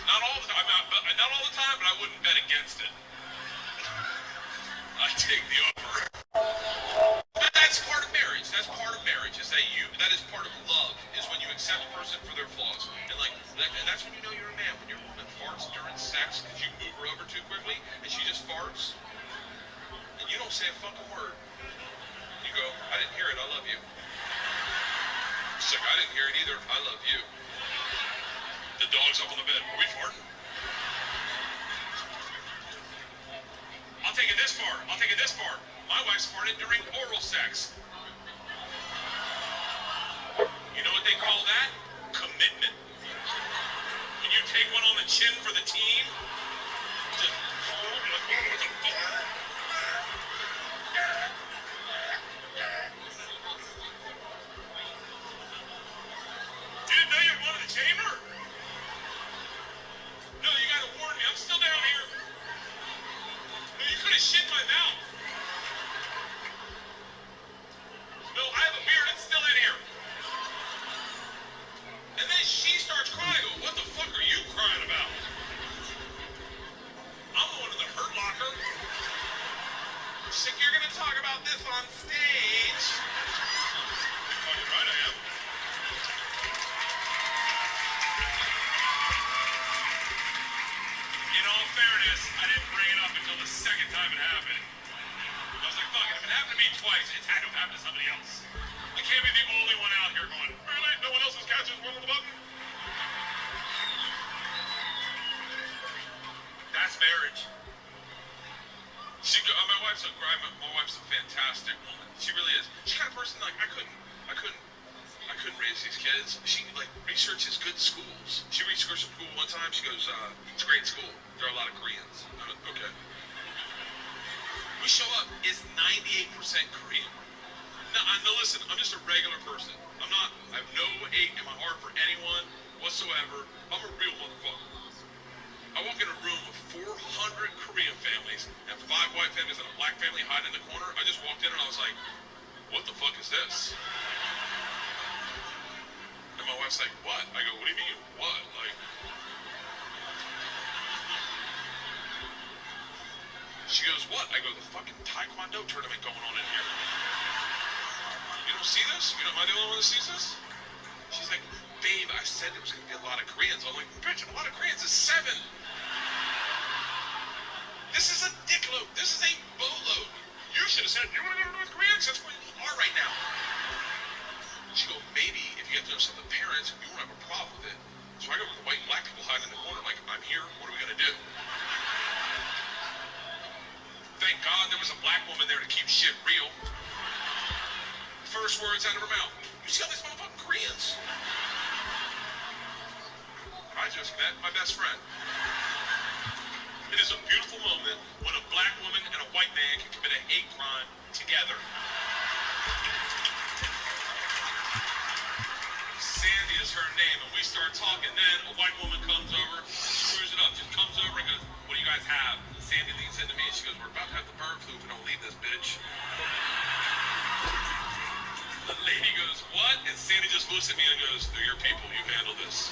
Not all the time, not all the time, but I wouldn't bet against it. I take the over. But that's part of marriage. That's part of marriage. Is that is part of love. Is when you accept a person for their flaws, and that's when you know you're a man. When your woman farts during sex because you move her over too quickly, and she just farts, and you don't say a fucking word. You go, I didn't hear it. I love you. She's like, I didn't hear it either. I love you. The dog's up on the bed. Are we farting? I'll take it this far. My wife's farted during oral sex. You know what they call that? Commitment. When you take one on the chin for the team, just... Didn't know you'd go to the chamber? No, you gotta warn me. I'm still down here. No, you could have just shit in my mouth. No, I have a beard. It's still in here. And then she starts crying. I go, what the fuck are you crying about? I'm the one in the hurt locker. She's like, you're going to talk about this on stage. You're fucking right I am. In all fairness, I didn't bring it up until the second time it happened. I was like, fuck it, if it happened to me twice, it's had to have happened to somebody else. I can't be the only one out here going, really? No one else is catching one on the button? That's marriage. My wife's a fantastic woman. She really is. She's the kind of person like I couldn't raise these kids. She like researches good schools. She researched a school one time. She goes, it's a great school. There are a lot of Koreans. Okay. We show up. It's 98% Korean. No, listen. I'm just a regular person. I have no hate in my heart for anyone whatsoever. I'm a real motherfucker. I walk in a room with 400 Korean families and 5 white families and a black family hiding in the corner. I just walked in and I was like, what the fuck is this? And my wife's like, what? I go, what do you mean, what? Like, she goes, what? I go, the fucking Taekwondo tournament going on in here. You don't see this? Am I the only one that sees this? She's like, babe, I said there was going to be a lot of Koreans. I'm like, bitch, a lot of Koreans is 7. This is a dickload. This is a boatload. You should have said, you want to go to North Korea? Because that's where you are right now. She goes, maybe if you get to know some of the parents, you won't have a problem with it. So I go with the white and black people hiding in the corner, like, I'm here, what are we going to do? Thank God there was a black woman there to keep shit real. First words out of her mouth, you see all these motherfucking Koreans? I just met my best friend. It is a beautiful moment when a black woman and a white man can commit a hate crime together. Sandy is her name, and we start talking. Then a white woman comes over, screws it up, just comes over and goes, what do you guys have? Sandy leans into me and she goes, we're about to have the bird flu if we don't leave this bitch. The lady goes, what? And Sandy just looks at me and goes, they're your people, you handle this.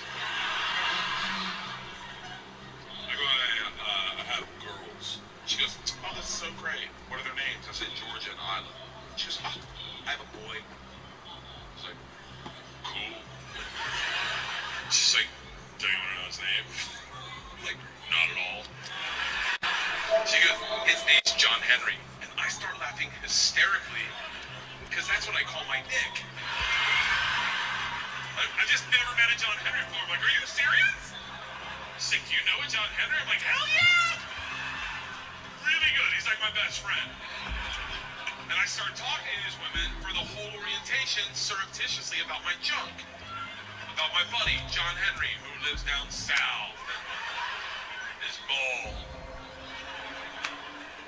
I go, I have girls. She goes, oh, this is so great. What are their names? I said, Georgia and Isla. She goes, oh, I have a boy. I was like, cool. She's like, do you want to know his name? I'm like, not at all. She goes, his name's John Henry. And I start laughing hysterically because that's what I call my dick. I just never met a John Henry before. I'm like, are you serious? She's like, do you know a John Henry? I'm like, hell yeah! Really good. He's like my best friend. And I start talking to these women for the whole orientation surreptitiously about my junk. About my buddy, John Henry, who lives down south and is bald.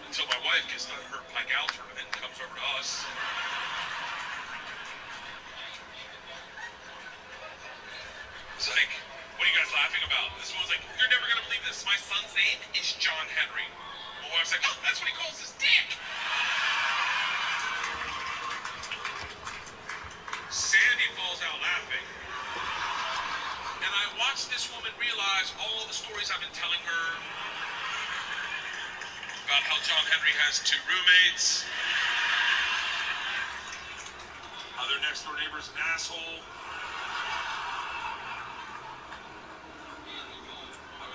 Until my wife gets done her blackout tournament and comes over to us. It's like, what are you guys laughing about? This one's like, you're never going to believe this. My son's name is John Henry. My wife's like, oh, that's what he calls his dick. Sandy falls out laughing. And I watch this woman realize all the stories I've been telling her about how John Henry has 2 roommates, how their next door neighbor's an asshole.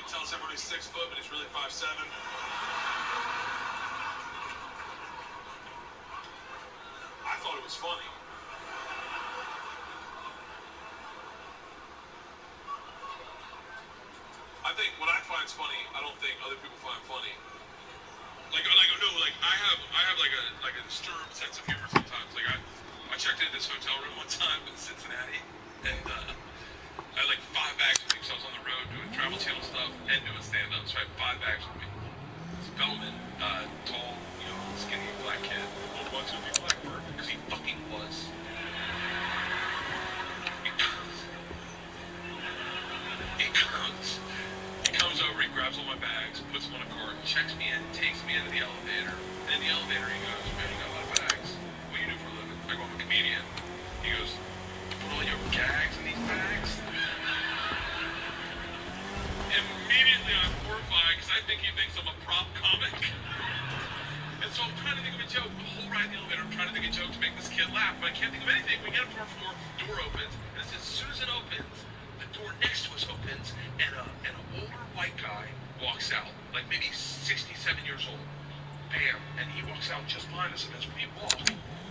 Tells everybody he's 6 foot, but he's really 5'7". I thought it was funny. I think what I find funny, I don't think other people find funny. I have like a disturbed sense of humor sometimes. Like I checked into this hotel room one time in Cincinnati, and I had like 5 bags with me because I was on the road doing Travel Channel stuff and doing stand-up, so I had 5 bags with me. This Bellman, tall, skinny black kid, wants to be black perfect because he fucking was. He comes over, he grabs all my bags, puts them on a cart, checks me in, takes me into the elevator. And in the elevator, he goes, man, you got a lot of bags. What do you do for a living? I go, I'm a comedian. He goes, put all your gags in these bags? Immediately, I'm horrified because I think he thinks I'm a prop comic. And so I'm trying to think of a joke. The whole ride in the elevator, I'm trying to think of a joke to make this kid laugh, but I can't think of anything. We get up to our floor, door opens, and as soon as it opens, the door next to us opens, and an older white guy walks out, like maybe 67 years old. Bam, and he walks out just behind us, and as we walk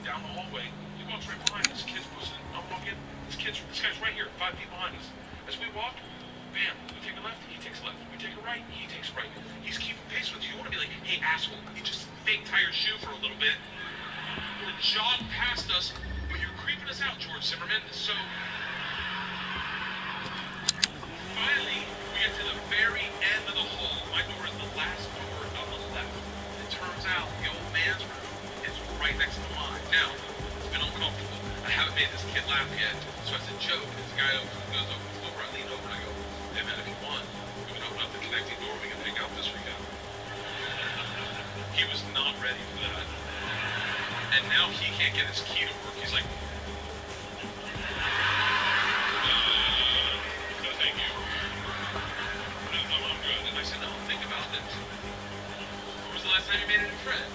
down the hallway, he walks right behind us. Kid's pushing, I'm walking, this guy's right here, 5 feet behind us. As we walk, bam, we take a left, he takes a left. We take a right, he takes a right. He's keeping pace with you. You want to be like, hey, asshole, you just fake tie your shoe for a little bit. You'll jog past us, but you're creeping us out, George Zimmerman. So, finally, we get to the very end of the hall. My door is the last door on the left. It turns out the old man's room is right next to mine. Now, it's been uncomfortable. I haven't made this kid laugh yet. So as a joke, this guy goes over, I lean over, and I go, hey man, if you want, we can open up the connecting door, we can hang out this weekend. He was not ready for that. And now he can't get his key to work. He's like, no, thank you. No, I'm good. And I said, no, think about this. When was the last time you made a new friend?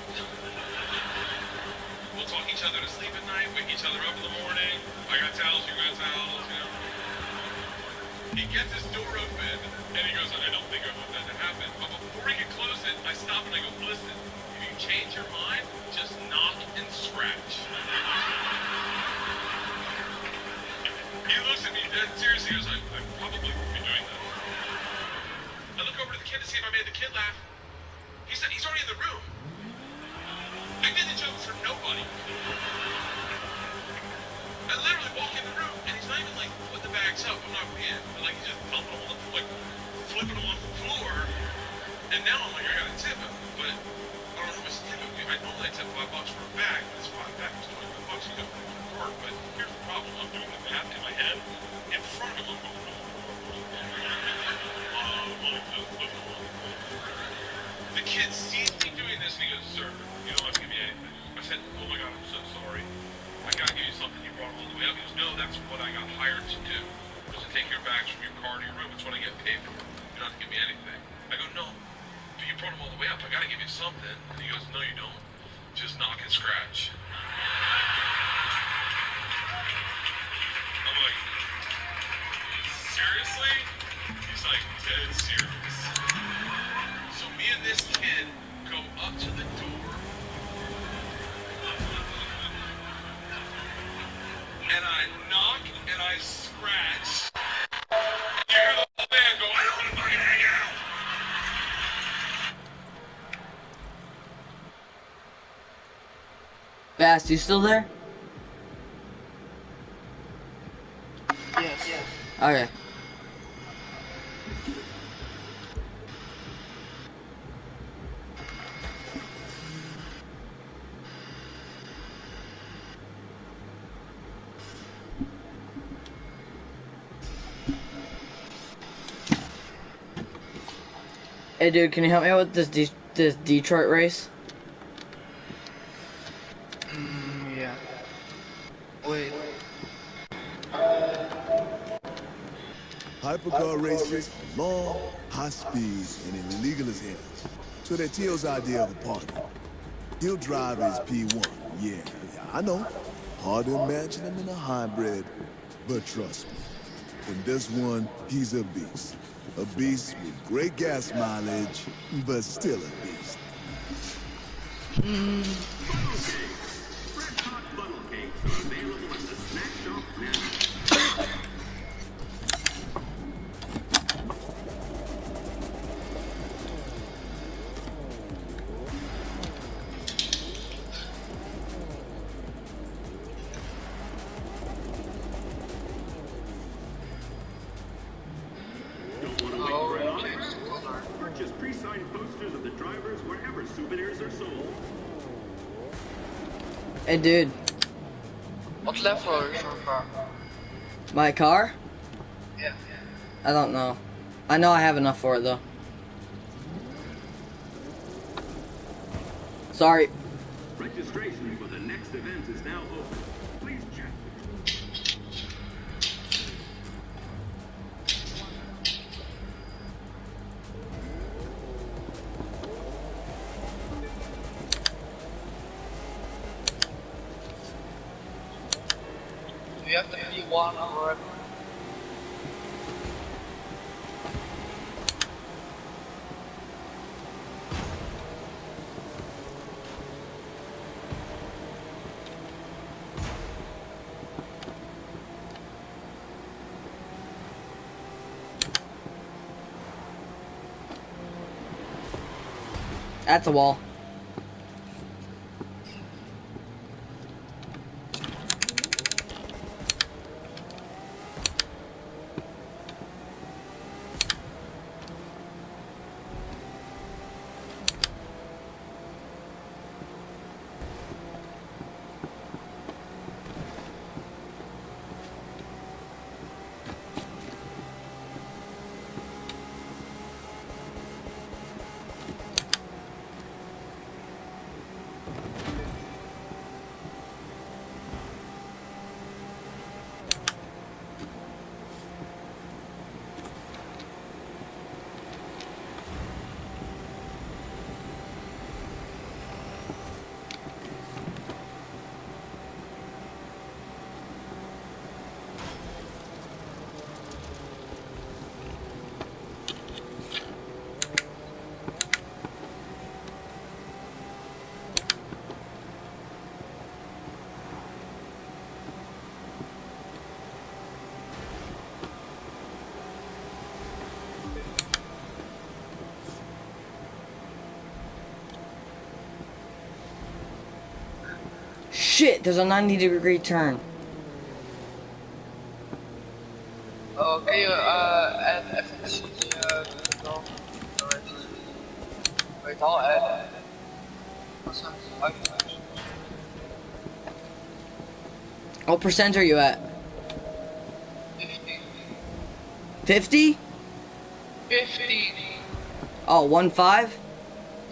We'll talk each other to sleep at night, wake each other up in the morning. I got towels, you got towels, you know. He gets his door open, and he goes, I don't think I want that to happen. But before he can close it, I stop and I go, listen, if you change your mind, just knock and scratch. He looks at me dead seriously, he goes, I probably won't be doing that. I look over to the kid to see if I made the kid laugh. He's already in the room. I did the joke for nobody. I literally walk in the room, and he's not even like putting the bags up. I'm not being, but like he's just dumping them on the, like flipping them on the floor. And now I'm like, I gotta tip him, but I don't know how much to tip him. I normally tip $5 for a bag, but it's $5 bags, $25. You don't put it work. But here's the problem: I'm doing the math in my head. In front of him, I'm going, the kid sees me doing this, and he goes, sir, you don't have to give me anything. I said, oh my God, I'm so sorry. I gotta give you something. You brought them all the way up. He goes, no, that's what I got hired to do. Was to take your bags from your car to your room. It's what I get paid for. You don't have to give me anything. I go, no, but you brought them all the way up. I gotta give you something. And he goes, no, you don't. Just knock and scratch. I'm like, seriously? He's like, dead serious. So me and this kid go up to the door. And I knock and I scratch. And you hear the whole band go, I don't want to fucking hang out. Bass, you still there? Yes. Okay. Hey dude, can you help me out with this Detroit race? Yeah. Wait. Hypercar races are long, high speed, and illegal as hell. So they're Tio's idea of a party. He'll drive his P1, yeah, I know. Hard to imagine him in a hybrid, but trust me, in this one, he's a beast. A beast with great gas mileage, but still a beast. Funnel cakes. Red hot funnel cakes are available at the snack shop now. Don't want to wait for an autograph? Purchase pre-signed posters of the drivers wherever souvenirs are sold. Hey dude, What's left for your car? my car? Yeah. I don't know. I know I have enough for it though. Sorry. Registration for the next event is now open. Please check. Do you have the P1 already? That's a wall. Shit, there's a 90-degree turn. Okay, add FNC no. Wait, I'll add What percent are you at? 50. 50? 50. Oh, 1.5?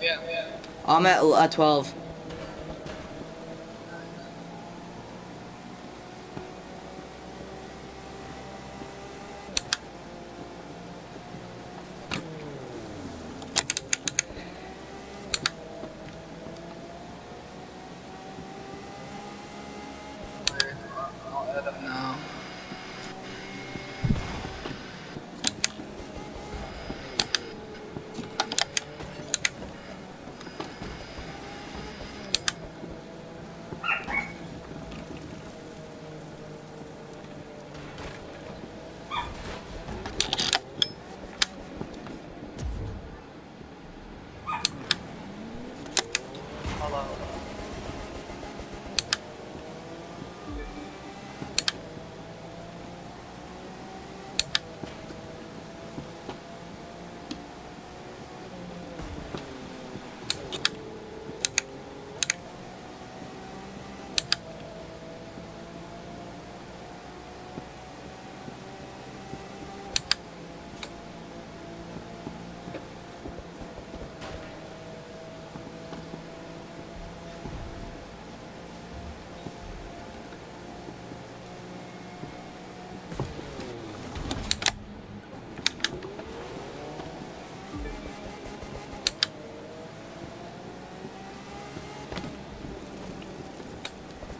Yeah. I'm at 12. I'll add them now.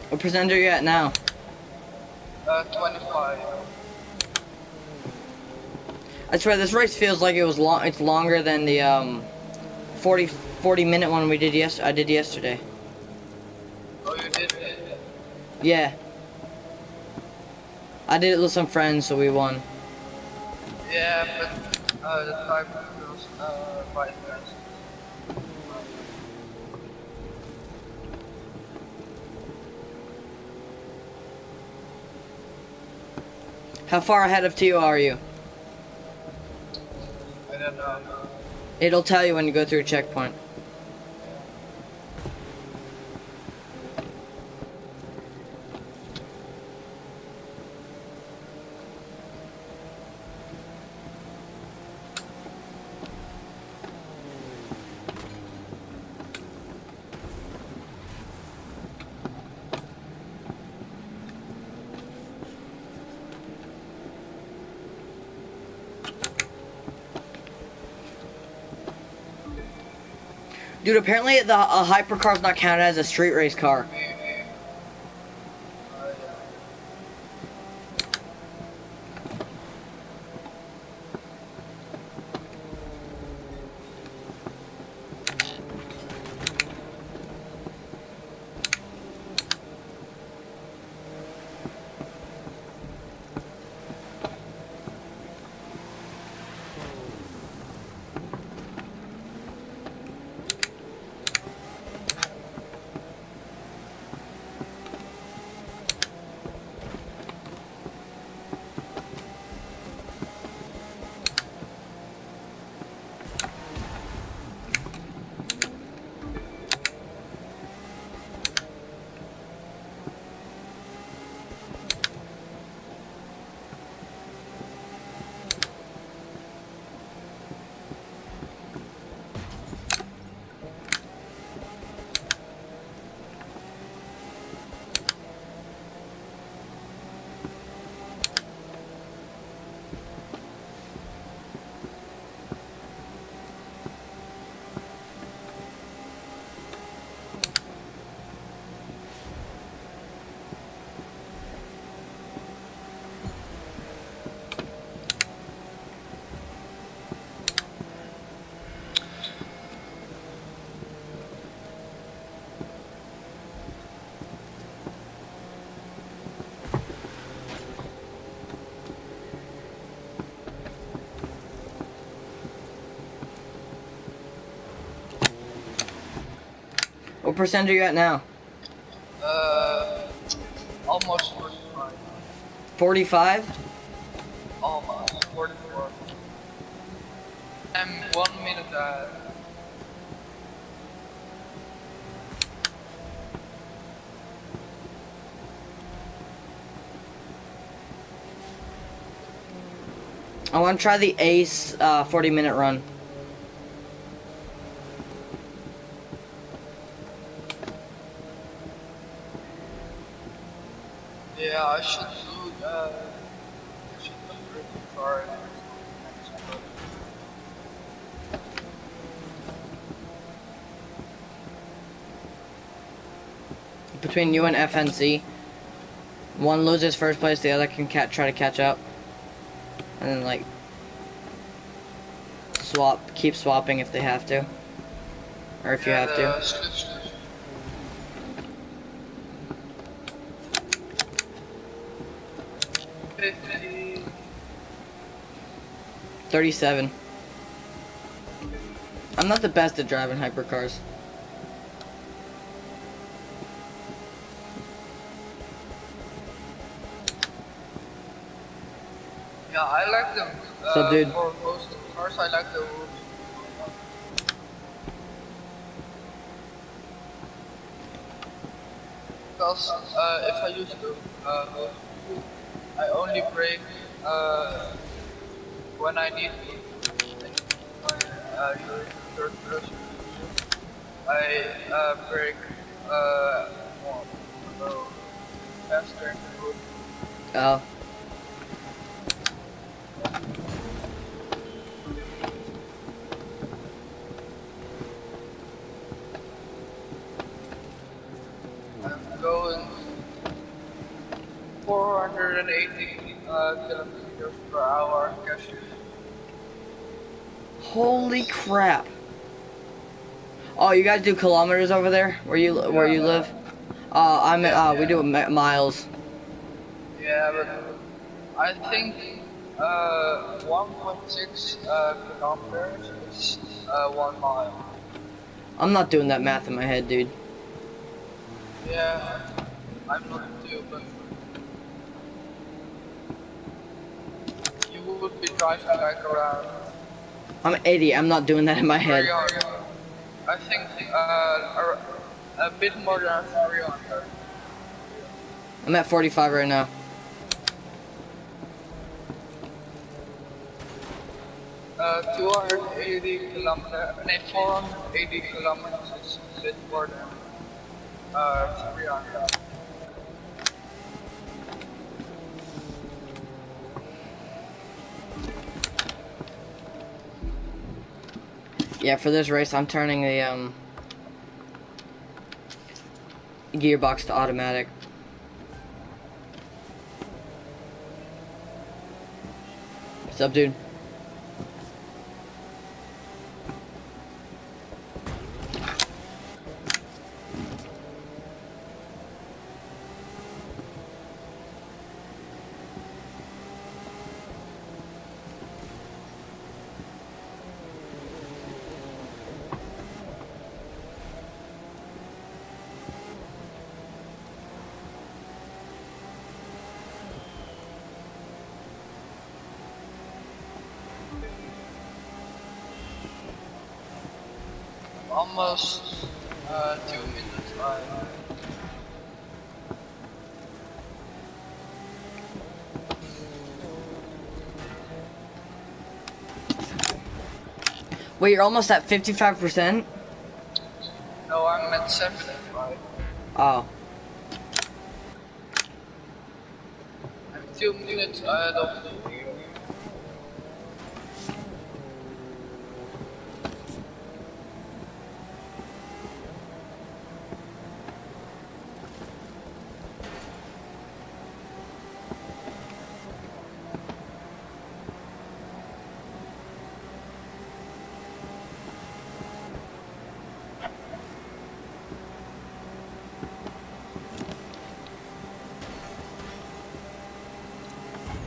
What percent are you at now? 25. I swear this race feels like it was long. It's longer than the 40 minute one we did I did yesterday. Oh, you did it? Yeah. I did it with some friends, so we won. Yeah, but the time feels quite fast. How far ahead of Tio are you? I don't know. It'll tell you when you go through a checkpoint. Dude, apparently the hypercar's not counted as a street race car. Yeah. What percent are you at now? Almost 45. 45? Almost 44. I'm 1 minute ahead. I want to try the Ace 40-minute run. Yeah, I should do I should do pretty far next month. Between you and FNC, one loses first place, the other can try to catch up. And then, like, keep swapping if they have to. Or if you have to. Switch. 50. 37. I'm not the best at driving hypercars. Yeah, I like them. So, dude. For most cars, I like the rules. Because if I use the I only brake when I need to. Use third person. I brake more faster. Oh. I'm going 480 kilometers per hour. Cashew. Holy crap. Oh, you guys do kilometers over there where you live? We do miles. Yeah, but I think 1.6 kilometers is 1 mile. I'm not doing that math in my head, dude. Yeah, I'm not too, but you would be driving like around. I'm 80. I'm not doing that in my head. 300. I think a bit more than 300. I'm at 45 right now. Uh, 280 kilometers, 480 kilometers is a bit more than 300. Yeah, for this race, I'm turning the gearbox to automatic. What's up, dude? Almost 2 minutes. Wait, you're almost at 55%? No, I'm at 75. Oh. I'm 2 minutes ahead of you.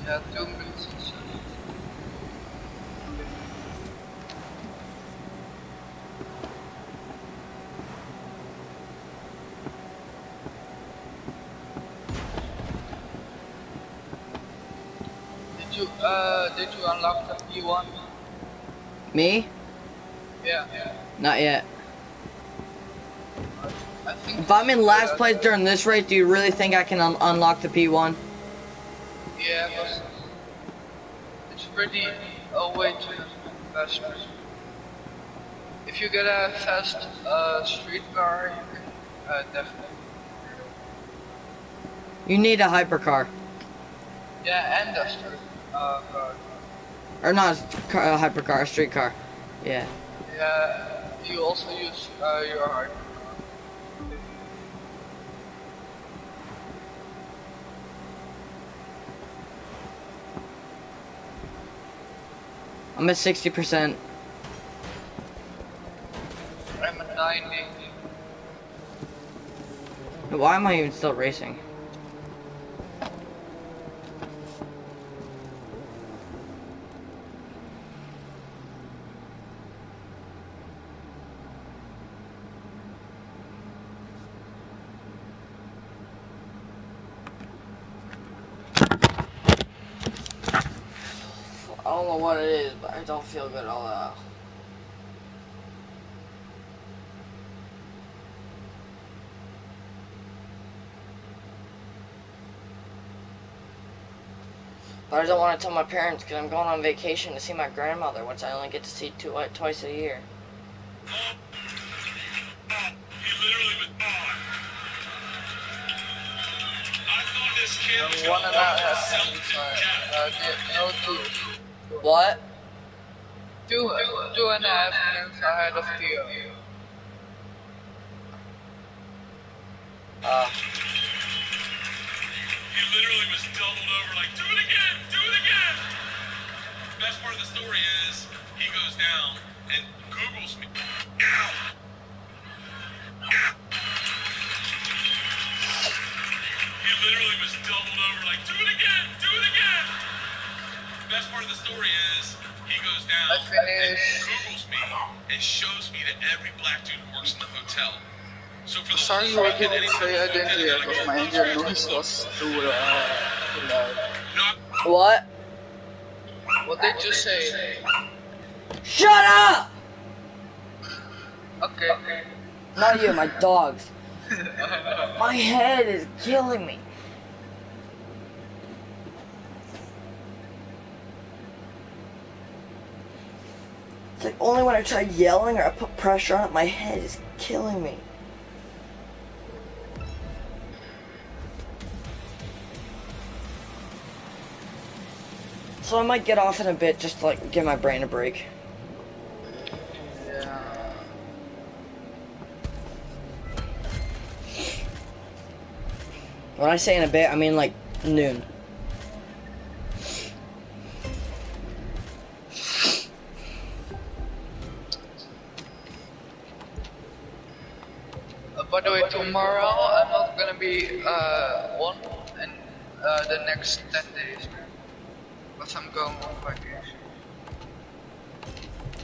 Yeah, 2 minutes. Did you unlock the P1? Me? Yeah. Not yet. I think If I'm in last place during this race, do you really think I can unlock the P1? Yeah, because it's pretty a way to fast. If you get a fast street car, you can definitely. You need a hypercar. Yeah, and a street car. Or not a hypercar, a street car. Yeah. Yeah, you also use your heart. I'm at 60%. I'm at 90. Why am I even still racing? I don't know what it is, but I don't feel good at all. But I don't want to tell my parents because I'm going on vacation to see my grandmother, which I only get to see twice a year. I'm 1.5 minutes no, 2. What? 2.5 minutes ahead of Theo. He literally was doubled over like, do it again, do it again. The best part of the story is he goes down and Googles me. Ow. He literally was doubled over like, do it again, do it again. The best part of the story is he goes down and Googles me and shows me that every black dude works in the hotel. So for the Sorry, what did you say? I didn't hear because my engine noise was too loud. What? What did you say? Shut up! Okay. Not you, my dogs. My head is killing me. It's like only when I try yelling or I put pressure on it, my head is killing me. So I might get off in a bit just to like give my brain a break. Yeah. When I say in a bit, I mean like noon. By the way, tomorrow I'm not gonna be on and the next 10 days, because I'm going on vacation.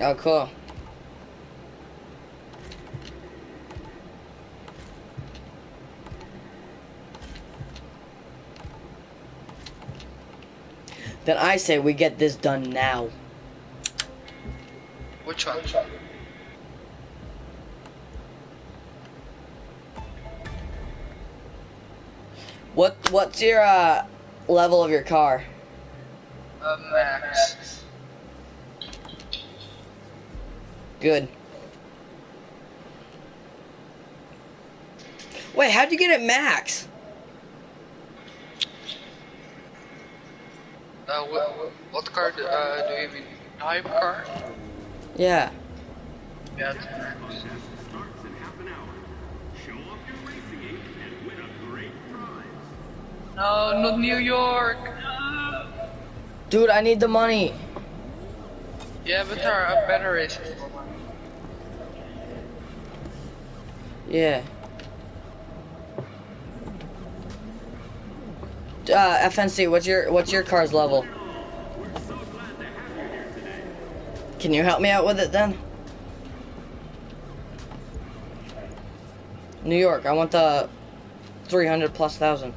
Oh, cool. Then I say we get this done now. Which one? What's your level of your car? Max. Good. Wait, how'd you get it max? What car do you mean? Type car? Yeah. Yeah, it's max. Starts in half an hour. Show off your racing ink and win a great prize. No, not New York. Dude, I need the money. Yeah, but there are better races. Yeah. FNC, what's your car's level? Can you help me out with it then? New York, I want the 300,000+.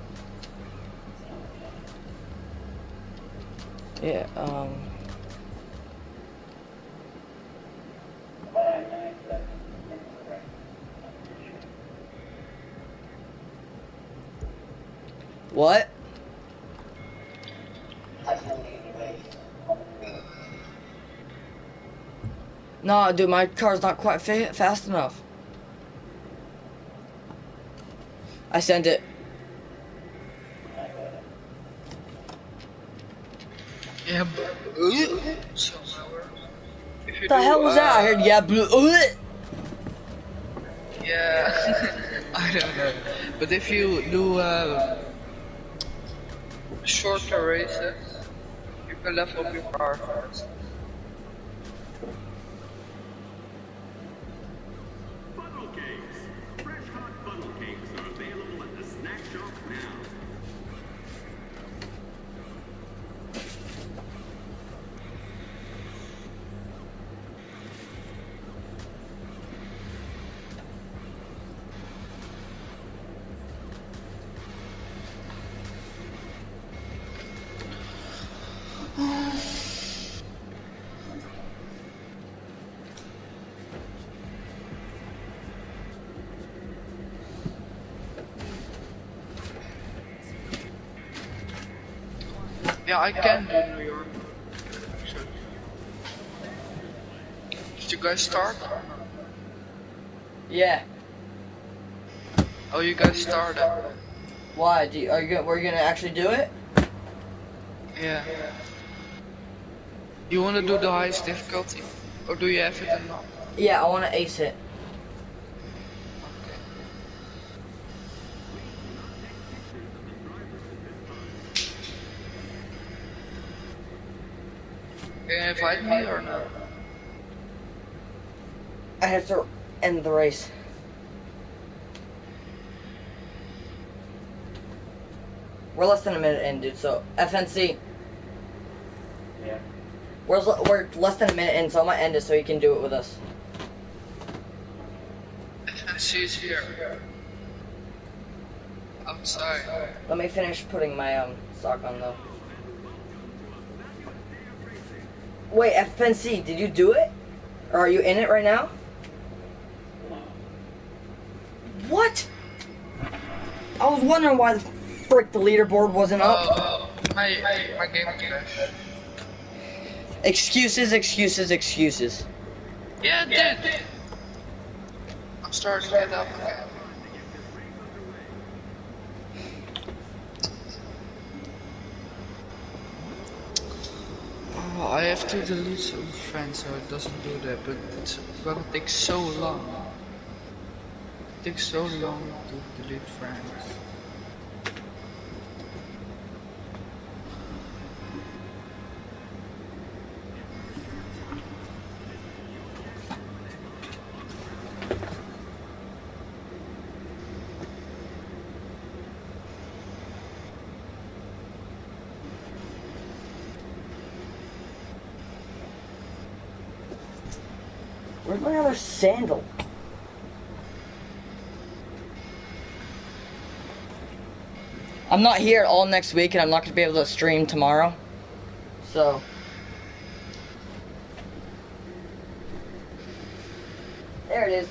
Yeah, What? No, dude, my car's not quite fast enough. I sent it. Yeah, so if you The do, hell was that? I heard yeah, blue. Yeah, I don't know. But if you do shorter races, you can level up your car first. Funnel cakes. Fresh hot funnel cakes are available at the snack shop now. Yeah, I can do New York. Did you guys start? Yeah. Oh, you guys started. Why? Were you gonna actually do it? Yeah. You wanna do the highest difficulty? Or do you have it or not? Yeah, I wanna ace it. Okay. Can you invite me or not? I have to end the race. We're less than a minute in, dude, so FNC. Yeah. We're less than a minute in, so I'm gonna end it so you can do it with us. She's here. Outside. Let me finish putting my sock on though. Wait, FNC, did you do it? Or are you in it right now? What? I was wondering why the frick the leaderboard wasn't up. My game crashed. Excuses, excuses, excuses. Yeah, it did. I'm starting to get up again. Oh, I have to delete some friends so it doesn't do that, but it's gonna take so long. It takes so long to delete friends. Where's my other sandal? I'm not here all next week, and I'm not going to be able to stream tomorrow. So. There it is.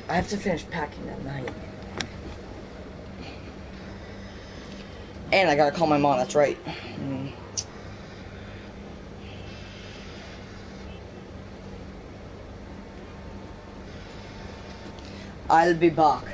I have to finish packing that night. And I gotta call my mom, that's right. I'll be back.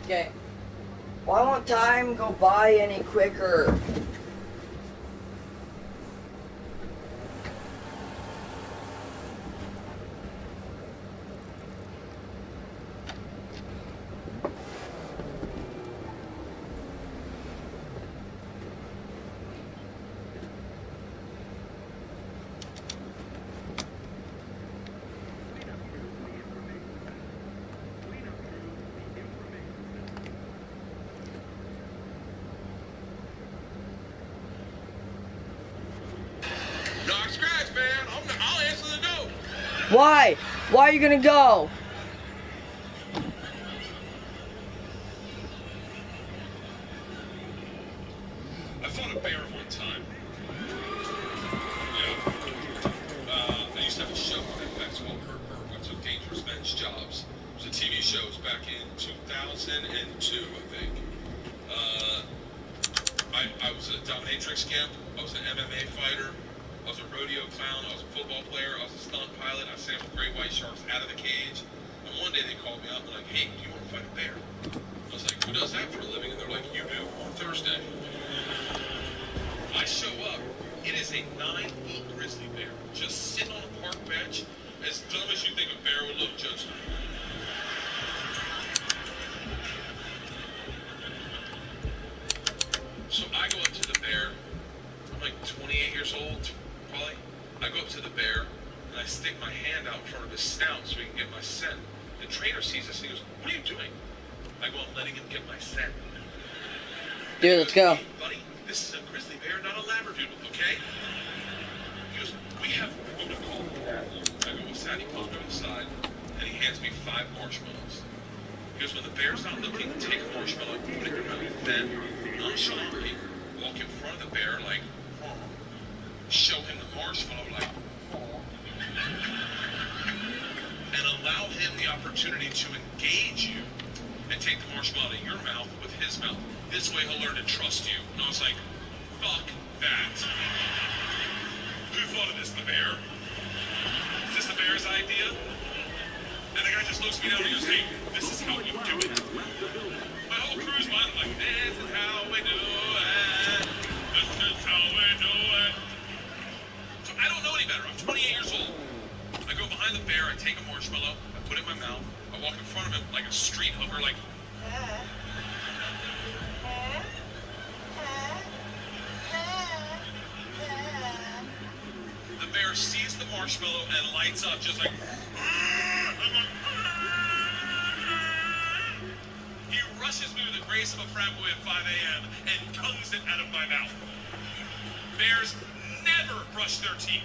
Okay. Why won't time go by any quicker? Knock scratch, man. I'll answer the note. Why? Why are you gonna go? I fought a bear one time. Yeah. I used to have a show on FX called What's with Dangerous Men's Jobs. It was a TV show. It was back in 2002, I think. I was a dominatrix camp. I was an MMA fighter. I was a rodeo clown. I was a football player. I was a stunt pilot. I sampled great white sharks out of the cage. And one day they called me up and like, hey, do you want to fight a bear? I was like, who does that for a living? And they're like, you do on Thursday. I show up. It is a 9-foot grizzly bear just sitting on a park bench, as dumb as you think a bear would look, Judge. So I go up to the bear. I'm like 28 years old, probably. I go up to the bear and I stick my hand out in front of his snout so he can get my scent. The trainer sees this and he goes, what are you doing? I go, I'm letting him get my scent. Dude, let's go. Hey, buddy, This is a grizzly bear, not a labradoodle, okay? He goes, we have protocol. I go, what's that? He pulls me on the side, and he hands me 5 marshmallows. He goes, when the bear's not looking, take a marshmallow, put it in your mouth, then nonchalantly walk in front of the bear like, show him the marshmallow like, and allow him the opportunity to engage you and take the marshmallow out of your mouth with his mouth. This way he'll learn to trust you. And I was like, fuck that. Who thought of this, the bear? Is this the bear's idea? And the guy just looks me down and he goes, hey, this is how you do it. My whole crew's behind him like, this is how we do it. This is how we do it. So I don't know any better. I'm 28 years old. I go behind the bear, I take a marshmallow, I put it in my mouth, I walk in front of him like a street hooker, like, the bear sees the marshmallow and lights up just like, he rushes me with the grace of a frat boy at 5 a.m. and tongues it out of my mouth. Bears never brush their teeth.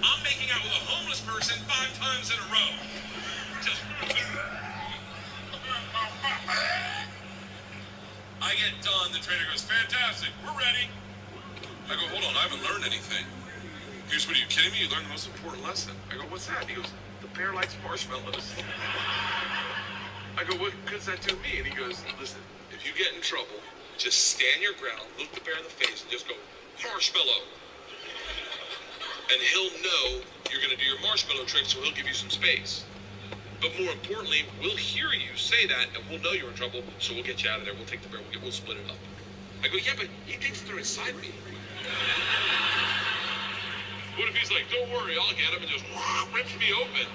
I'm making out with a homeless person 5 times in a row. Just... I get done, the trainer goes, fantastic, we're ready. I go, hold on, I haven't learned anything. He goes, what, are you kidding me? You learned the most important lesson. I go, what's that? He goes, the bear likes marshmallows. I go, what does that do me? And he goes, listen, if you get in trouble, just stand your ground, look the bear in the face, and just go, marshmallow. And he'll know you're going to do your marshmallow trick, so he'll give you some space. But more importantly, we'll hear you say that, and we'll know you're in trouble, so we'll get you out of there. We'll take the bear, we'll split it up. I go, yeah, but he thinks they're inside me. What if he's like, don't worry, I'll get him, and just rips me open?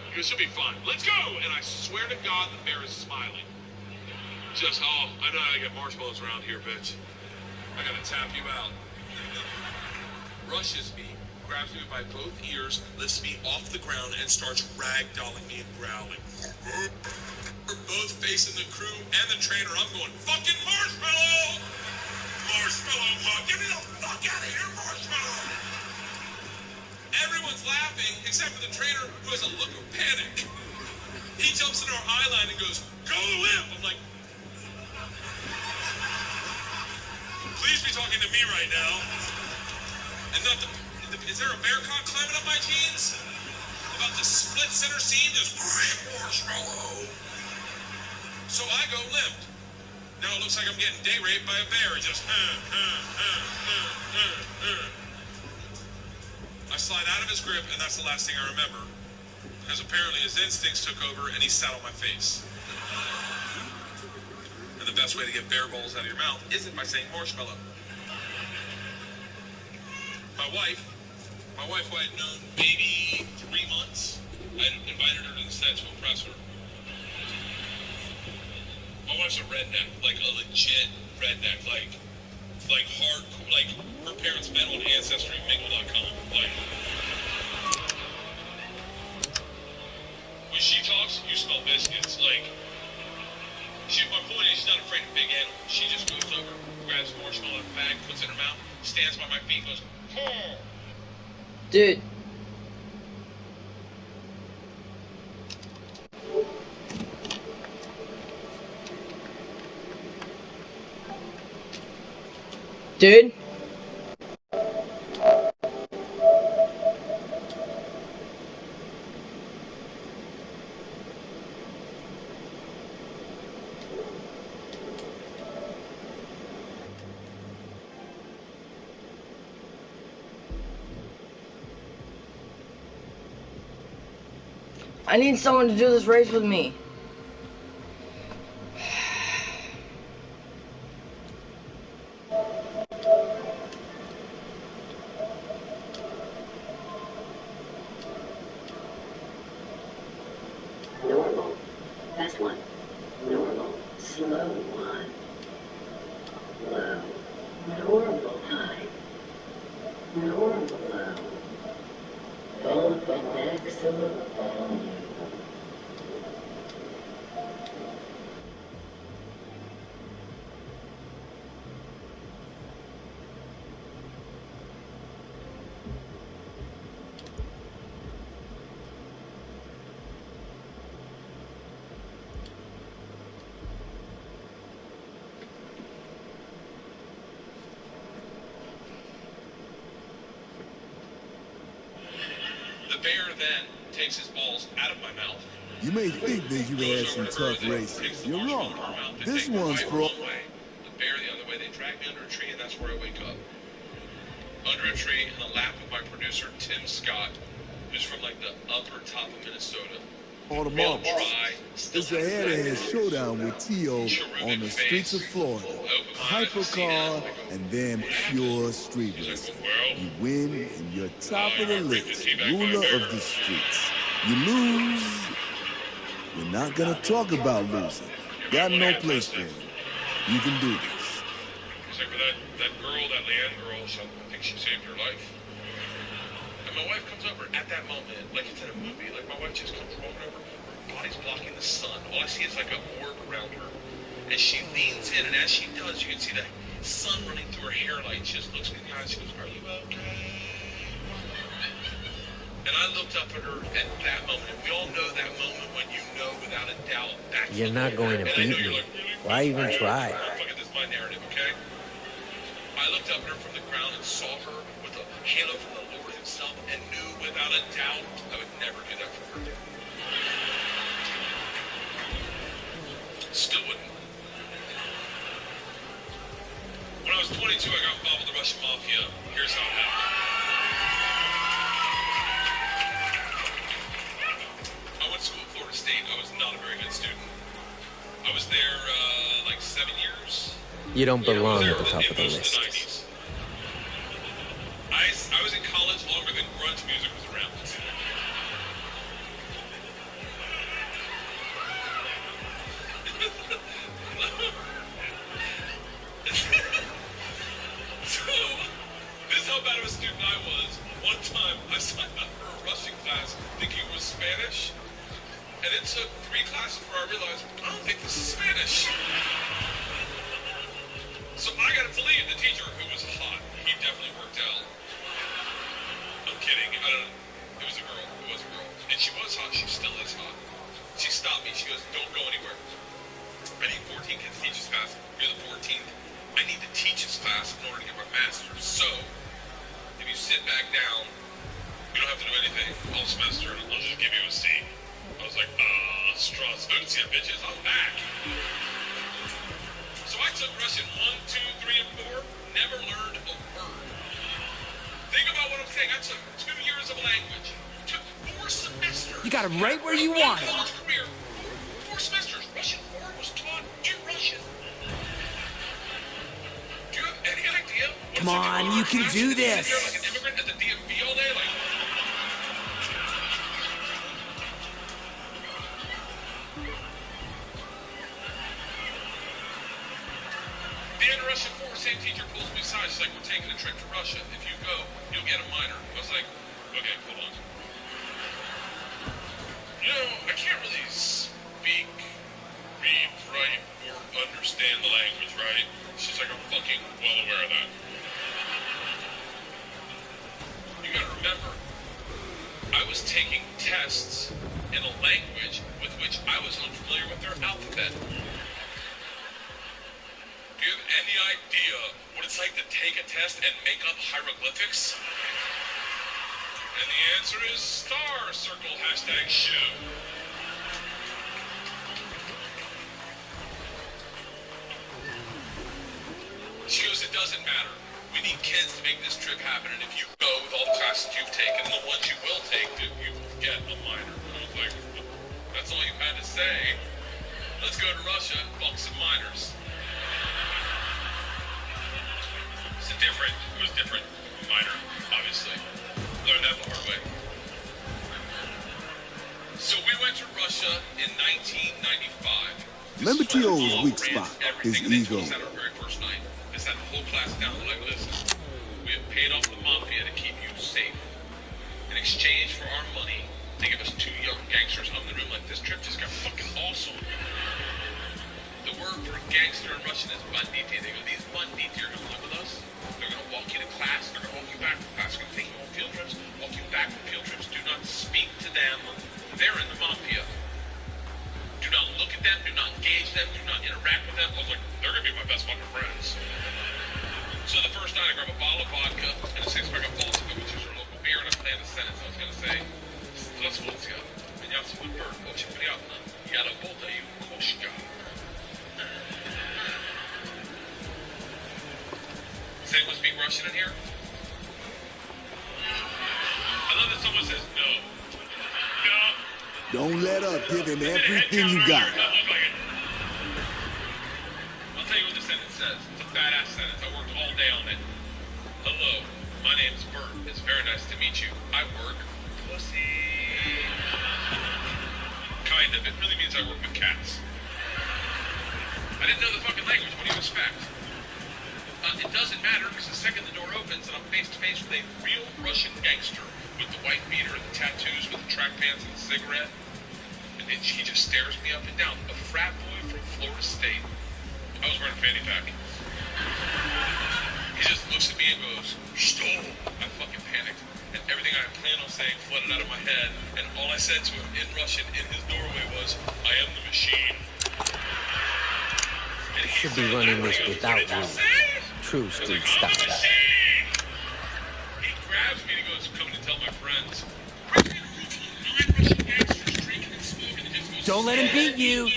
He goes, she'll be fine. Let's go! And I swear to God, the bear is smiling. Just, oh, I know how to get marshmallows around here, bitch. I gotta tap you out. Rushes me, grabs me by both ears, lifts me off the ground, and starts ragdolling me and growling. We're both facing the crew and the trainer. I'm going, fucking marshmallow! Marshmallow, get me the fuck out of here, marshmallow! Everyone's laughing, except for the trainer, who has a look of panic. He jumps in our eye line and goes, go limp! I'm like, please be talking to me right now. And not the, is there a bear caught climbing up my jeans? About the split center seam, just marshmallow. So I go limp. Now it looks like I'm getting day raped by a bear. Just, I slide out of his grip, and that's the last thing I remember. Because apparently his instincts took over, and he sat on my face. And the best way to get bear balls out of your mouth isn't by saying marshmallow. My wife who I had known maybe 3 months, I had invited her to the set to impress her. My wife's a redneck, like a legit redneck, like hardcore, like her parents met on AncestryMingle.com. Like, when she talks, you smell biscuits. Like, my point is, she's not afraid of big animals. She just goes over, grabs a marshmallow in a bag, puts it in her mouth, stands by my feet, goes, Dude. Dude. I need someone to do this race with me. Normal. Fast one. Normal. Slow one. Low. Normal. High. Normal. Low. Both at maximum volume. The bear then takes his balls out of my mouth. You may think that you had some tough races. You're wrong. This one's for all. One way, the bear the other way. They drag me under a tree, and that's where I wake up. Under a tree in the lap of my producer, Tim Scott, who's from like the upper top of Minnesota. All the marbles. It's a head-to-head showdown with T.O. on the streets of Florida. Hypercar and then pure street racing. You win and you're top of the list, ruler of the streets. You lose, we're not gonna talk about losing. Got no place for it. You can do this. Except for that girl, that Leanne girl, I think she saved her life. And my wife comes over at that moment, like it's in a movie. Like my wife just comes rolling over, her body's blocking the sun. All I see is like an orb around her. And she leans in, and as she does, you can see the sun running through her hairline. She just looks me in the eyes, she goes, "Are you okay?" And I looked up at her at that moment, and we all know that moment when you know without a doubt that's You're not going to beat me. Why even try? Fuck it, this is my narrative, okay? I looked up at her from the ground and saw her with a halo from the Lord himself and knew without a doubt I would never do that for her. Still wouldn't. When I was 22, I got involved with the Russian mafia. Here's how it happened. I went to school at Florida State. I was not a very good student. I was there like 7 years. You don't belong at the top of the list. I was in college longer than grunge music was around. So, this is how bad of a student I was. One time, I signed up for a Russian class thinking it was Spanish. And it took 3 classes before I realized, I don't think this is Spanish. So I got to leave the teacher, who was hot. He definitely worked out. I'm kidding. I don't know. It was a girl. It was a girl. And she was hot. She still is hot. She stopped me. She goes, "Don't go anywhere. I need 14 kids to teach this class. You're the 14th. I need to teach this class in order to get my master's. So, if you sit back down, you don't have to do anything all semester. I'll just give you a C." I was like, straws, boots, yeah, bitches, I'm back. So I took Russian 1, 2, 3, and 4, never learned a word. Think about what I'm saying. I took 2 years of language, took 4 semesters. You got it right where you want it. College career, 4 semesters. Russian 4 was taught in Russian. Do you have any idea? Come on, you can do this. You're like an immigrant at the DMV all day, like. Russian 4, same teacher pulls me aside. She's like, "We're taking a trip to Russia. If you go, you'll get a minor." I was like, "Okay, hold on. You know, I can't really speak, read, write, or understand the language, right?" She's like, "I'm fucking well aware of that." You gotta remember, I was taking tests in a language with which I was unfamiliar with their alphabet. Do you have any idea what it's like to take a test and make up hieroglyphics? And the answer is star, circle, hashtag shoe. She goes, "It doesn't matter. We need kids to make this trip happen, and if you go with all the classes you've taken, the ones you will take, you will get a minor." And I was like, "That's all you had to say? Let's go to Russia and bunk some minors." It was different, minor, obviously. Learned that the hard way. So we went to Russia in 1995. Remember T.O.'s weak spot, his ego. This our very first night. They sat the whole class down and like, "Listen, we have paid off the mafia to keep you safe. In exchange for our money, they give us 2 young gangsters home in the room. Like, this trip just got fucking awesome." The word for gangster in Russian is banditi. They go, "These banditi are going to live with us. They're going to walk you to class. They're going to walk you back from class. They're going to take you on field trips, walk you back from field trips. Do not speak to them. They're in the mafia. Do not look at them. Do not engage them. Do not interact with them." I was like, "They're going to be my best fucking friends." So the first night, I grabbed a bottle of vodka and a 6-pack of Baltic, which is our local beer, and I planned a sentence I was going to say. says no. No. Don't let up. Give him everything you got. I'll tell you what the sentence says. It's a badass sentence. I worked all day on it. Hello, my name's Bert. It's very nice to meet you. I work pussy. Kind of. It really means I work with cats. I didn't know the fucking language. What do you expect? It doesn't matter because the second the door opens and I'm face to face with a real Russian gangster with the white beater and the tattoos with the track pants and the cigarette, and then he just stares me up and down. A frat boy from Florida State. I was wearing a fanny pack. He just looks at me and goes, "Stole." I fucking panicked, and everything I planned on saying flooded out of my head, and all I said to him in Russian in his doorway was, "I am the machine." Should be running this without rules. True street style. He grabs me and he goes, "Come to tell my friends." Don't let him beat you.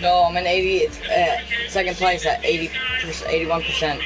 No, I'm in 80. Second place at 81%.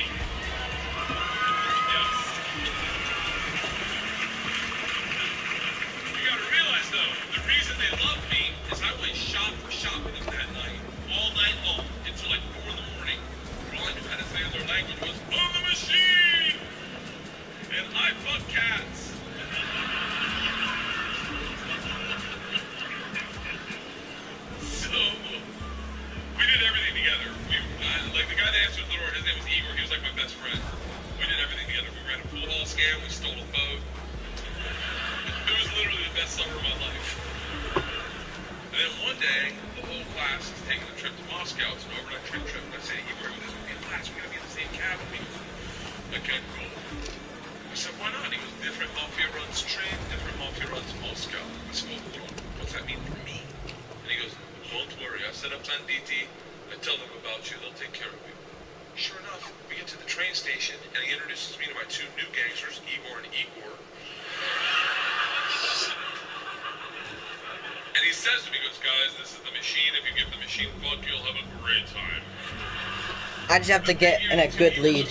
I just have to get in a good lead.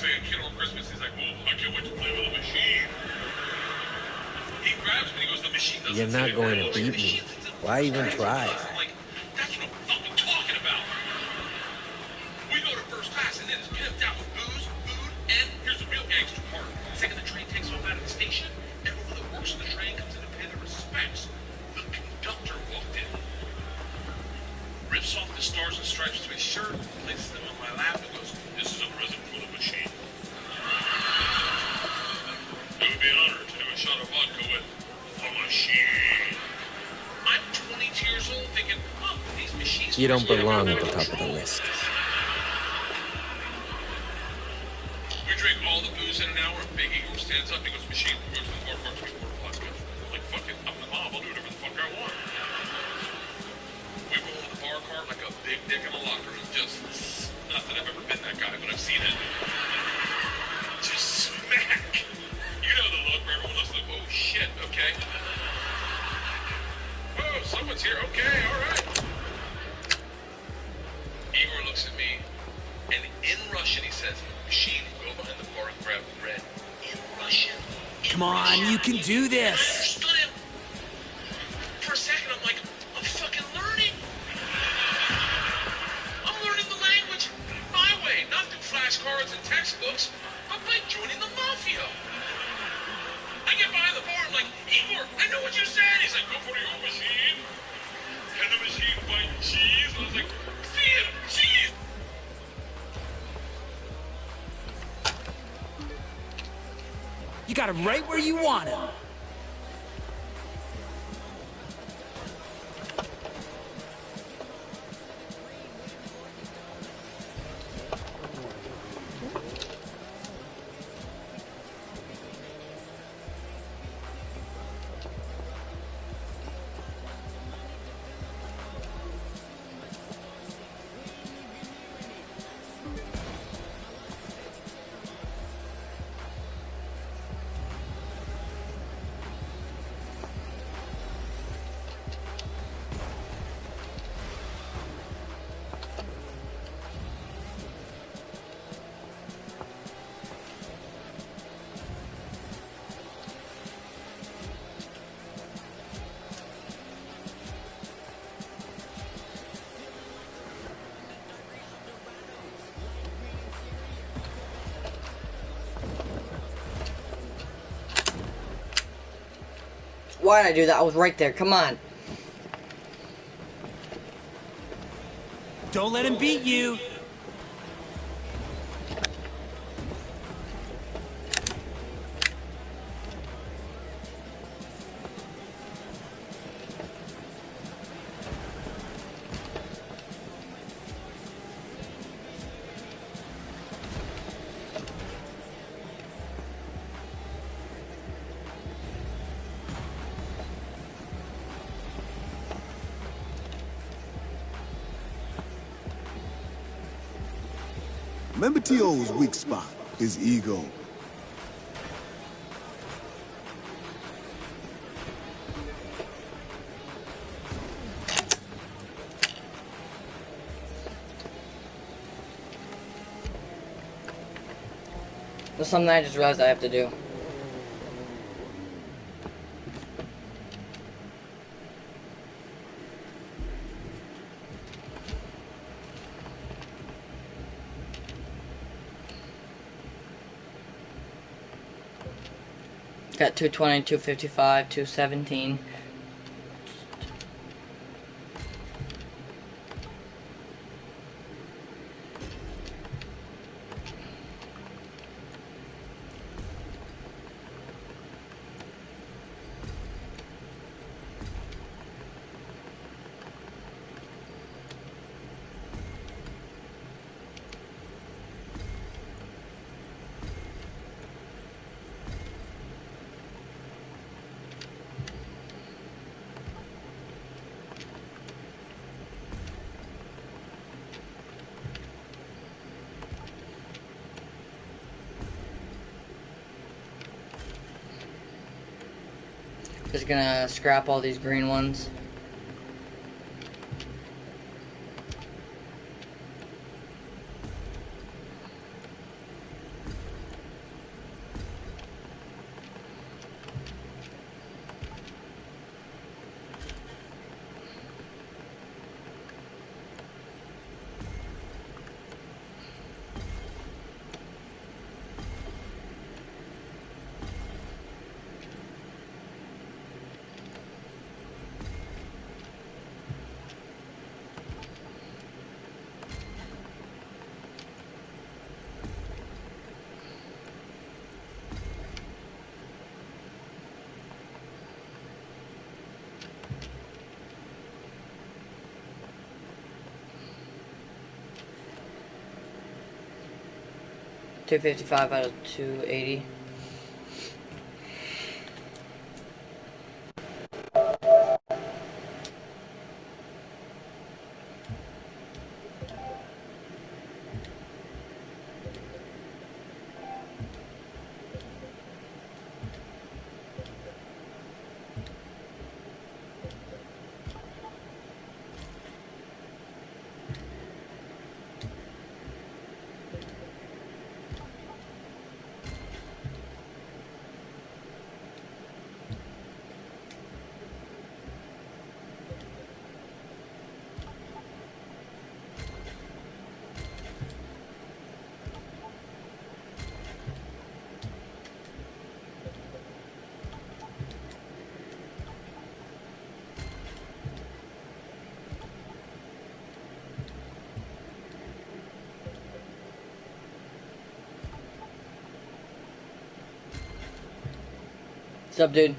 You're not going to beat me. Why even try? That's what I'm fucking talking about. We go to first class and then it's pimped out with booze, food, and here's the real gangster part. The second the train takes off out of the station, everyone that works on the train comes in to pay their respects. The conductor walked in, rips off the stars and stripes to his shirt, places them on my lap, and goes, "This is a present for the machine." It would be an honor to do a shot of vodka with the machine. I'm 22 years old thinking, oh, these machines... You don't belong at the top of the list. We drink all the booze in an hour, and Big Eagle stands up, he goes, "Machine, we'll go to the bar park, we order vodka." I'm like, fuck it, I'm the mob, I'll do whatever the fuck I want. We roll in the bar cart like a big dick in a locker room, just, not that I've ever been that guy, but I've seen it. Just smack. You know the look where everyone looks like, oh shit, okay. Oh, someone's here, okay, alright. Igor looks at me, and in Russian he says, "Machine, go behind the bar and grab the bread." In Russian. Come on, you can do this. I understood him. For a second, I'm like, I'm fucking learning. I'm learning the language my way, not through flashcards and textbooks, but by joining the mafia. I get behind the bar, I'm like, "Igor, I know what you said." He's like, "Go for your machine. Can the machine find cheese?" I was like, "Feed him cheese." You got him right where you want him. Why did I do that? I was right there. Come on. Don't let him beat you. Remember T.O.'s weak spot, his ego. There's something I just realized I have to do. Got 220, 255, 217. Just gonna scrap all these green ones. $255 out of $280. What's up, dude?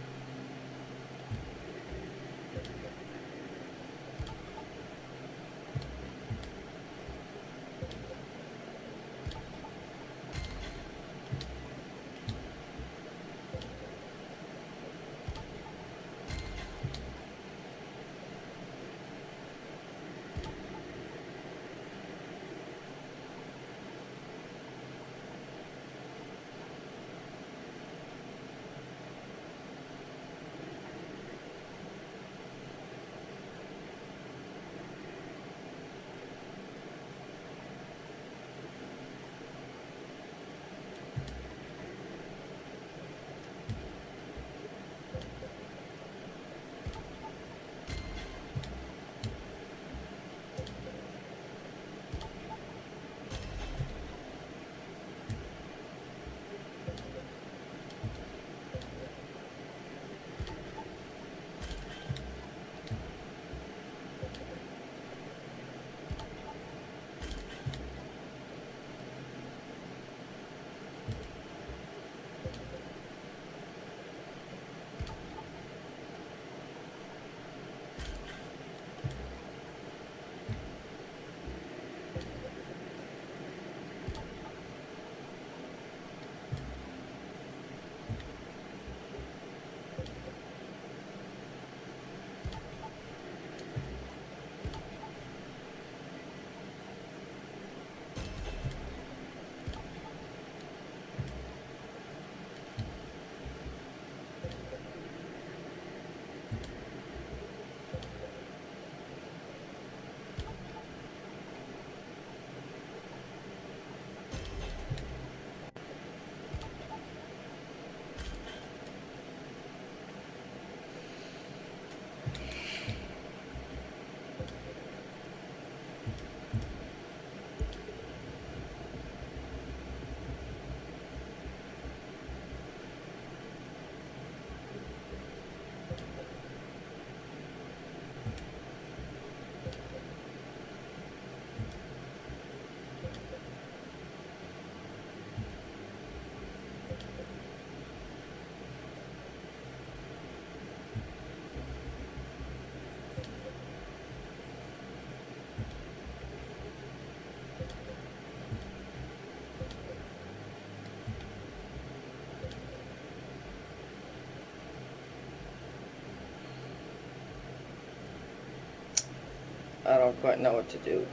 I don't quite know what to do.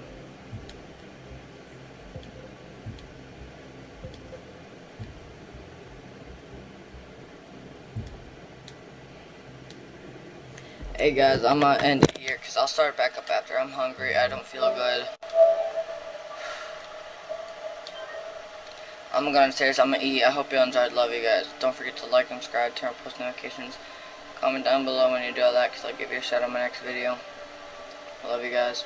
Hey guys, I'm gonna end it here because I'll start back up after. I'm hungry. I don't feel good. I'm gonna go downstairs. I'm gonna eat. I hope you enjoyed. Love you guys. Don't forget to like and subscribe, turn on post notifications. Comment down below when you do all that because I'll give you a shout out on my next video. I love you guys.